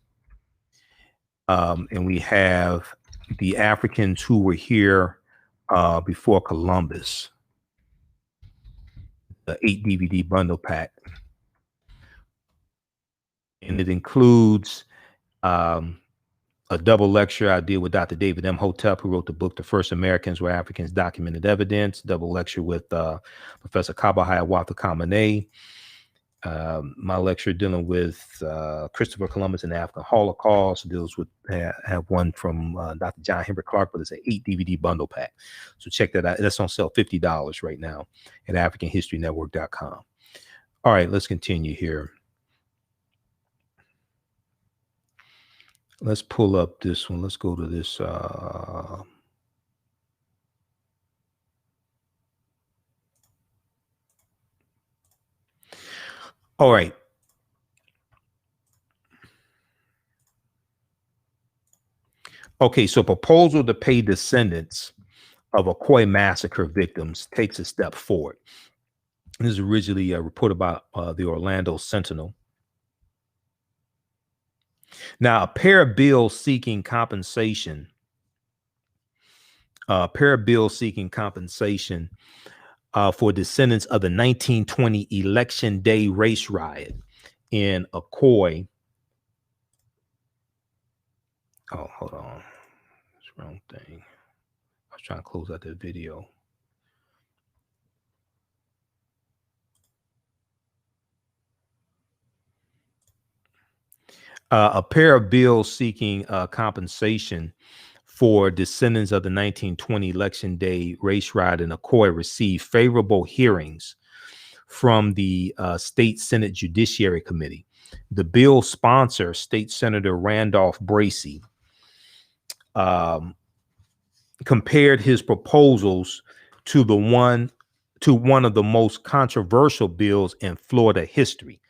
And we have the Africans who were here before Columbus, the 8 DVD bundle pack. And it includes a double lecture I did with Dr. David Imhotep, who wrote the book, The First Americans Were Africans, Documented Evidence, double lecture with Professor Kabahaya Wathakamané, my lecture dealing with Christopher Columbus and the African Holocaust, deals with, have one from Dr. John Henry Clark, but it's an 8 DVD bundle pack. So check that out. That's on sale $50 right now at AfricanHistoryNetwork.com. All right, let's continue here. Let's pull up this one. Let's go to this. All right. Okay, so proposal to pay descendants of Okoye Massacre victims takes a step forward. This is originally a report about the Orlando Sentinel. Now, a pair of bills seeking compensation, for descendants of the 1920 Election Day race riot in Ocoee. Oh, hold on. That's the wrong thing. I was trying to close out that video. A pair of bills seeking compensation for descendants of the 1920 Election Day race riot in Ocoee received favorable hearings from the State Senate Judiciary Committee. The bill sponsor, State Senator Randolph Bracey, compared his proposals to one of the most controversial bills in Florida history,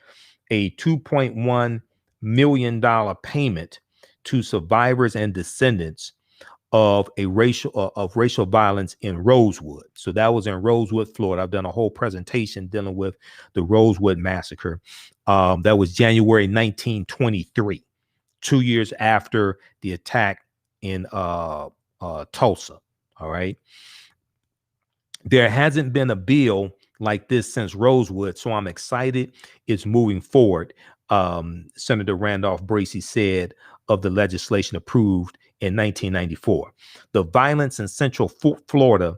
a $2.1 million payment to survivors and descendants of racial violence in Rosewood. So that was in Rosewood, Florida. I've done a whole presentation dealing with the Rosewood Massacre. That was January 1923, 2 years after the attack in Tulsa. All right. There hasn't been a bill like this since Rosewood, so I'm excited it's moving forward. Senator Randolph Bracey said of the legislation approved in 1994. The violence in Central Florida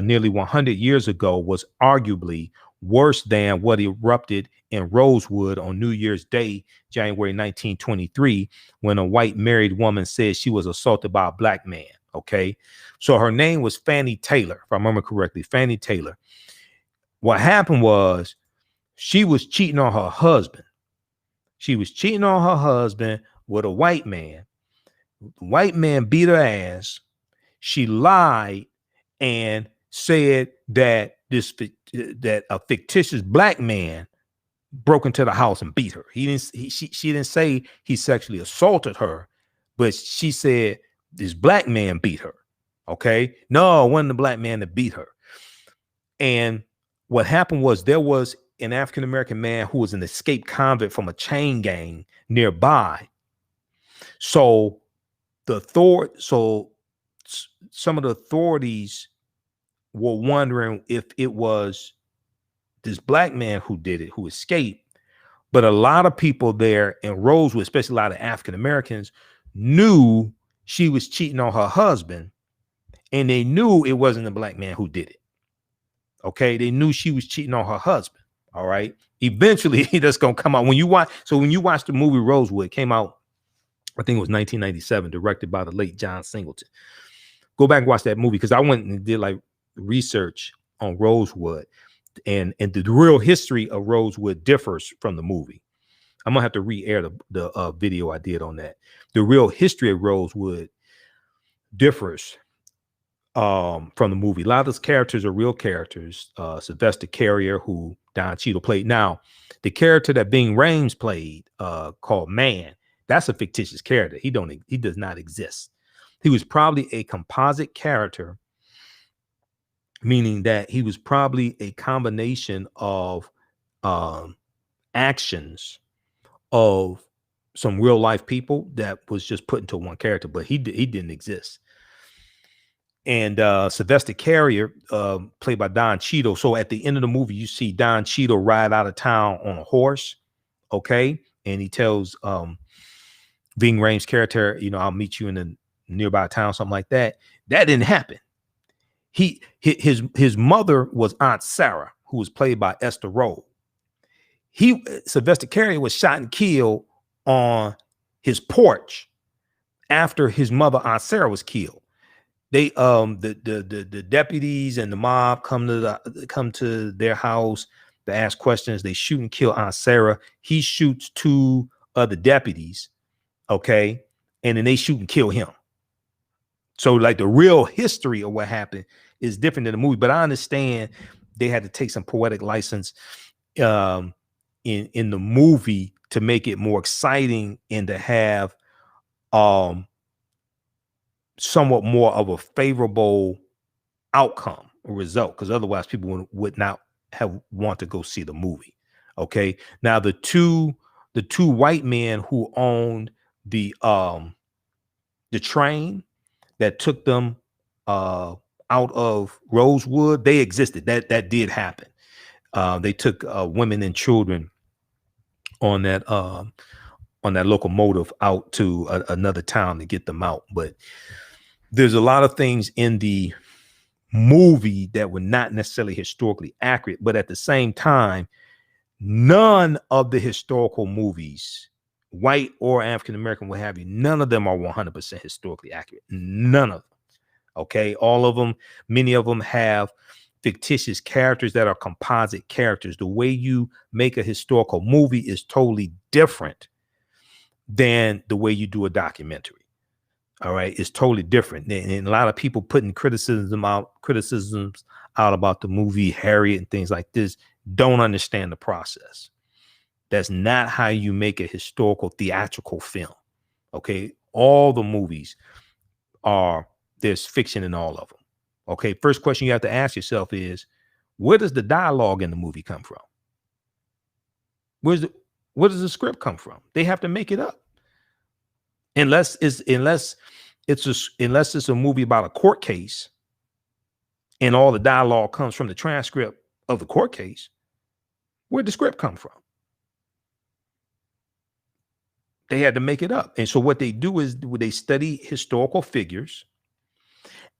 nearly 100 years ago was arguably worse than what erupted in Rosewood on New Year's Day, January 1923, when a white married woman said she was assaulted by a black man. Okay, so her name was Fannie Taylor, if I remember correctly, Fannie Taylor. What happened was she was cheating on her husband. She was cheating on her husband with a white man. The white man beat her ass. She lied and said that that a fictitious black man broke into the house and beat her. She didn't say he sexually assaulted her, but she said this black man beat her. Okay, no, it wasn't the black man that beat her. And what happened was there was an African-American man who was an escaped convict from a chain gang nearby. So some of the authorities were wondering if it was this black man who did it, who escaped. But a lot of people there in Rosewood, especially a lot of African-Americans, knew she was cheating on her husband, and they knew it wasn't the black man who did it. Okay, they knew she was cheating on her husband. All right. Eventually, that's gonna come out when you watch. So when you watch the movie Rosewood, it came out, I think it was 1997, directed by the late John Singleton. Go back and watch that movie, because I went and did like research on Rosewood, and the real history of Rosewood differs from the movie. I'm gonna have to re-air the video I did on that. The real history of Rosewood differs from the movie. A lot of those characters are real characters. Sylvester Carrier, who Don Cheadle played. Now, the character that Bing Rames played, called Man, that's a fictitious character. He does not exist. He was probably a composite character, meaning that he was probably a combination of actions of some real life people that was just put into one character, but he didn't exist. And Sylvester Carrier, played by Don Cheadle. So at the end of the movie, you see Don Cheadle ride out of town on a horse. Okay. And he tells Ving Rhames' character, I'll meet you in a nearby town, something like that. That didn't happen. His mother was Aunt Sarah, who was played by Esther Rolle. Sylvester Carrier was shot and killed on his porch after his mother, Aunt Sarah, was killed. They the deputies and the mob come to their house to ask questions. They shoot and kill Aunt Sarah. He shoots 2 other deputies, okay, and then they shoot and kill him. So like the real history of what happened is different than the movie, but I understand they had to take some poetic license in the movie to make it more exciting and to have somewhat more of a favorable outcome or result, because otherwise people would not want to go see the movie. Okay. Now the two white men who owned the train that took them out of Rosewood, they existed. That did happen. They took women and children on that locomotive out to another town to get them out. But there's a lot of things in the movie that were not necessarily historically accurate, but at the same time, none of the historical movies, white or African-American, what have you, none of them are 100% historically accurate. None of them. Okay. All of them, many of them have fictitious characters that are composite characters. The way you make a historical movie is totally different than the way you do a documentary. All right. It's totally different. And a lot of people putting criticisms out about the movie Harriet and things like this don't understand the process. That's not how you make a historical theatrical film. Okay. All the movies there's fiction in all of them. Okay. First question you have to ask yourself is, where does the dialogue in the movie come from? Where does the script come from? They have to make it up. Unless it's a movie about a court case and all the dialogue comes from the transcript of the court case, where'd the script come from? They had to make it up. And so what they do is they study historical figures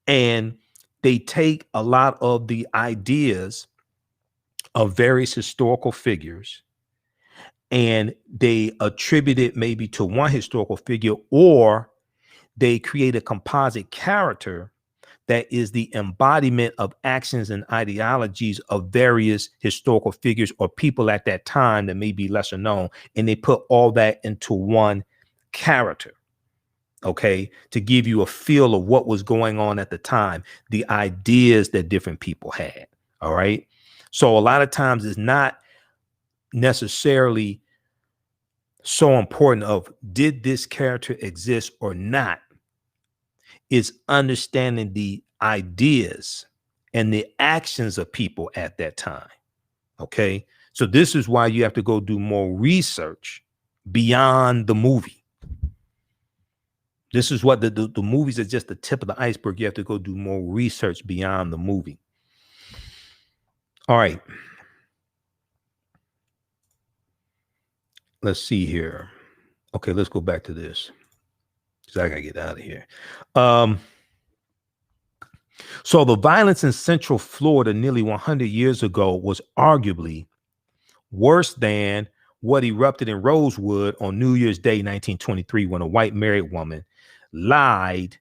and they take a lot of the ideas of various historical figures and they attribute it maybe to one historical figure, or they create a composite character that is the embodiment of actions and ideologies of various historical figures or people at that time that may be lesser known. And they put all that into one character, okay, to give you a feel of what was going on at the time, the ideas that different people had. All right. So a lot of times it's not necessarily so important of did this character exist or not. Is understanding the ideas and the actions of people at that time. Okay. So this is why you have to go do more research beyond the movie. This is what the movies are just the tip of the iceberg. You have to go do more research beyond the movie. All right. Let's see here. Okay, let's go back to this. I gotta get out of here. So the violence in Central Florida nearly 100 years ago was arguably worse than what erupted in Rosewood on New Year's Day, 1923, when a white married woman lied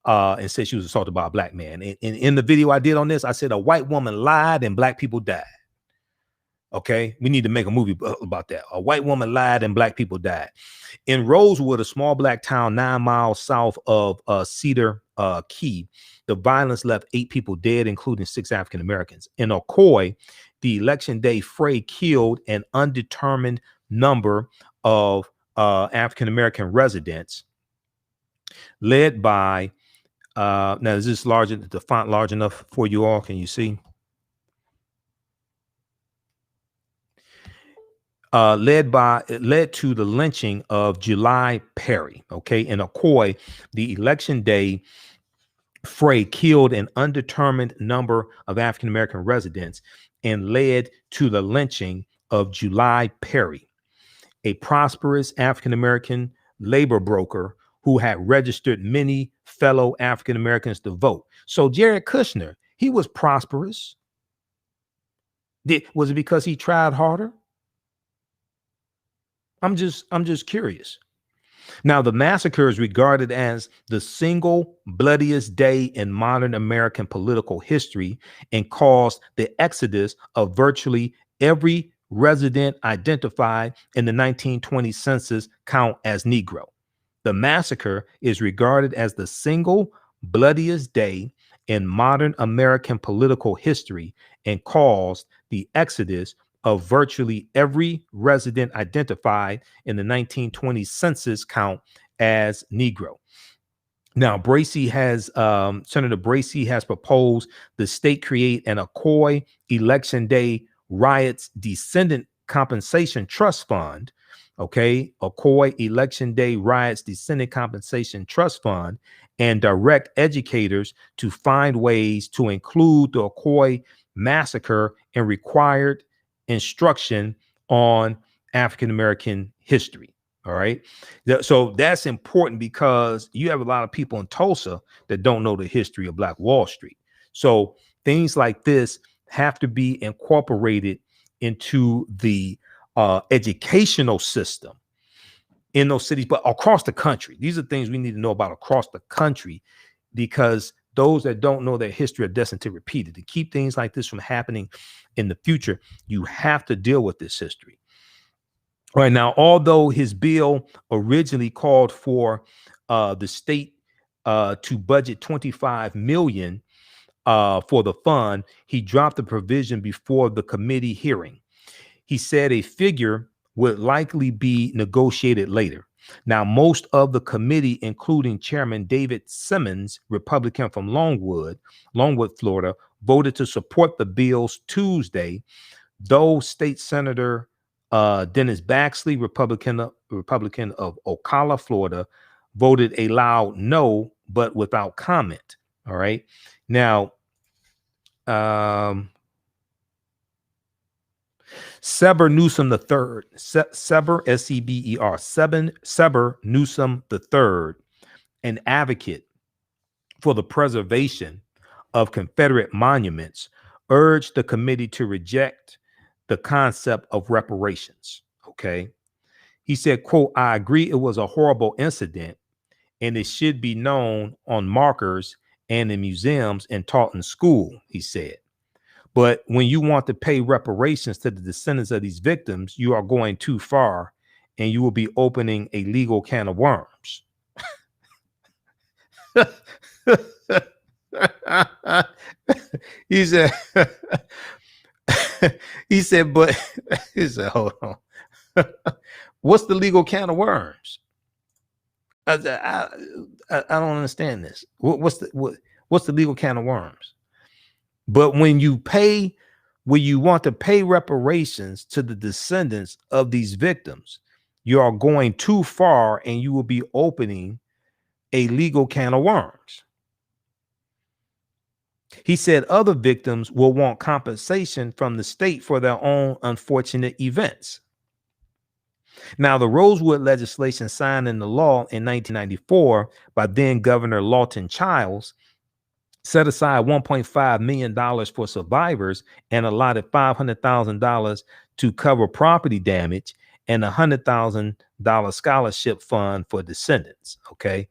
and said she was assaulted by a black man. And in the video I did on this, I said a white woman lied and black people died. Okay, we need to make a movie about that. A white woman lied and black people died. In Rosewood, a small black town 9 miles south of Cedar Key, the violence left 8 people dead, including 6 African Americans. In Ocoee, the election day fray killed an undetermined number of African American residents, led by now is this larger? The font large enough for you all? Can you see? led to the lynching of July Perry. Okay, in Ocoee, the election day fray killed an undetermined number of African American residents and led to the lynching of July Perry, a prosperous African American labor broker who had registered many fellow African Americans to vote. So Jared Kushner, he was prosperous. Was it because he tried harder? I'm just curious. Now, the massacre is regarded as the single bloodiest day in modern American political history and caused the exodus of virtually every resident identified in the 1920 census count as Negro. The massacre is regarded as the single bloodiest day in modern American political history and caused the exodus of virtually every resident identified in the 1920 census count as Negro. Now, Senator Bracey has proposed the state create an Ocoee Election Day Riots Descendant Compensation Trust Fund. Okay, Ocoee Election Day Riots Descendant Compensation Trust Fund, and direct educators to find ways to include the Okoye Massacre in required instruction on African American history. All right. So that's important because you have a lot of people in Tulsa that don't know the history of Black Wall Street. So things like this have to be incorporated into the educational system in those cities, but across the country. These are things we need to know about across the country, because those that don't know their history are destined to repeat it. To keep things like this from happening in the future, you have to deal with this history. All right. Now, although his bill originally called for the state to budget $25 million for the fund, he dropped the provision before the committee hearing. He said a figure would likely be negotiated later. Now, most of the committee, including Chairman David Simmons, Republican from Longwood, Florida, voted to support the bills Tuesday, though State Senator Dennis Baxley, Republican of Ocala, Florida, voted a loud no, but without comment. All right. Now, Seber Newsom III, Seber, S-E-B-E-R, Seber Newsom III, an advocate for the preservation of Confederate monuments, urged the committee to reject the concept of reparations. Okay. He said, quote, "I agree it was a horrible incident and it should be known on markers and in museums and taught in school," he said. "But when you want to pay reparations to the descendants of these victims, you are going too far and you will be opening a legal can of worms." He said, but he said, hold on. What's the legal can of worms? I don't understand this. What's the legal can of worms? But when you want to pay reparations to the descendants of these victims, you are going too far and you will be opening a legal can of worms. He said other victims will want compensation from the state for their own unfortunate events. Now, the Rosewood legislation signed into law in 1994 by then Governor Lawton Chiles set aside $1.5 million for survivors and allotted $500,000 to cover property damage and a $100,000 scholarship fund for descendants. Okay.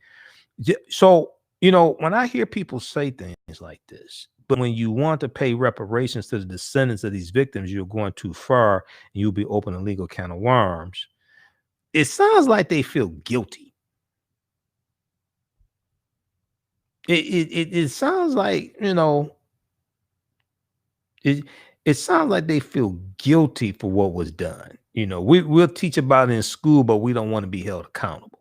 So, when I hear people say things like this, but when you want to pay reparations to the descendants of these victims, you're going too far and you'll be opening a legal can of worms. It sounds like they feel guilty. It sounds like, it sounds like they feel guilty for what was done. We'll teach about it in school, but we don't want to be held accountable.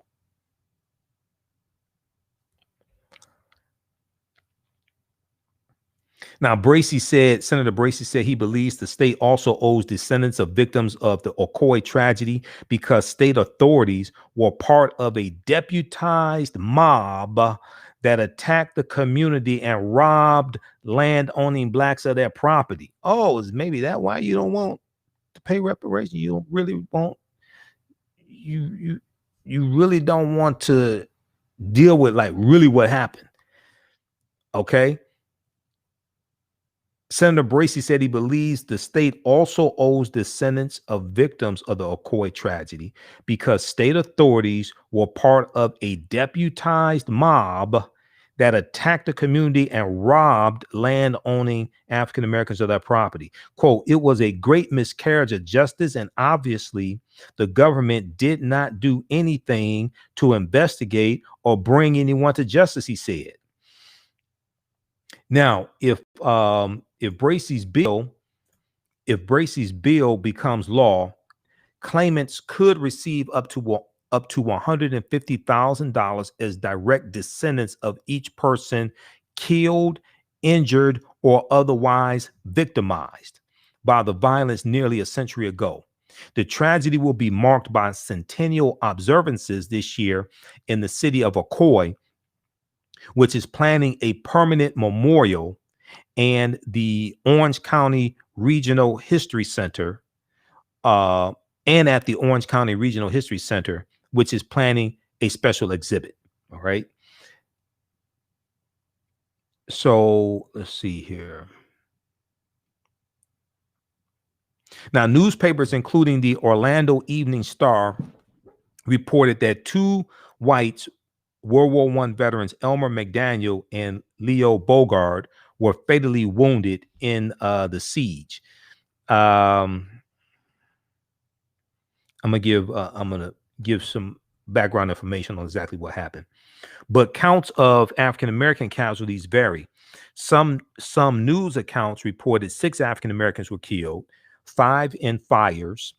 Now, Senator Bracey said he believes the state also owes descendants of victims of the Ocoee tragedy because state authorities were part of a deputized mob that attacked the community and robbed land-owning blacks of their property. Oh, is maybe that why you don't want to pay reparations? You don't really want, you really don't want to deal with like really what happened. Okay. Senator Bracey said he believes the state also owes descendants of victims of the Ocoee tragedy because state authorities were part of a deputized mob that attacked the community and robbed land-owning African Americans of their property. Quote, it was a great miscarriage of justice, and obviously the government did not do anything to investigate or bring anyone to justice, he said. Now, if Bracey's bill becomes law, claimants could receive up to $150,000 as direct descendants of each person killed, injured, or otherwise victimized by the violence nearly a century ago. The tragedy will be marked by centennial observances this year in the city of Ocoee, which is planning a permanent memorial, and the Orange County Regional History Center, which is planning a special exhibit. All right. So let's see here. Now, newspapers, including the Orlando Evening Star, reported that two whites, World War I veterans Elmer McDaniel and Leo Bogard, were fatally wounded in the siege. I'm gonna give some background information on exactly what happened, but counts of African American casualties vary. Some news accounts reported 6 African Americans were killed, 5 in fires,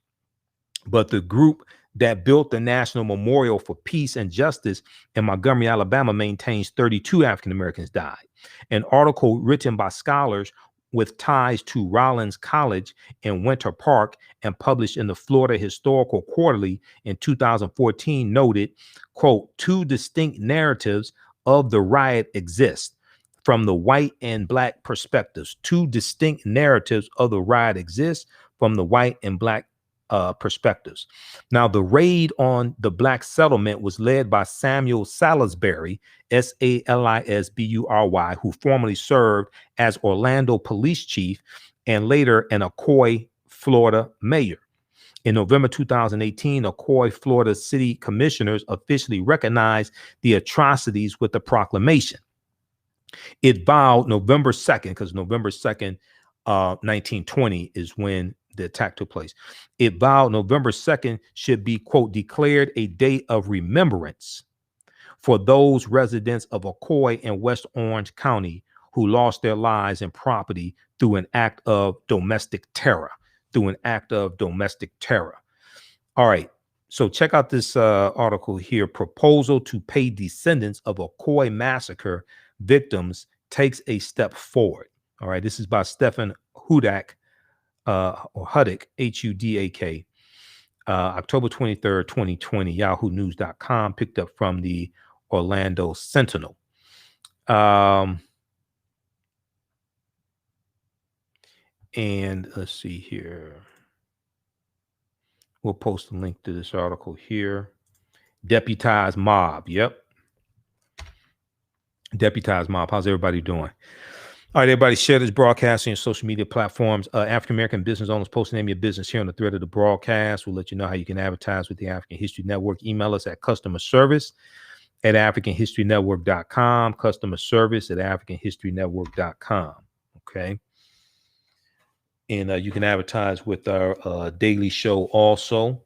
but the group that built the National Memorial for Peace and Justice in Montgomery, Alabama, maintains 32 African Americans died. An article written by scholars with ties to Rollins College in Winter Park and published in the Florida Historical Quarterly in 2014 noted, quote, 2 distinct narratives of the riot exist from the white and black perspectives. 2 distinct narratives of the riot exist from the white and black perspectives. Now, the raid on the black settlement was led by Samuel Salisbury, Salisbury, who formerly served as Orlando police chief and later an Ocoee, Florida mayor. In November 2018, Ocoee, Florida city commissioners officially recognized the atrocities with the proclamation. It vowed November 2nd, because November 2nd, 1920 is when the attack took place. It vowed November 2nd should be, quote, declared a day of remembrance for those residents of Ocoee and West Orange County who lost their lives and property through an act of domestic terror. All right. So check out this article here. Proposal to pay descendants of Okoye Massacre victims takes a step forward. All right. This is by Stephen Hudak. Or Hudak, Hudak, October 23rd, 2020, yahoonews.com, picked up from the Orlando Sentinel. And let's see here. We'll post a link to this article here. Deputized mob. Yep. Deputized mob. How's everybody doing? All right, everybody, share this broadcast on your social media platforms. African-American business owners, post the name of your business here on the thread of the broadcast. We'll let you know how you can advertise with the African History Network. Email us at customerservice@africanhistorynetwork.com, customerservice@africanhistorynetwork.com. Okay. And you can advertise with our daily show also.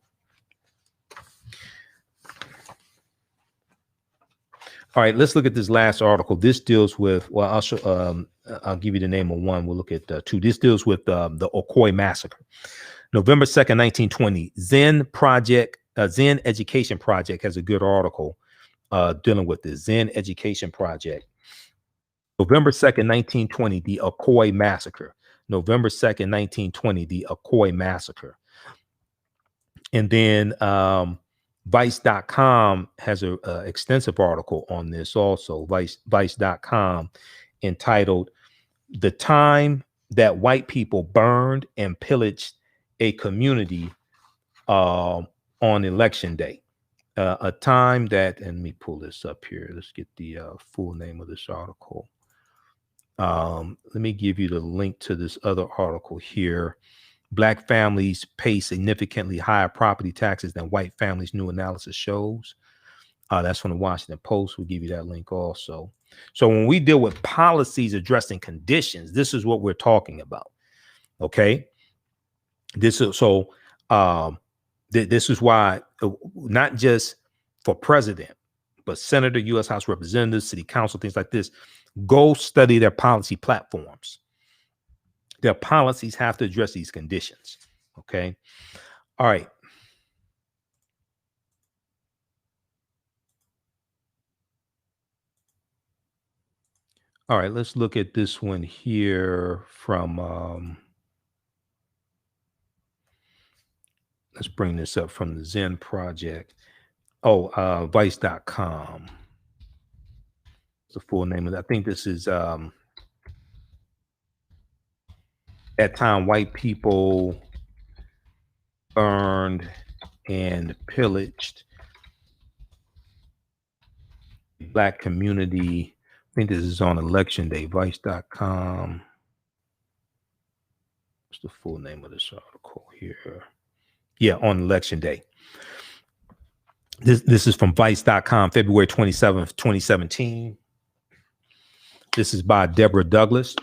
All right, let's look at this last article. This deals with, well, I'll give you the name of one. We'll look at 2. This deals with the Okoye Massacre. November 2nd, 1920. Zen Education Project has a good article dealing with this. Zen Education Project. November 2nd, 1920, the Okoye Massacre. November 2nd, 1920, the Okoye Massacre. And then Vice.com has a extensive article on this also, Vice.com, entitled "The Time That White People Burned and Pillaged a Community on Election Day." A time that, and let me pull this up here. Let's get the full name of this article. Let me give you the link to this other article here. Black families pay significantly higher property taxes than white families, new analysis shows. That's from the Washington Post. We'll give you that link also. So when we deal with policies addressing conditions, this is what we're talking about. Okay. This is so this is why not just for president, but senator, U.S. House representatives, city council, things like this, go study their policy platforms. Their policies have to address these conditions. Okay. All right. All right. Let's look at this one here from, let's bring this up from the Zen Project. Oh, Vice.com. It's the full name of it. I think this is, at time white people burned and pillaged Black community. I think this is on election day. Vice.com. What's the full name of this article here? Yeah, on election day. This is from Vice.com, February 27th, 2017. This is by Deborah Douglas.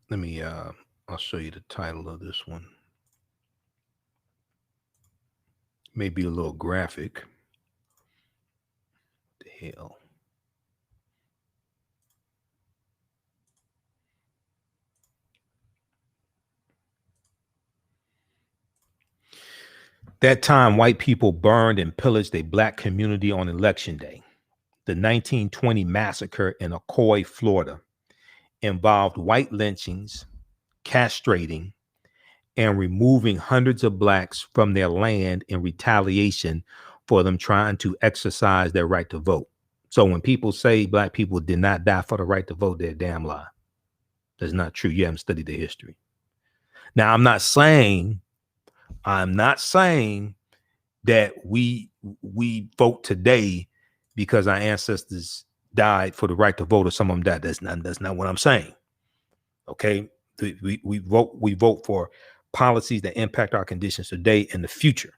Let me, I'll show you the title of this one. Maybe a little graphic. What the hell? That time, white people burned and pillaged a Black community on election day. The 1920 massacre in Ocoee, Florida, involved white lynchings, castrating, and removing hundreds of Blacks from their land in retaliation for them trying to exercise their right to vote. So when people say Black people did not die for the right to vote, they're a damn lie. That's not true. You haven't studied the history. Now, I'm not saying that we vote today because our ancestors died for the right to vote, or some of them died. That's not what I'm saying. Okay, we vote for policies that impact our conditions today and the future.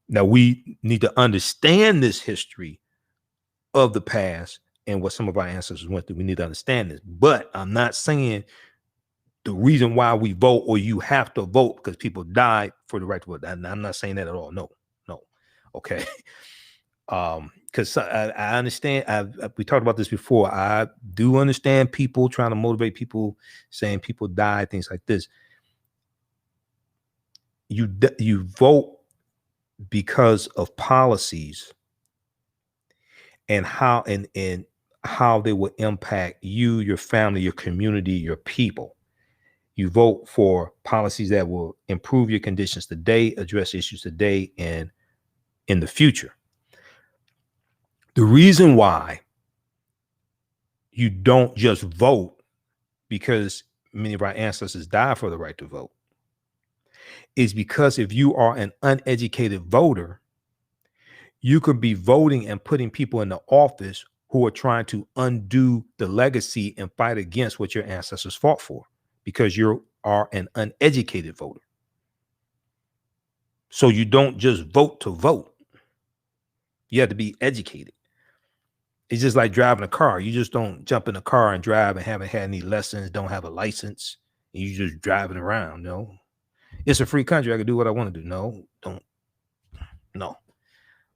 Now we need to understand this history of the past and what some of our ancestors went through. We need to understand this, but I'm not saying the reason why we vote, or you have to vote because people died for the right to vote. I'm not saying that at all. No. Okay. Because I understand. We talked about this before. I do understand people trying to motivate people, saying people died, things like this. You vote because of policies and how they will impact you, your family, your community, your people. You vote for policies that will improve your conditions today, address issues today and in the future. The reason why you don't just vote because many of our ancestors died for the right to vote is because if you are an uneducated voter, you could be voting and putting people in the office who are trying to undo the legacy and fight against what your ancestors fought for, because you are an uneducated voter. So you don't just vote to vote. You have to be educated. It's just like driving a car. You just don't jump in a car and drive and haven't had any lessons, don't have a license, and you just driving around. No, it's a free country. I can do what I want to do. No.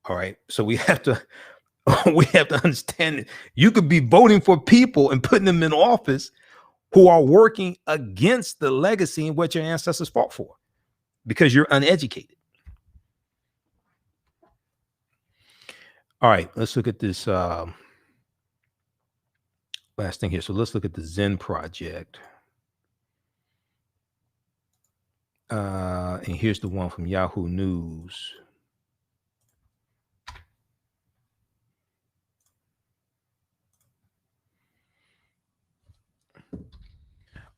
All right. So we have to understand that you could be voting for people and putting them in office who are working against the legacy and what your ancestors fought for. because you're uneducated. All right, let's look at this last thing here. So let's look at the Zen Project. And here's the one from Yahoo News.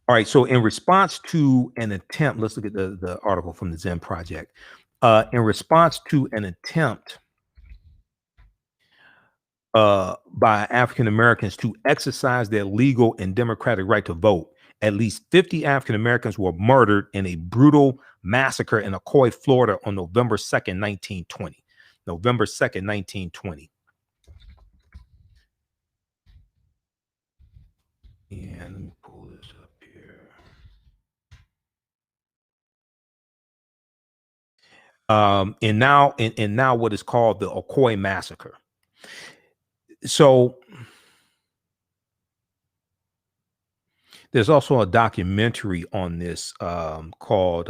All right, so in response to an attempt, let's look at the article from the Zen Project. In response to an attempt by African Americans to exercise their legal and democratic right to vote, at least 50 African Americans were murdered in a brutal massacre in Ocoee, Florida on November 2nd, 1920. November 2nd, 1920. And let me pull this up here. And now what is called the Okoye Massacre. So there's also a documentary on this called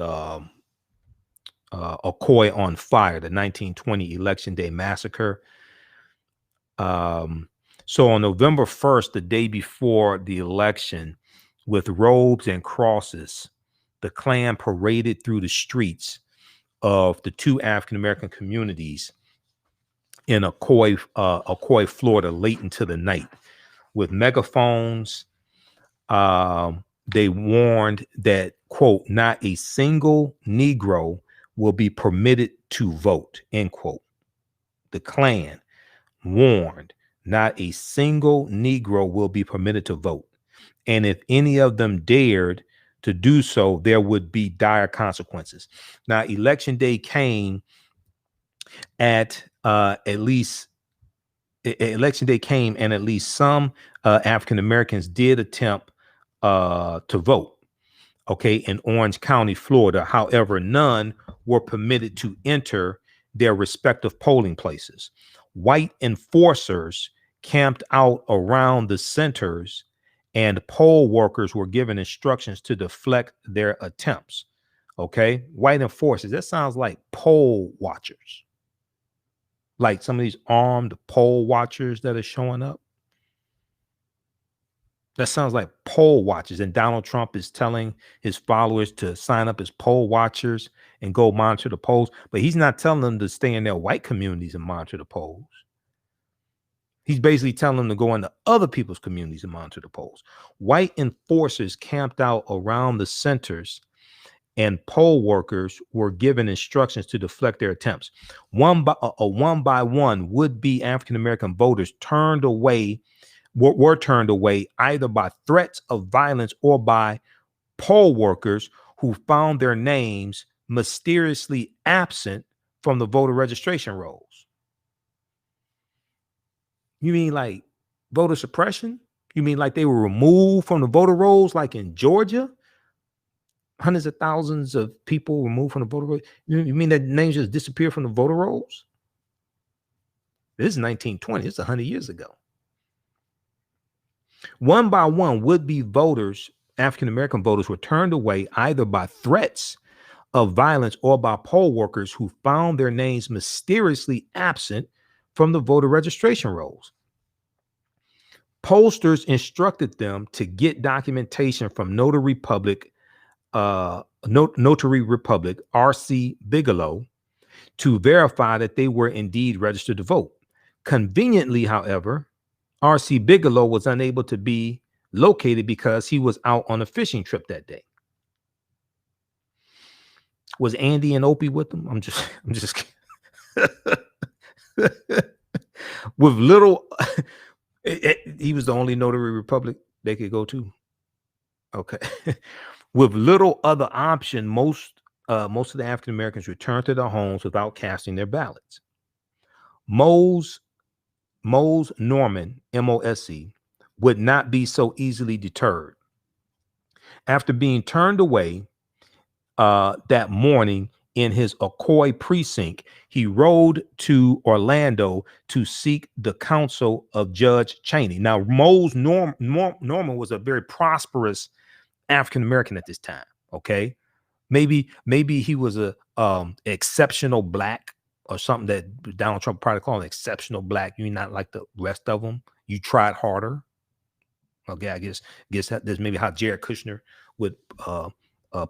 Ocoee on Fire, the 1920 Election Day Massacre. So on November 1st, the day before the election, with robes and crosses, the Klan paraded through the streets of the two African-American communities in Ocoee, Florida, late into the night. With megaphones, they warned that, quote, not a single Negro will be permitted to vote, end quote. The Klan warned not a single Negro will be permitted to vote. And if any of them dared to do so, there would be dire consequences. Now, election day came and at least some African Americans did attempt to vote, okay, in Orange County, Florida. However, none were permitted to enter their respective polling places. White enforcers camped out around the centers, and poll workers were given instructions to deflect their attempts. Okay, white enforcers, that sounds like poll watchers, like some of these armed poll watchers that are showing up. That sounds like poll watchers. And Donald Trump is telling his followers to sign up as poll watchers and go monitor the polls. But he's not telling them to stay in their white communities and monitor the polls. He's basically telling them to go into other people's communities and monitor the polls. White enforcers camped out around the centers, and poll workers were given instructions to deflect their attempts. One by one would-be African-American voters were turned away either by threats of violence or by poll workers who found their names mysteriously absent from the voter registration rolls. You mean like voter suppression? You mean like they were removed from the voter rolls, like in Georgia? Hundreds of thousands of people removed from the voter rolls. You mean that names just disappeared from the voter rolls? This is 1920. It's 100 years ago. One by one, would-be voters, African-American voters, were turned away either by threats of violence or by poll workers who found their names mysteriously absent from the voter registration rolls. Pollsters instructed them to get documentation from Notary Republic, R.C. Bigelow, to verify that they were indeed registered to vote. Conveniently, however, R.C. Bigelow was unable to be located because he was out on a fishing trip that day. Was Andy and Opie with them? I'm just with little, he was the only Notary Republic they could go to. Okay. With little other option, most of the African Americans returned to their homes without casting their ballots. Mose Norman, M-O-S-E, would not be so easily deterred. After being turned away that morning in his Ocoee precinct, he rode to Orlando to seek the counsel of Judge Cheney. Now, Mose Norman was a very prosperous African-American at this time, okay? Maybe he was a exceptional black or something that Donald Trump probably called an exceptional black. You're not like the rest of them. You tried harder. Okay, I guess that's maybe how Jared Kushner would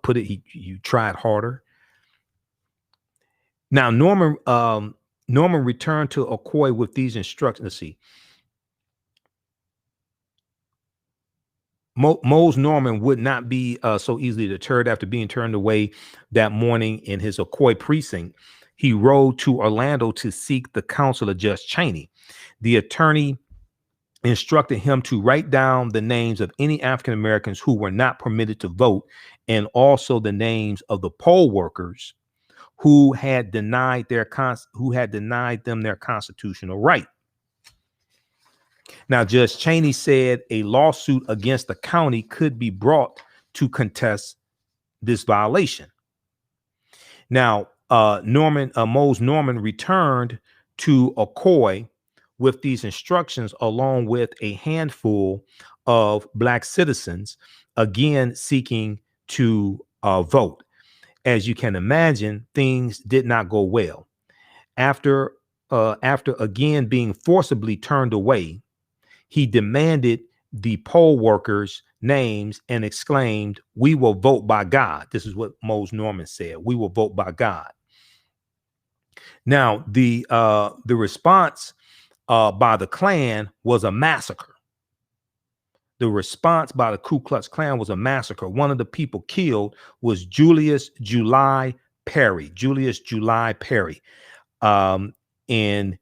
put it. You tried harder. Now Norman returned to Ocoee with these instructions. Let's see. Mose Norman would not be so easily deterred after being turned away that morning in his Ocoee precinct. He rode to Orlando to seek the counsel of Judge Citing. The attorney instructed him to write down the names of any African Americans who were not permitted to vote, and also the names of the poll workers who had denied them their constitutional right. Now, Judge Citing said a lawsuit against the county could be brought to contest this violation. Now, Mose Norman returned to Ocoee with these instructions, along with a handful of black citizens, again seeking to vote. As you can imagine, things did not go well. After again being forcibly turned away, he demanded the poll workers' names and exclaimed, "We will vote by God." This is what Mose Norman said. "We will vote by God." Now, the response by the Klan was a massacre. The response by the Ku Klux Klan was a massacre. One of the people killed was Julius July Perry. And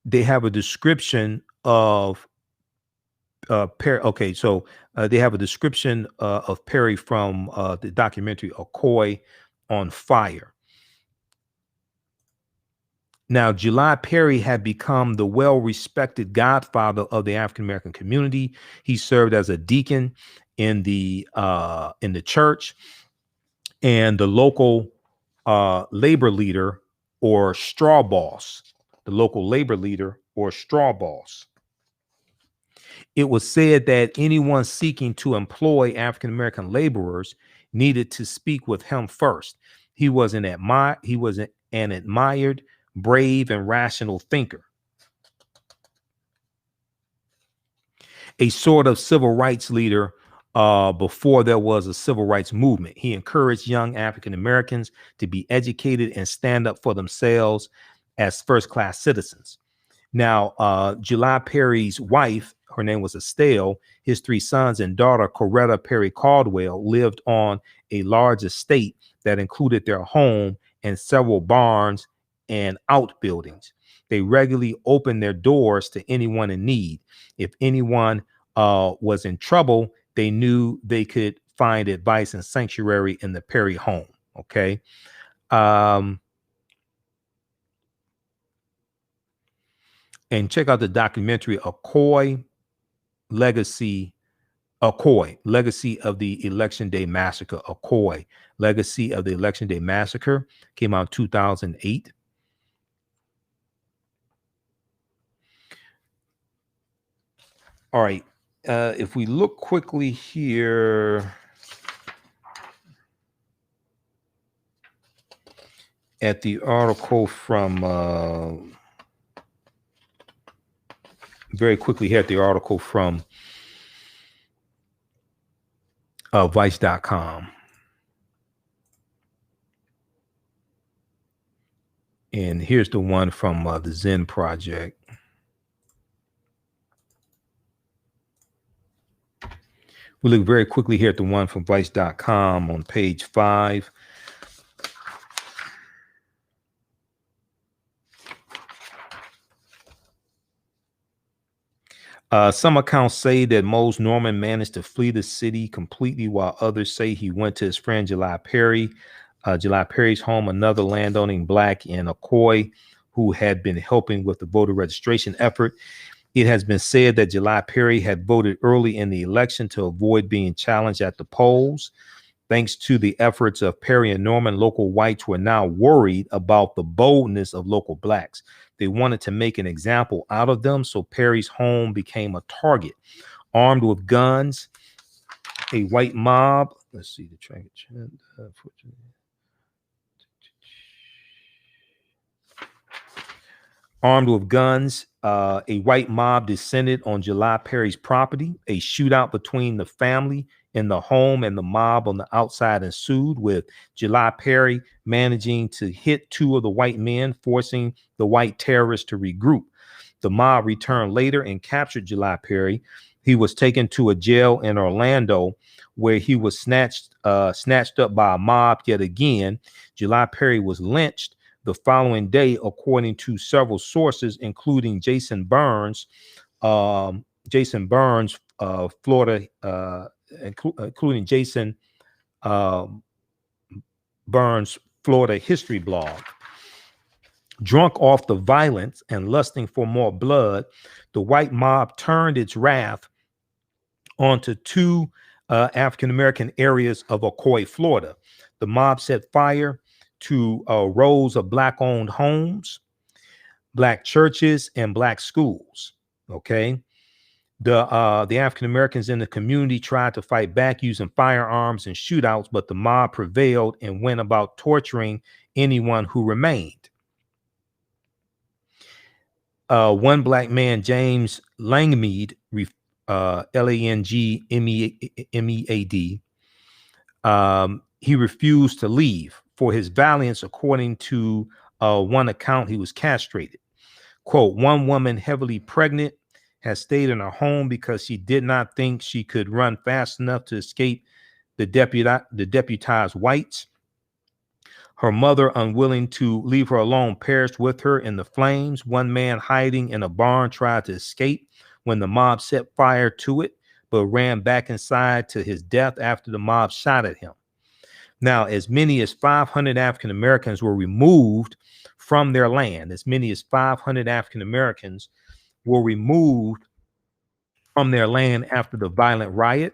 they have a description of Perry. Okay, so they have a description of Perry from the documentary Ocoee on Fire. Now, July Perry had become the well-respected godfather of the African-American community. He served as a deacon in the church, and the local labor leader or straw boss. It was said that anyone seeking to employ African-American laborers needed to speak with him first. He was an admired, brave, and rational thinker. A sort of civil rights leader before there was a civil rights movement. He encouraged young African Americans to be educated and stand up for themselves as first-class citizens. Now, July Perry's wife, her name was Estelle, his 3 sons and daughter, Coretta Perry Caldwell, lived on a large estate that included their home and several barns and outbuildings. They regularly opened their doors to anyone in need. If anyone was in trouble, they knew they could find advice and sanctuary in the Perry home. Okay. And check out the documentary Okoye, Legacy of the Election Day Massacre. Okoye, Legacy of the Election Day Massacre, came out in 2008. All right. If we look quickly here at the article from very quickly here at the article from Vice.com. And here's the one from the Zen Project. We look very quickly here at the one from Vice.com on page 5. Some accounts say that Mose Norman managed to flee the city completely, while others say he went to his friend July Perry's home, another landowning black in Ocoee who had been helping with the voter registration effort. It has been said that July Perry had voted early in the election to avoid being challenged at the polls. Thanks to the efforts of Perry and Norman, local whites were now worried about the boldness of local blacks. They wanted to make an example out of them, so Perry's home became a target. Armed with guns, a white mob let's see the track. Armed with guns, a white mob descended on July Perry's property. A shootout between the family in the home and the mob on the outside ensued, with July Perry managing to hit two of the white men, forcing the white terrorists to regroup. The mob returned later and captured July Perry. He was taken to a jail in Orlando, where he was snatched up by a mob yet again. July Perry was lynched the following day, according to several sources, including Jason Burns, Florida, including Jason Burns' Florida history blog. Drunk off the violence and lusting for more blood, the white mob turned its wrath onto two African-American areas of Ocoee, Florida. The mob set fire to rows of black-owned homes, black churches, and black schools. Okay, the African-Americans in the community tried to fight back using firearms and shootouts, but the mob prevailed and went about torturing anyone who remained. One black man, James Langmead, Langmead, he refused to leave. For his valiance, according to one account, he was castrated. Quote, one woman heavily pregnant has stayed in her home because she did not think she could run fast enough to escape the deputized whites. Her mother, unwilling to leave her alone, perished with her in the flames. One man hiding in a barn tried to escape when the mob set fire to it, but ran back inside to his death after the mob shot at him. Now, as many as 500 African Americans were removed from their land. As many as 500 African Americans were removed from their land after the violent riot.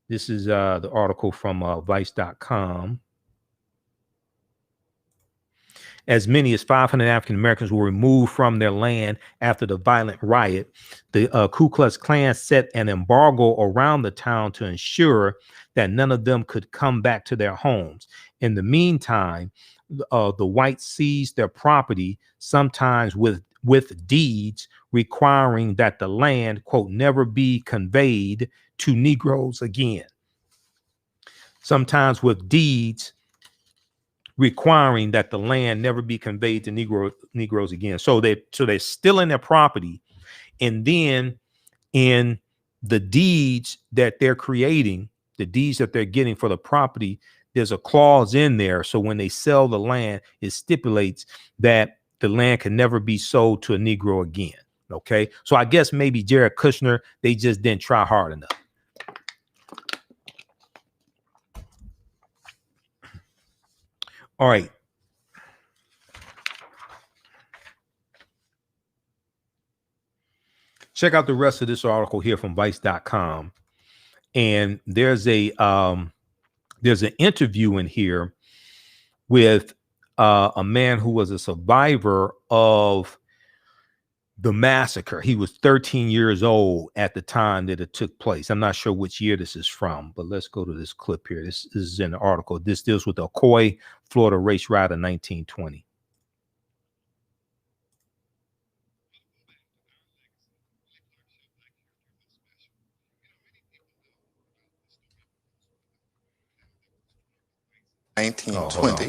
This is the article from Vice.com. As many as 500 African Americans were removed from their land after the violent riot. The Ku Klux Klan set an embargo around the town to ensure that none of them could come back to their homes. In the meantime, the whites seized their property, sometimes with deeds requiring that the land, quote, never be conveyed to Negroes again. Sometimes with deeds requiring that the land never be conveyed to Negroes again. So they're still in their property, and then in the deeds that they're creating, the deeds that they're getting for the property, there's a clause in there. So when they sell the land, it stipulates that the land can never be sold to a Negro again. Okay, so I guess maybe Jared Kushner, they just didn't try hard enough. All right. Check out the rest of this article here from Vice.com. And there's an interview in here with a man who was a survivor of the massacre. He was 13 years old at the time that it took place. I'm not sure which year this is from, but let's go to this clip here. This is in the article. This deals with the Ocoee, Florida race riot in 1920.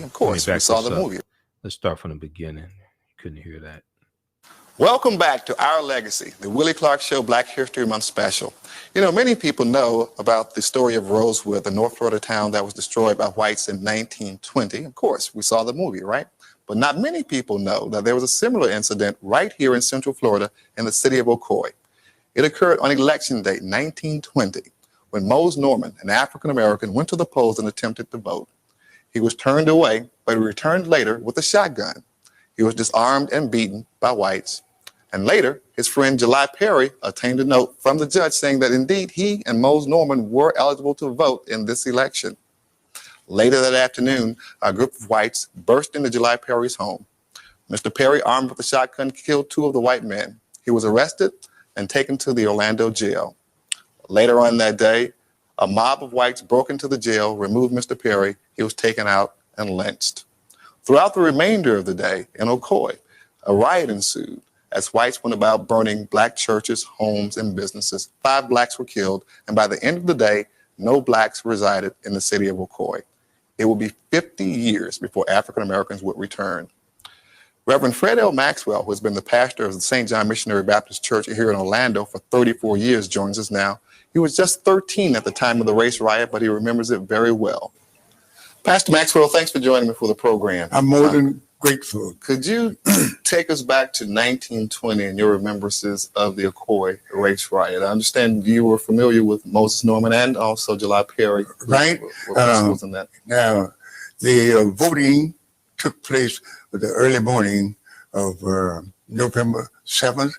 Of course, we saw the movie. Let's start from the beginning. Couldn't hear that. Welcome back to Our Legacy, the Willie Clark Show Black History Month special. You know, many people know about the story of Rosewood, the North Florida town that was destroyed by whites in 1920. Of course, we saw the movie, right? But not many people know that there was a similar incident right here in Central Florida in the city of Ocoee. It occurred on Election Day, 1920, when Mose Norman, an African-American, went to the polls and attempted to vote. He was turned away, but he returned later with a shotgun. He was disarmed and beaten by whites. And later, his friend July Perry obtained a note from the judge saying that indeed he and Mose Norman were eligible to vote in this election. Later that afternoon, a group of whites burst into July Perry's home. Mr. Perry, armed with a shotgun, killed two of the white men. He was arrested and taken to the Orlando jail. Later on that day, A mob of whites broke into the jail, removed Mr. Perry. He was taken out and lynched. Throughout the remainder of the day in Ocoee, a riot ensued as whites went about burning black churches, homes, and businesses. 5 blacks were killed, and by the end of the day, no blacks resided in the city of Ocoee. It would be 50 years before African Americans would return. Reverend Fred L. Maxwell, who has been the pastor of the St. John Missionary Baptist Church here in Orlando for 34 years, joins us now. He was just 13 at the time of the race riot, but he remembers it very well. Pastor Maxwell, thanks for joining me for the program. I'm more than grateful. Could you take us back to 1920 and your remembrances of the Ocoee race riot? I understand you were familiar with Moses Norman and also July Perry. Right. Was in that? Now, the voting took place the early morning of November 7th.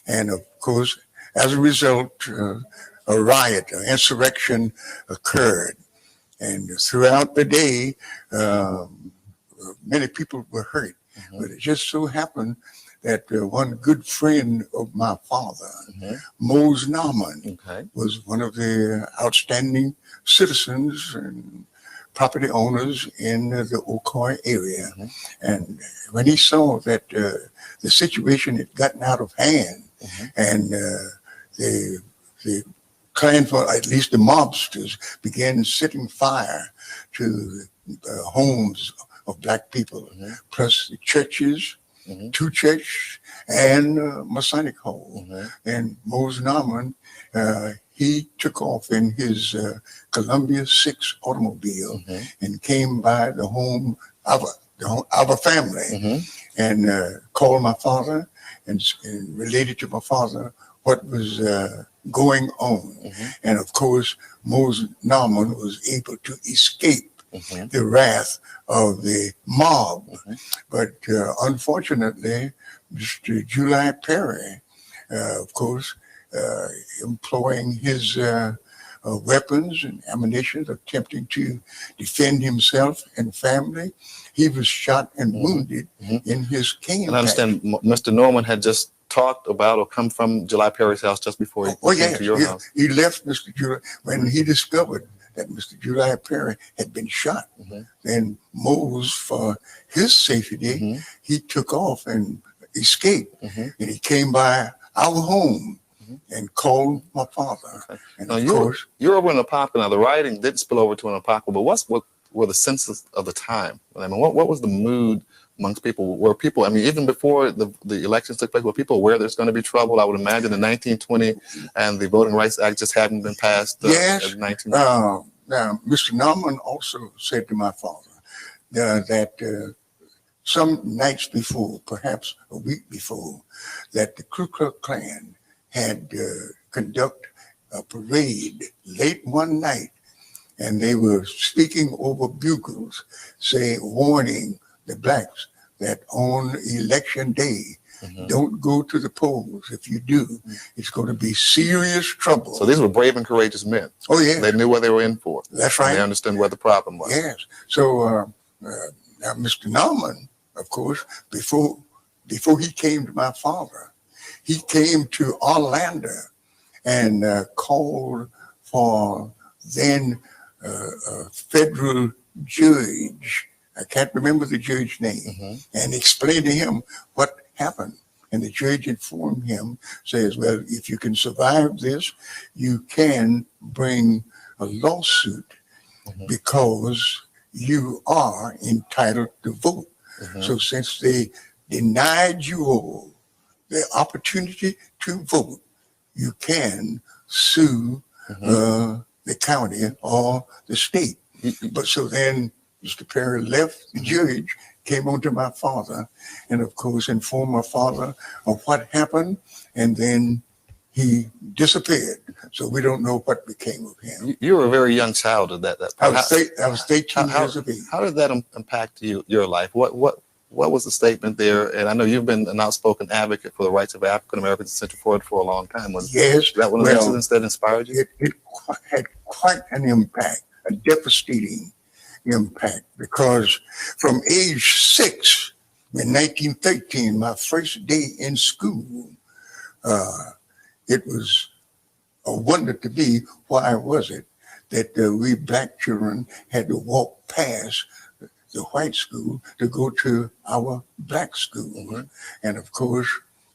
And of course, as a result, a riot, an insurrection occurred. And throughout the day, many people were hurt. But it just so happened that one good friend of my father, Mose Norman, was one of the outstanding citizens and property owners in the Ocoee area. And when he saw that the situation had gotten out of hand and the Klan, for at least the mobsters, began setting fire to the homes of black people, plus the churches, 2 churches, and Masonic Hall. And Mose Norman, he took off in his Columbia 6 automobile and came by the home of our family and called my father and related to my father what was going on. And of course, Mose Norman was able to escape the wrath of the mob. But unfortunately, Mr. July Perry, of course, employing his weapons and ammunition, attempting to defend himself and family, he was shot and wounded in his cane. And I understand Mr. Norman had just talked about or come from July Perry's house just before he came to your house. He left Mr. July when he discovered that Mr. July Perry had been shot. Then Mose, for his safety, he took off and escaped. And he came by our home and called my father. And now of course, you're over in Apopka. Now the rioting did spill over to an Apopka, but what were the senses of the time? I mean, what was the mood amongst people? Were people, I mean, even before the elections took place, were people aware there's going to be trouble? I would imagine in 1920 and the Voting Rights Act just hadn't been passed. Yes. In 1920. Now, Mr. Norman also said to my father that some nights before, perhaps a week before, that the Ku Klux Klan had conducted a parade late one night, and they were speaking over bugles, warning the blacks that on election day, don't go to the polls. If you do, it's going to be serious trouble. So these were brave and courageous men. Oh, yeah. They knew what they were in for. That's right. They understood what the problem was. Yes. So now Mr. Norman, of course, before he came to my father, he came to Orlando and called for then a federal judge. I can't remember the judge's name, and explained to him what happened. And the judge informed him, says, well, if you can survive this, you can bring a lawsuit because you are entitled to vote. So since they denied you all the opportunity to vote, you can sue the county or the state. But so then Mr. Perry left the judge, came on to my father, and of course informed my father of what happened, and then he disappeared. So we don't know what became of him. You were a very young child at that I was 13 years of age. How did that impact your life? What was the statement there? And I know you've been an outspoken advocate for the rights of African Americans in Central Florida for a long time. Yes. That one of the incidents that inspired you? It had quite an impact, a devastating impact, because from age 6 in 1913, my first day in school, it was a wonder to me. Why was it that we black children had to walk past the white school to go to our black school. And of course,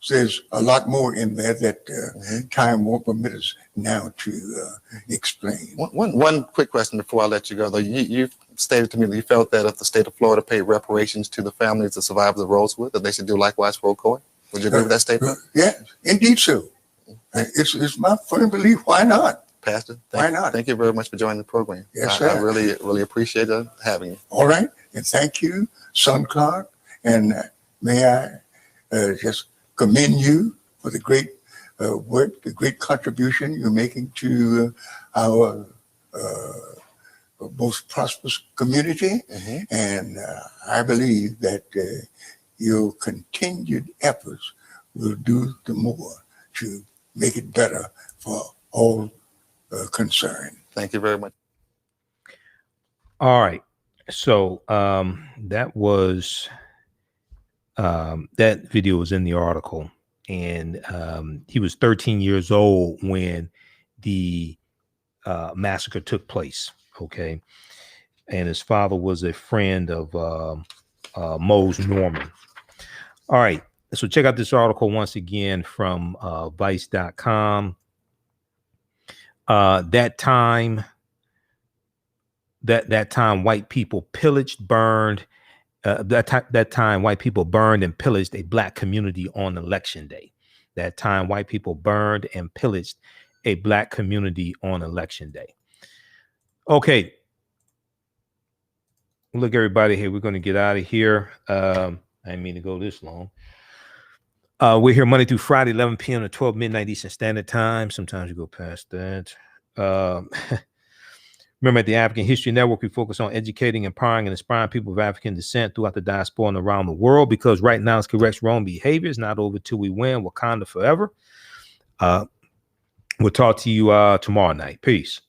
there's a lot more in there that time won't permit us now to explain. One quick question before I let you go, though. You stated to me that you felt that if the state of Florida paid reparations to the families of survivors of Rosewood, that they should do likewise for Ocoee. Would you agree with that statement? Yeah, indeed so. It's my firm belief. Why not? Pastor, why not? Thank you very much for joining the program. Yes, sir. I really appreciate having you. All right. And thank you, Son Clark. And may I just commend you for the great work, the great contribution you're making to our most prosperous community. And I believe that your continued efforts will do the more to make it better for all concerned. Thank you very much. All right. So that was that video was in the article, and he was 13 years old when the massacre took place. Okay. And his father was a friend of Mose Norman. All right. So check out this article once again from vice.com. That time white people pillaged, burned. That time white people burned and pillaged a black community on election day. That time white people burned and pillaged a black community on election day. Okay. Look, everybody, here, we're going to get out of here. I didn't mean to go this long. We're here Monday through Friday, 11 p.m. to 12 midnight Eastern Standard Time. Sometimes you go past that. Remember, at the African History Network, we focus on educating, empowering, and inspiring people of African descent throughout the diaspora and around the world, because right now it's corrects wrong behavior. It's not over till we win. Wakanda forever. We'll talk to you tomorrow night. Peace.